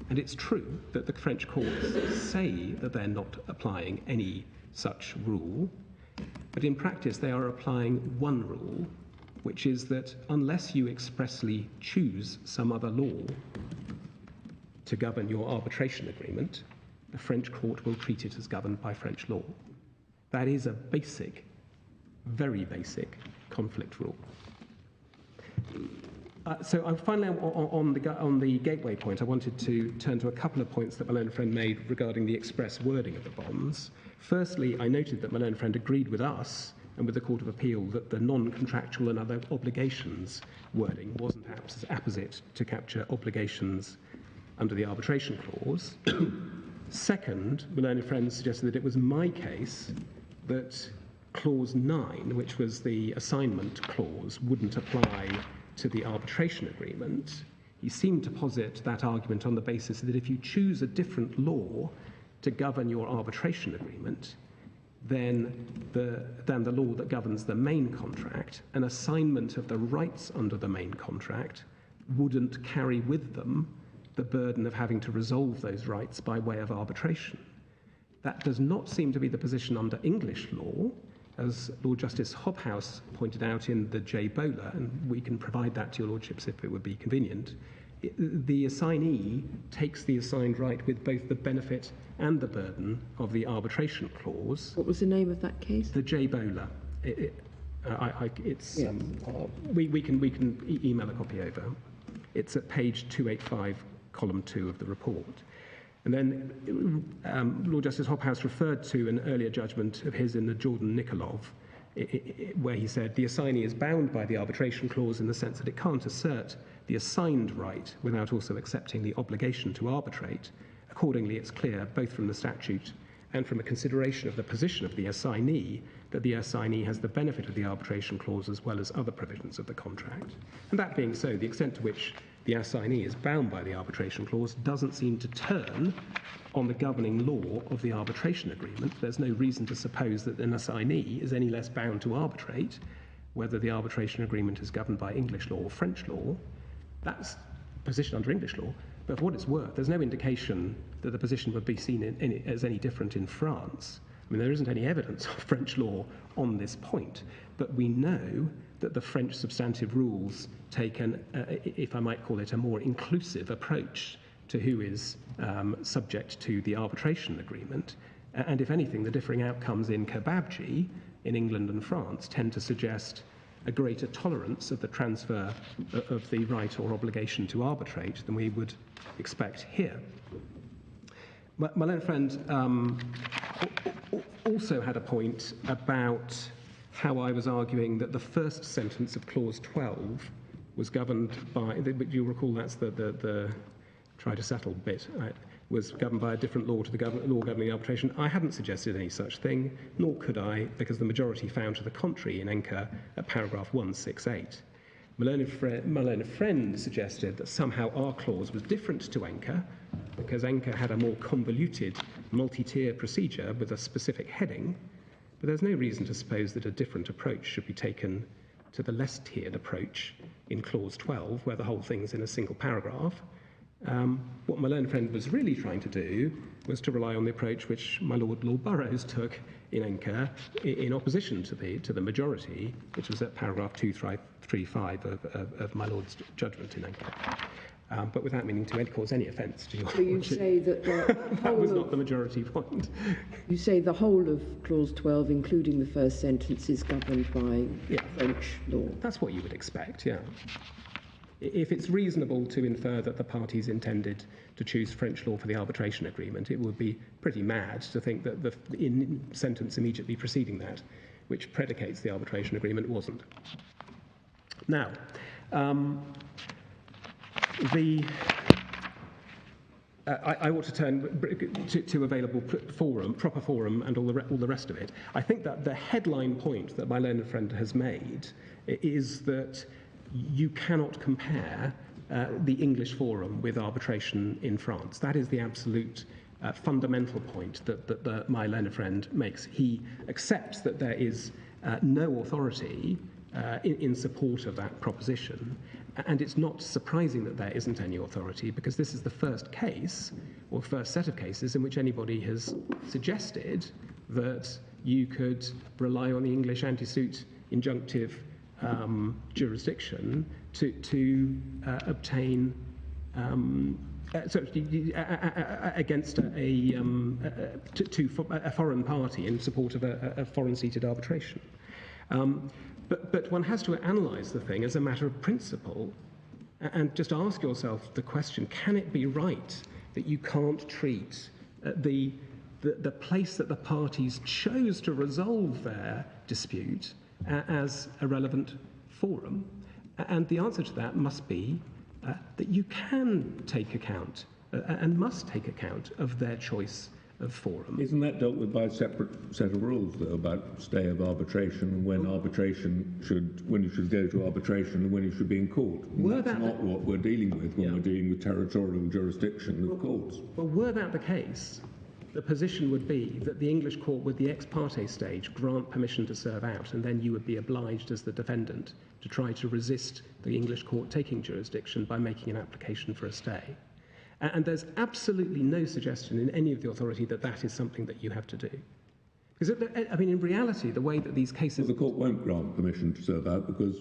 And it's true that the French courts say that they're not applying any such rule, but in practice they are applying one rule, which is that unless you expressly choose some other law to govern your arbitration agreement, the French court will treat it as governed by French law. That is a basic, very basic conflict rule. So finally, on the gateway point, I wanted to turn to a couple of points that my learned friend made regarding the express wording of the bonds. Firstly, I noted that my learned friend agreed with us and with the Court of Appeal that the non-contractual and other obligations wording wasn't apposite to capture obligations under the arbitration clause. Second, my learned friend suggested that it was my case that clause 9, which was the assignment clause, wouldn't apply to the arbitration agreement. He seemed to posit that argument on the basis that if you choose a different law to govern your arbitration agreement, than the law that governs the main contract, an assignment of the rights under the main contract wouldn't carry with them the burden of having to resolve those rights by way of arbitration. That does not seem to be the position under English law, as Lord Justice Hobhouse pointed out in the J. Bowler, and we can provide that to your lordships if it would be convenient. The assignee takes the assigned right with both the benefit and the burden of the arbitration clause. What was the name of that case? The J. Bowler. We can email a copy over. It's at page 285, column 2 of the report. And then Lord Justice Hobhouse referred to an earlier judgment of his in the Jordan-Nikolov, where he said the assignee is bound by the arbitration clause in the sense that it can't assert the assigned right without also accepting the obligation to arbitrate. Accordingly, it's clear, both from the statute and from a consideration of the position of the assignee, that the assignee has the benefit of the arbitration clause as well as other provisions of the contract. And that being so, the extent to which the assignee is bound by the arbitration clause doesn't seem to turn on the governing law of the arbitration agreement. There's no reason to suppose that an assignee is any less bound to arbitrate, whether the arbitration agreement is governed by English law or French law. That's position under English law. But for what it's worth, there's no indication that the position would be seen as any different in France. I mean, there isn't any evidence of French law on this point, but we know that the French substantive rules take an, if I might call it, a more inclusive approach to who is subject to the arbitration agreement. And if anything, the differing outcomes in Kebabji in England and France tend to suggest a greater tolerance of the transfer of the right or obligation to arbitrate than we would expect here. My learned friend also had a point about how I was arguing that the first sentence of clause 12 was governed by, but you'll recall that's the try to settle bit, right, was governed by a different law to the law governing arbitration. I hadn't suggested any such thing, nor could I, because the majority found to the contrary in ENCA at paragraph 168. My learned friend suggested that somehow our clause was different to ENCA, because ENCA had a more convoluted multi-tier procedure with a specific heading, but there's no reason to suppose that a different approach should be taken to the less tiered approach in clause 12, where the whole thing's in a single paragraph. What my learned friend was really trying to do was to rely on the approach which my Lord Burrows took in ENCA in opposition to the majority, which was at paragraph 235 of my Lord's judgment in ENCA. But without meaning to cause any offence to your So you say that the that was not the majority point. You say the whole of clause 12, including the first sentence, is governed by French law. That's what you would expect, yeah. If it's reasonable to infer that the parties intended to choose French law for the arbitration agreement, it would be pretty mad to think that the sentence immediately preceding that, which predicates the arbitration agreement, wasn't. Now, I ought to turn to available forum, proper forum, and all the rest of it. I think that the headline point that my learned friend has made is that you cannot compare the English forum with arbitration in France. That is the absolute fundamental point that my learned friend makes. He accepts that there is no authority in support of that proposition, and it's not surprising that there isn't any authority, because this is the first case, or first set of cases, in which anybody has suggested that you could rely on the English anti-suit injunctive jurisdiction to obtain against a foreign party in support of a foreign-seated arbitration. But one has to analyse the thing as a matter of principle, And just ask yourself the question, can it be right that you can't treat the place that the parties chose to resolve their dispute as a relevant forum? And the answer to that must be that you can take account and must take account of their choice of forum. Isn't that dealt with by a separate set of rules, though, about stay of arbitration and when when you should go to arbitration and when you should be in court? That's not what we're dealing with when we're dealing with territorial jurisdiction of courts. Well, were that the case, the position would be that the English court would, the ex parte stage, grant permission to serve out, and then you would be obliged as the defendant to try to resist the English court taking jurisdiction by making an application for a stay. And there's absolutely no suggestion in any of the authority that that is something that you have to do. Because, I mean, in reality, the way that these cases... Well, the court won't grant permission to serve out because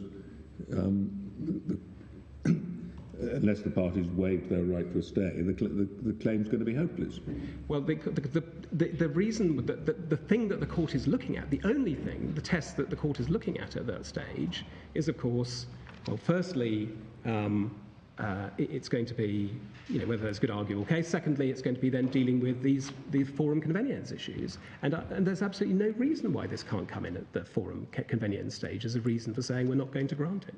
unless the parties waive their right to a stay, the claim's going to be hopeless. Well, the reason, the thing that the court is looking at, the only thing, the test that the court is looking at that stage is, of course, well, firstly, it's going to be, whether there's a good arguable case. Secondly, it's going to be then dealing with these forum convenience issues. And there's absolutely no reason why this can't come in at the forum convenience stage as a reason for saying we're not going to grant it.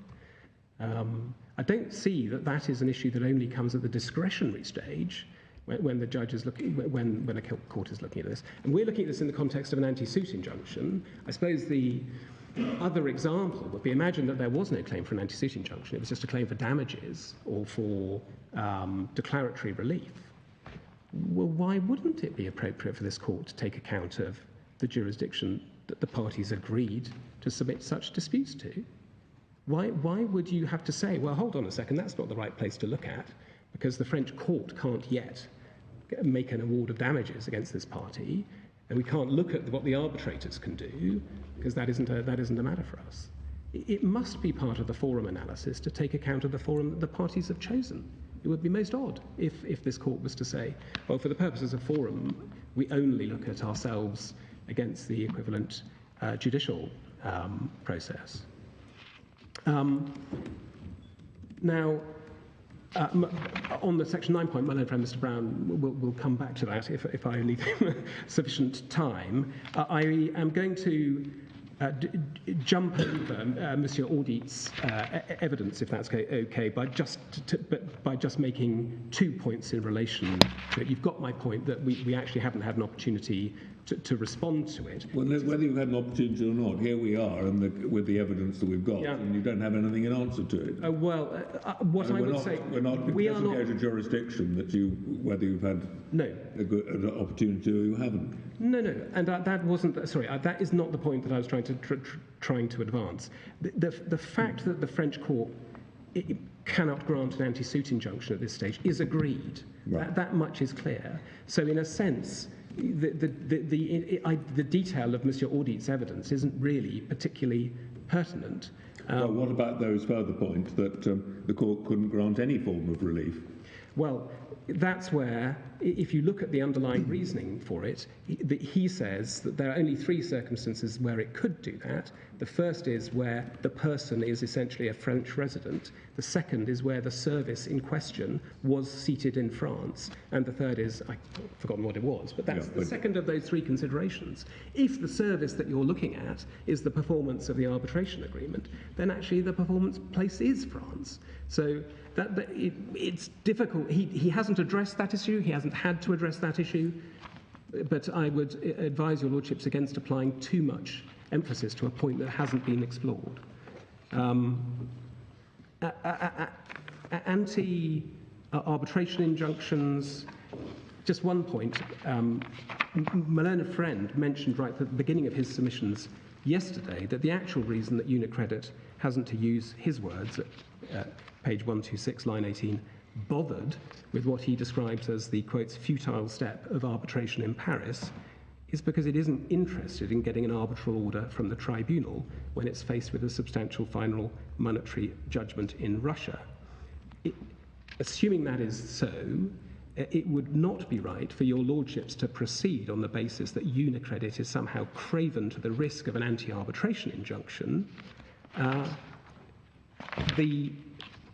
I don't see that that is an issue that only comes at the discretionary stage when the judge is looking, when a court is looking at this. And we're looking at this in the context of an anti-suit injunction. I suppose the other example would be, imagine that there was no claim for an anti-suit injunction. It was just a claim for damages or for declaratory relief. Well, why wouldn't it be appropriate for this court to take account of the jurisdiction that the parties agreed to submit such disputes to? Why would you have to say, well, hold on a second, that's not the right place to look at, because the French court can't yet make an award of damages against this party, and we can't look at what the arbitrators can do, because that isn't a matter for us. It must be part of the forum analysis to take account of the forum that the parties have chosen. It would be most odd if this court was to say, well, for the purposes of forum, we only look at ourselves against the equivalent judicial process. Now, on the Section 9 point, my learned friend Mr. Brown will come back to that if I only give sufficient time. I am going to jump over Monsieur Audit's evidence, if that's okay, by just making 2 points in relation to it. You've got my point that we actually haven't had an opportunity to respond to it. Well, whether you've had an opportunity or not, here we are with the evidence that we've got, and you don't have anything in answer to it. What I would say... We are not... a jurisdiction that whether you've had a good opportunity or you haven't. No, and that wasn't... Sorry, that is not the point that I was trying to advance. The fact that the French court cannot grant an anti-suit injunction at this stage is agreed. Right. That much is clear. So in a sense... The detail of Monsieur Audit's evidence isn't really particularly pertinent. Well, what about those further points that the court couldn't grant any form of relief? Well, that's where, if you look at the underlying reasoning for it, he says that there are only 3 circumstances where it could do that. The first is where the person is essentially a French resident. The second is where the service in question was seated in France. And the third is, I've forgotten what it was, but that's the second of those 3 considerations. If the service that you're looking at is the performance of the arbitration agreement, then actually the performance place is France. So it's difficult. He hasn't addressed that issue. He hasn't had to address that issue. But I would advise your lordships against applying too much emphasis to a point that hasn't been explored. Anti-arbitration injunctions, just one point. My learned friend mentioned right at the beginning of his submissions yesterday that the actual reason that UniCredit hasn't, to use his words at page 126, line 18, bothered with what he describes as the, quotes, futile step of arbitration in Paris is because it isn't interested in getting an arbitral order from the tribunal when it's faced with a substantial final monetary judgment in Russia. Assuming that is so, it would not be right for your lordships to proceed on the basis that UniCredit is somehow craven to the risk of an anti-arbitration injunction.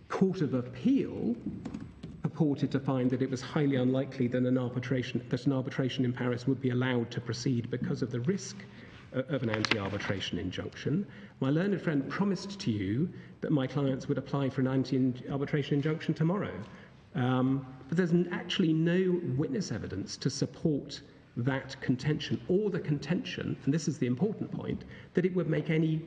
Court of Appeal purported to find that it was highly unlikely that an arbitration in Paris would be allowed to proceed because of the risk of an anti-arbitration injunction. My learned friend promised to you that my clients would apply for an anti-arbitration injunction tomorrow. But there's actually no witness evidence to support that contention, or the contention, and this is the important point, that it would make any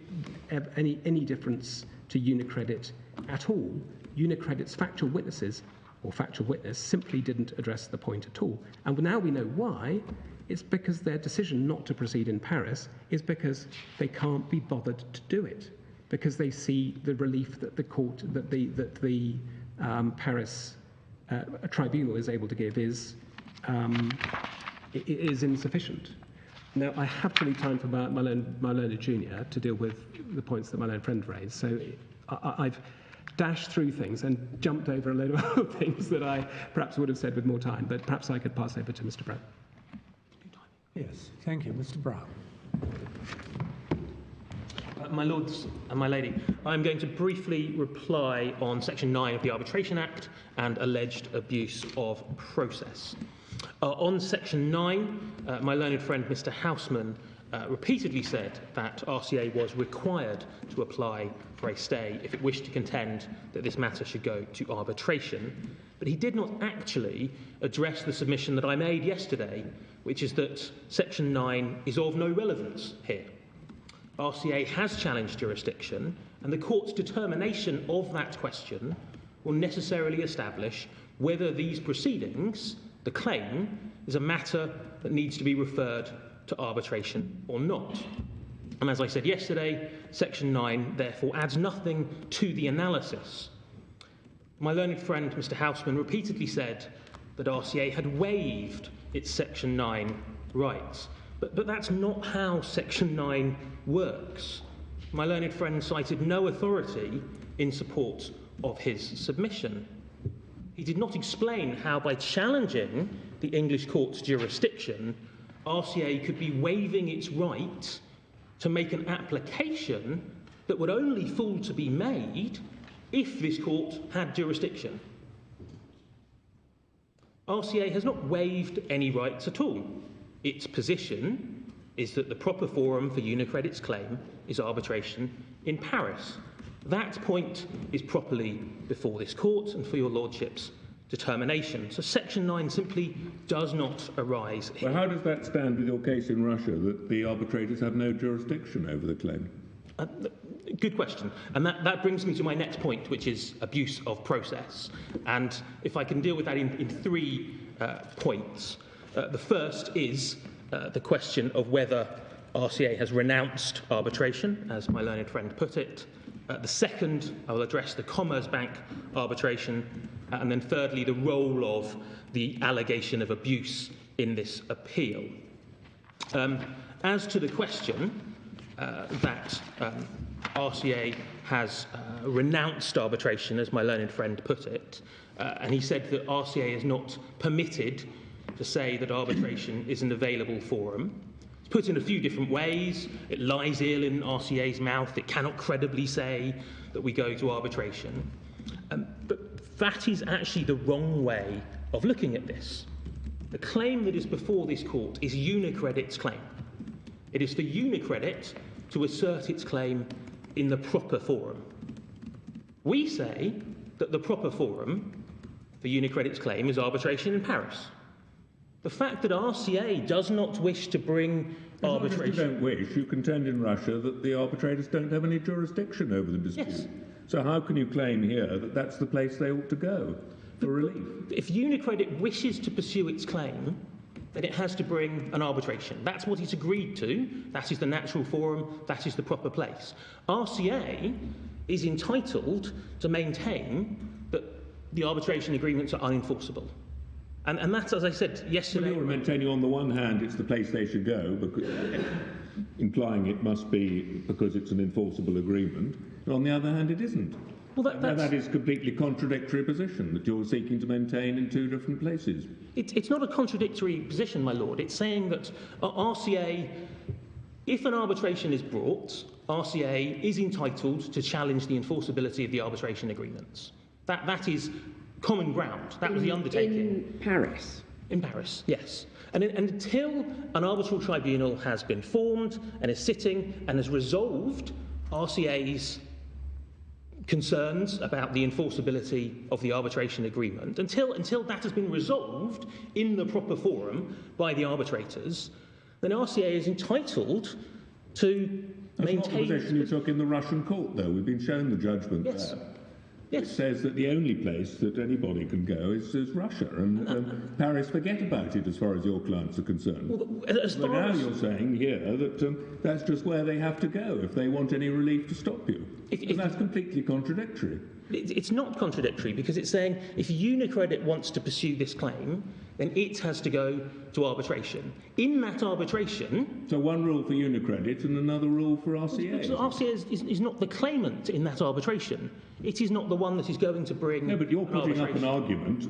difference to UniCredit at all. UniCredit's factual witnesses, or factual witness, simply didn't address the point at all. And now we know why. It's because their decision not to proceed in Paris is because they can't be bothered to do it, because they see the relief that the Paris tribunal is able to give is insufficient. Now, I have to leave time for my learned junior to deal with the points that my learned friend raised. So I've dashed through things and jumped over a load of other things that I perhaps would have said with more time, but perhaps I could pass over to Mr. Brown. Yes, thank you. Mr. Brown. My lords and my lady, I'm going to briefly reply on Section 9 of the Arbitration Act and alleged abuse of process. On Section 9, my learned friend Mr. Houseman repeatedly said that RCA was required to apply for a stay if it wished to contend that this matter should go to arbitration, but he did not actually address the submission that I made yesterday, which is that Section 9 is of no relevance here. RCA has challenged jurisdiction, and the court's determination of that question will necessarily establish whether these proceedings, the claim, is a matter that needs to be referred to arbitration or not. And as I said yesterday, Section 9 therefore adds nothing to the analysis. My learned friend Mr. Houseman repeatedly said that RCA had waived its Section 9 rights, but that's not how Section 9 works. My learned friend cited no authority in support of his submission. He did not explain how, by challenging the English court's jurisdiction, RCA could be waiving its right to make an application that would only fall to be made if this court had jurisdiction. RCA has not waived any rights at all. Its position is that the proper forum for UniCredit's claim is arbitration in Paris. That point is properly before this court and for your lordship's determination. So Section 9 simply does not arise here. Well, how does that stand with your case in Russia, that the arbitrators have no jurisdiction over the claim? Good question. And that brings me to my next point, which is abuse of process. And if I can deal with that in 3 points. The first is the question of whether RCA has renounced arbitration, as my learned friend put it. The second, I will address the Commerzbank arbitration. And then thirdly, the role of the allegation of abuse in this appeal. As to the question that RCA has renounced arbitration, as my learned friend put it, and he said that RCA is not permitted to say that arbitration is an available forum. It's put in a few different ways. It lies ill in RCA's mouth. It cannot credibly say that we go to arbitration. But that is actually the wrong way of looking at this. The claim that is before this court is UniCredit's claim. It is for UniCredit to assert its claim in the proper forum. We say that the proper forum for UniCredit's claim is arbitration in Paris. The fact that RCA does not wish to bring arbitration... As long as you don't wish, you contend in Russia that the arbitrators don't have any jurisdiction over the dispute. Yes. So how can you claim here that that's the place they ought to go for relief? If UniCredit wishes to pursue its claim, then it has to bring an arbitration. That's what it's agreed to. That is the natural forum. That is the proper place. RCA is entitled to maintain that the arbitration agreements are unenforceable. And that's, as I said yesterday... Well, you're maintaining on the one hand it's the place they should go, because, implying it must be because it's an enforceable agreement, but on the other hand it isn't. Well, that is completely contradictory position that you're seeking to maintain in 2 different places. It's not a contradictory position, my lord. It's saying that RCA, if an arbitration is brought, RCA is entitled to challenge the enforceability of the arbitration agreements. That is common ground. That was the undertaking. In Paris? In Paris, yes. And until an arbitral tribunal has been formed and is sitting and has resolved RCA's concerns about the enforceability of the arbitration agreement, until that has been resolved in the proper forum by the arbitrators, then RCA is entitled to maintain... That's not the position you took in the Russian court, though. We've been shown the judgment there. Yes. It says that the only place that anybody can go is Russia, and Paris forget about it as far as your clients are concerned. Well, but now you're saying here that that's just where they have to go if they want any relief to stop you. And that's completely contradictory. It's not contradictory, because it's saying if UniCredit wants to pursue this claim, then it has to go to arbitration. In that arbitration... So one rule for UniCredit and another rule for RCA. So RCA is not the claimant in that arbitration. It is not the one that is going to bring... No, but you're putting up an argument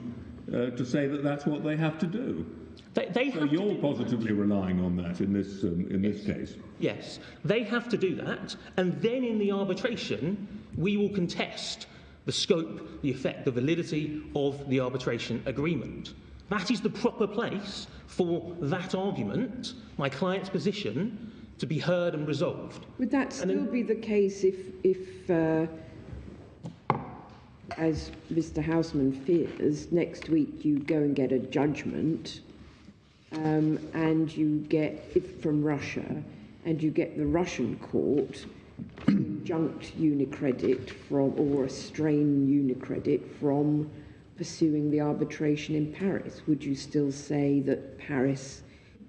to say that that's what they have to do. So you're positively relying on that in this case. Yes, they have to do that, and then in the arbitration we will contest the scope, the effect, the validity of the arbitration agreement. That is the proper place for that argument, my client's position, to be heard and resolved. Would that still be the case if as Mr. Houseman fears, next week you go and get a judgment and you get from Russia, and you get the Russian court to injunct UniCredit from, or restrain UniCredit from pursuing the arbitration in Paris? Would you still say that Paris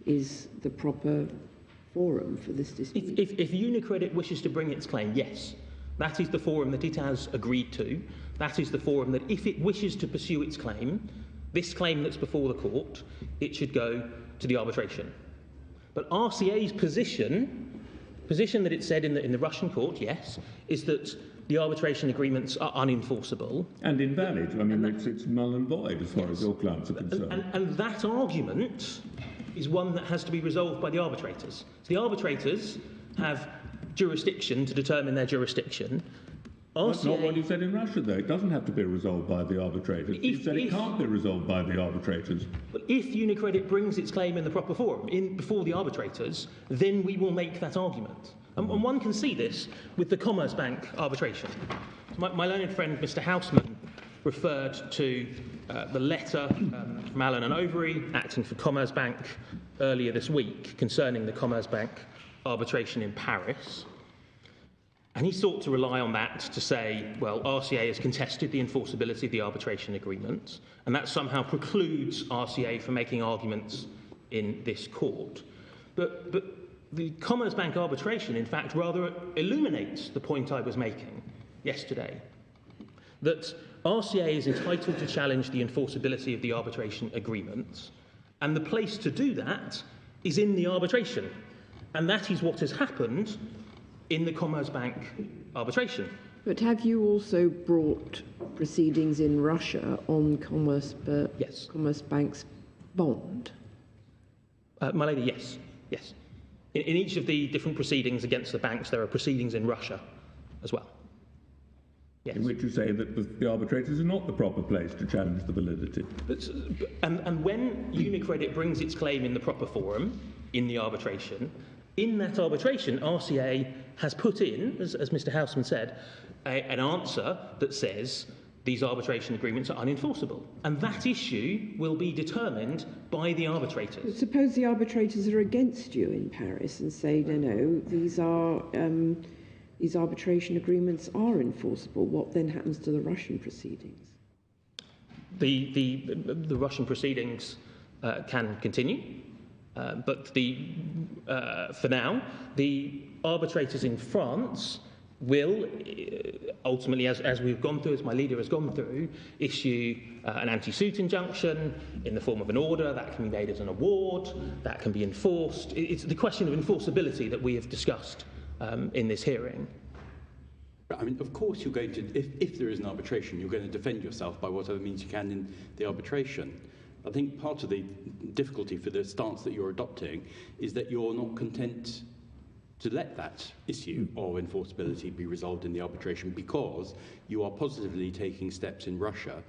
is the proper forum for this dispute? If UniCredit wishes to bring its claim, yes. That is the forum that it has agreed to. That is the forum that, if it wishes to pursue its claim, this claim that's before the court, it should go to the arbitration. But RCA's position that it said in the Russian court, yes, is that the arbitration agreements are unenforceable. And invalid. I mean, it's null and void as far as your clients are concerned. And that argument is one that has to be resolved by the arbitrators. So the arbitrators have jurisdiction to determine their jurisdiction. That's not what you said in Russia, though. It doesn't have to be resolved by the arbitrators. You said it can't be resolved by the arbitrators. But if UniCredit brings its claim in the proper forum, before the arbitrators, then we will make that argument. And one can see this with the Commerzbank arbitration. My learned friend, Mr. Houseman, referred to the letter from Allen and Overy, acting for Commerzbank, earlier this week, concerning the Commerzbank arbitration in Paris. And he sought to rely on that to say, well, RCA has contested the enforceability of the arbitration agreement, and that somehow precludes RCA from making arguments in this court. But the Commerzbank arbitration, in fact, rather illuminates the point I was making yesterday, that RCA is entitled to challenge the enforceability of the arbitration agreement, and the place to do that is in the arbitration. And that is what has happened in the Commerzbank arbitration. But have you also brought proceedings in Russia on Commerzbank's bond? My lady, yes. Yes. In each of the different proceedings against the banks, there are proceedings in Russia as well. Yes. In which you say that the arbitrators are not the proper place to challenge the validity. And when UniCredit brings its claim in the proper forum, in the arbitration, in that arbitration, RCA has put in, as Mr. Houseman said, an answer that says these arbitration agreements are unenforceable. And that issue will be determined by the arbitrators. But suppose the arbitrators are against you in Paris and say, no, these arbitration agreements are enforceable. What then happens to the Russian proceedings? The Russian proceedings can continue. But for now, the arbitrators in France will ultimately, as we've gone through, as my leader has gone through, issue an anti-suit injunction in the form of an order. That can be made as an award, that can be enforced. It's the question of enforceability that we have discussed in this hearing. I mean, of course you're going to, if there is an arbitration, you're going to defend yourself by whatever means you can in the arbitration. I think part of the difficulty for the stance that you're adopting is that you're not content to let that issue of enforceability be resolved in the arbitration, because you are positively taking steps in Russia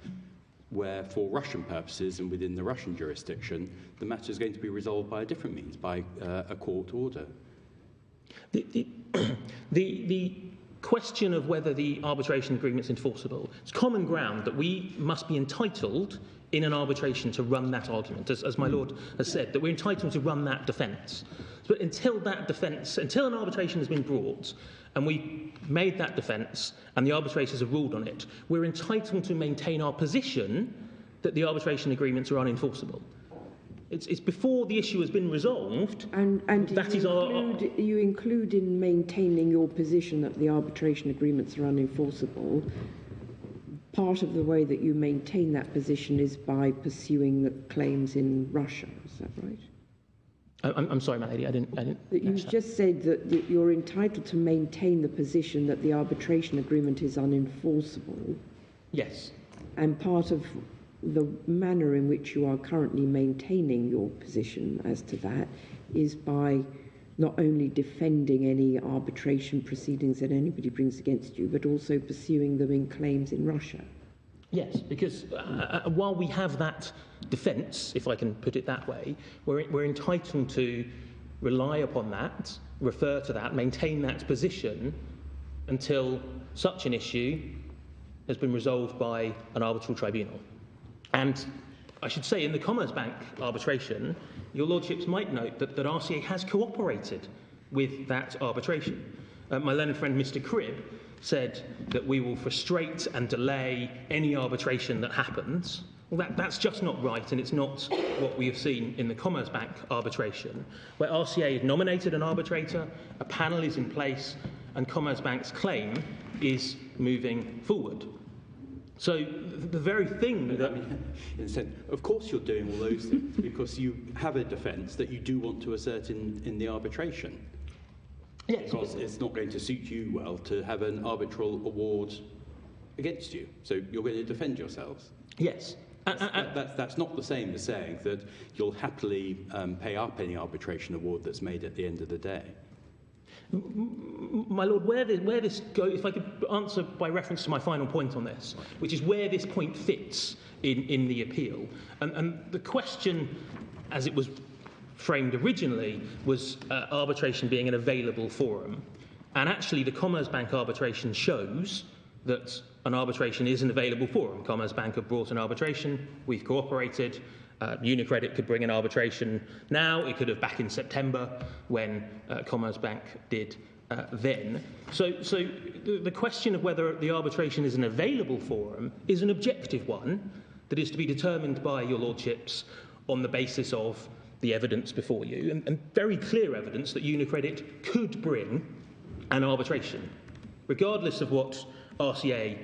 where, for Russian purposes and within the Russian jurisdiction, the matter is going to be resolved by a different means, by a court order. The question of whether the arbitration agreement is enforceable, it's common ground that we must be entitled in an arbitration to run that argument, as my Lord has said, that we're entitled to run that defence. But until an arbitration has been brought and we made that defence and the arbitrators have ruled on it, we're entitled to maintain our position that the arbitration agreements are unenforceable. It's before the issue has been resolved. And that you include in maintaining your position that the arbitration agreements are unenforceable. Part of the way that you maintain that position is by pursuing the claims in Russia. Is that right? I'm sorry, my lady, I didn't. You just said that you're entitled to maintain the position that the arbitration agreement is unenforceable. Yes. And part of the manner in which you are currently maintaining your position as to that is by not only defending any arbitration proceedings that anybody brings against you, but also pursuing them in claims in Russia. Yes, because while we have that defence, if I can put it that way, we're entitled to rely upon that, refer to that, maintain that position until such an issue has been resolved by an arbitral tribunal. And I should say, in the Commerzbank arbitration, your lordships might note that RCA has cooperated with that arbitration. My learned friend Mr. Cribb said that we will frustrate and delay any arbitration that happens. Well, that's just not right, and it's not what we have seen in the Commerzbank arbitration, where RCA had nominated an arbitrator, a panel is in place, and Commerzbank's claim is moving forward. So the very thing that... In a sense, of course you're doing all those things because you have a defence that you do want to assert in the arbitration. Yes. Because it's not going to suit you well to have an arbitral award against you. So you're going to defend yourselves. Yes. That's not the same as saying that you'll happily pay up any arbitration award that's made at the end of the day. My Lord, where this goes, if I could answer by reference to my final point on this, which is where this point fits in the appeal. And the question, as it was framed originally, was arbitration being an available forum. And actually, the Commerzbank arbitration shows that an arbitration is an available forum. Commerzbank have brought an arbitration, we've cooperated. UniCredit could bring an arbitration now. It could have back in September when Commerzbank did then. So the question of whether the arbitration is an available forum is an objective one that is to be determined by your lordships on the basis of the evidence before you, and very clear evidence that UniCredit could bring an arbitration, regardless of what RCA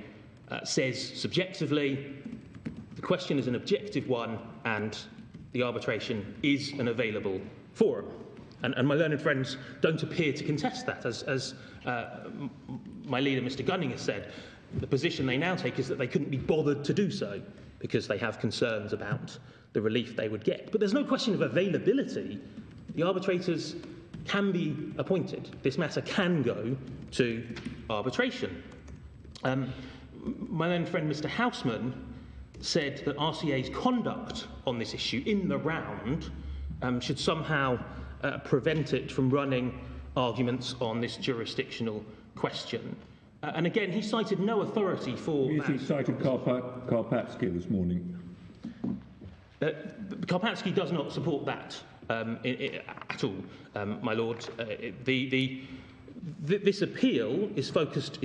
says subjectively. The question is an objective one, and the arbitration is an available forum. And my learned friends don't appear to contest that. As my leader, Mr. Gunning, has said, the position they now take is that they couldn't be bothered to do so because they have concerns about the relief they would get. But there's no question of availability. The arbitrators can be appointed. This matter can go to arbitration. My learned friend, Mr. Houseman, said that RCA's conduct on this issue in the round should somehow prevent it from running arguments on this jurisdictional question. And again, he cited no authority for Yes, he cited Karpatsky this morning. Karpatsky does not support that at all, my lord. This appeal is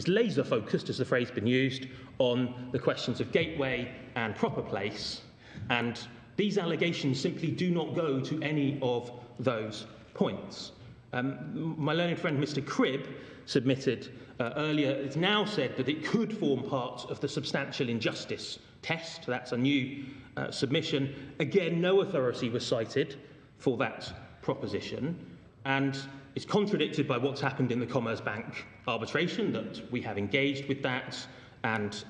laser focused, as the phrase has been used, on the questions of gateway and proper place, and these allegations simply do not go to any of those points. My learned friend Mr. Cribb submitted earlier, it's now said that it could form part of the substantial injustice test. That's a new submission. Again, no authority was cited for that proposition, and it's contradicted by what's happened in the Commerzbank arbitration, that we have engaged with that, and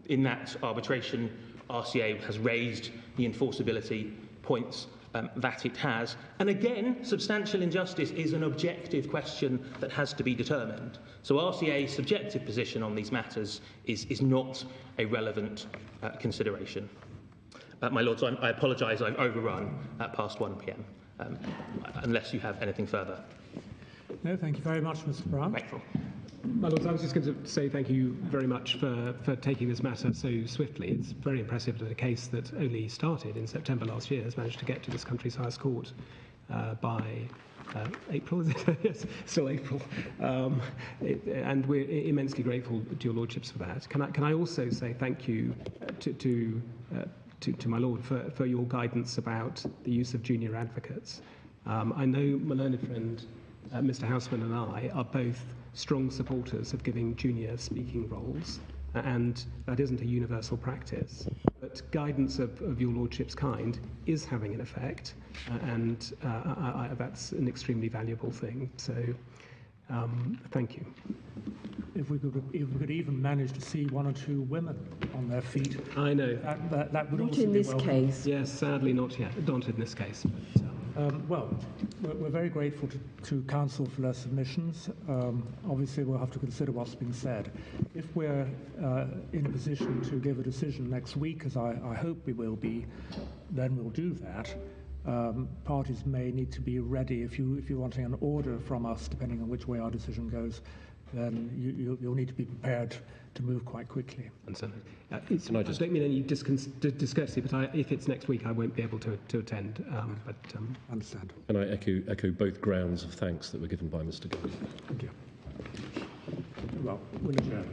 in that arbitration, RCA has raised the enforceability points that it has. And again, substantial injustice is an objective question that has to be determined. So RCA's subjective position on these matters is not a relevant consideration. My Lords, I apologise, I've overrun at past 1 p.m, unless you have anything further. No, thank you very much, Mr. Brown. Grateful. My Lords, I was just going to say thank you very much for taking this matter so swiftly. It's very impressive that a case that only started in September last year has managed to get to this country's highest court by April, is it? Yes, still April. And we're immensely grateful to your Lordships for that. Can I also say thank you to my Lord for your guidance about the use of junior advocates. I know my learned friend, Mr. Houseman, and I are both strong supporters of giving junior speaking roles, and that isn't a universal practice. But guidance of your Lordship's kind is having an effect, and that's an extremely valuable thing. So, thank you. If we could even manage to see 1 or 2 women on their feet. I know. That would Not also in be this welcome. case. Yes, sadly not yet. Not in this case. But, Well, we're very grateful to Council for their submissions. Obviously, we'll have to consider what's been said. If we're in a position to give a decision next week, as I hope we will be, then we'll do that. Parties may need to be ready. If you're wanting an order from us, depending on which way our decision goes, then you'll need to be prepared to move quite quickly. I don't mean any discourtesy, but if it's next week, I won't be able to attend. Understand. And I echo both grounds of thanks that were given by Mr. Gold. Thank you. Well, we'll adjourn.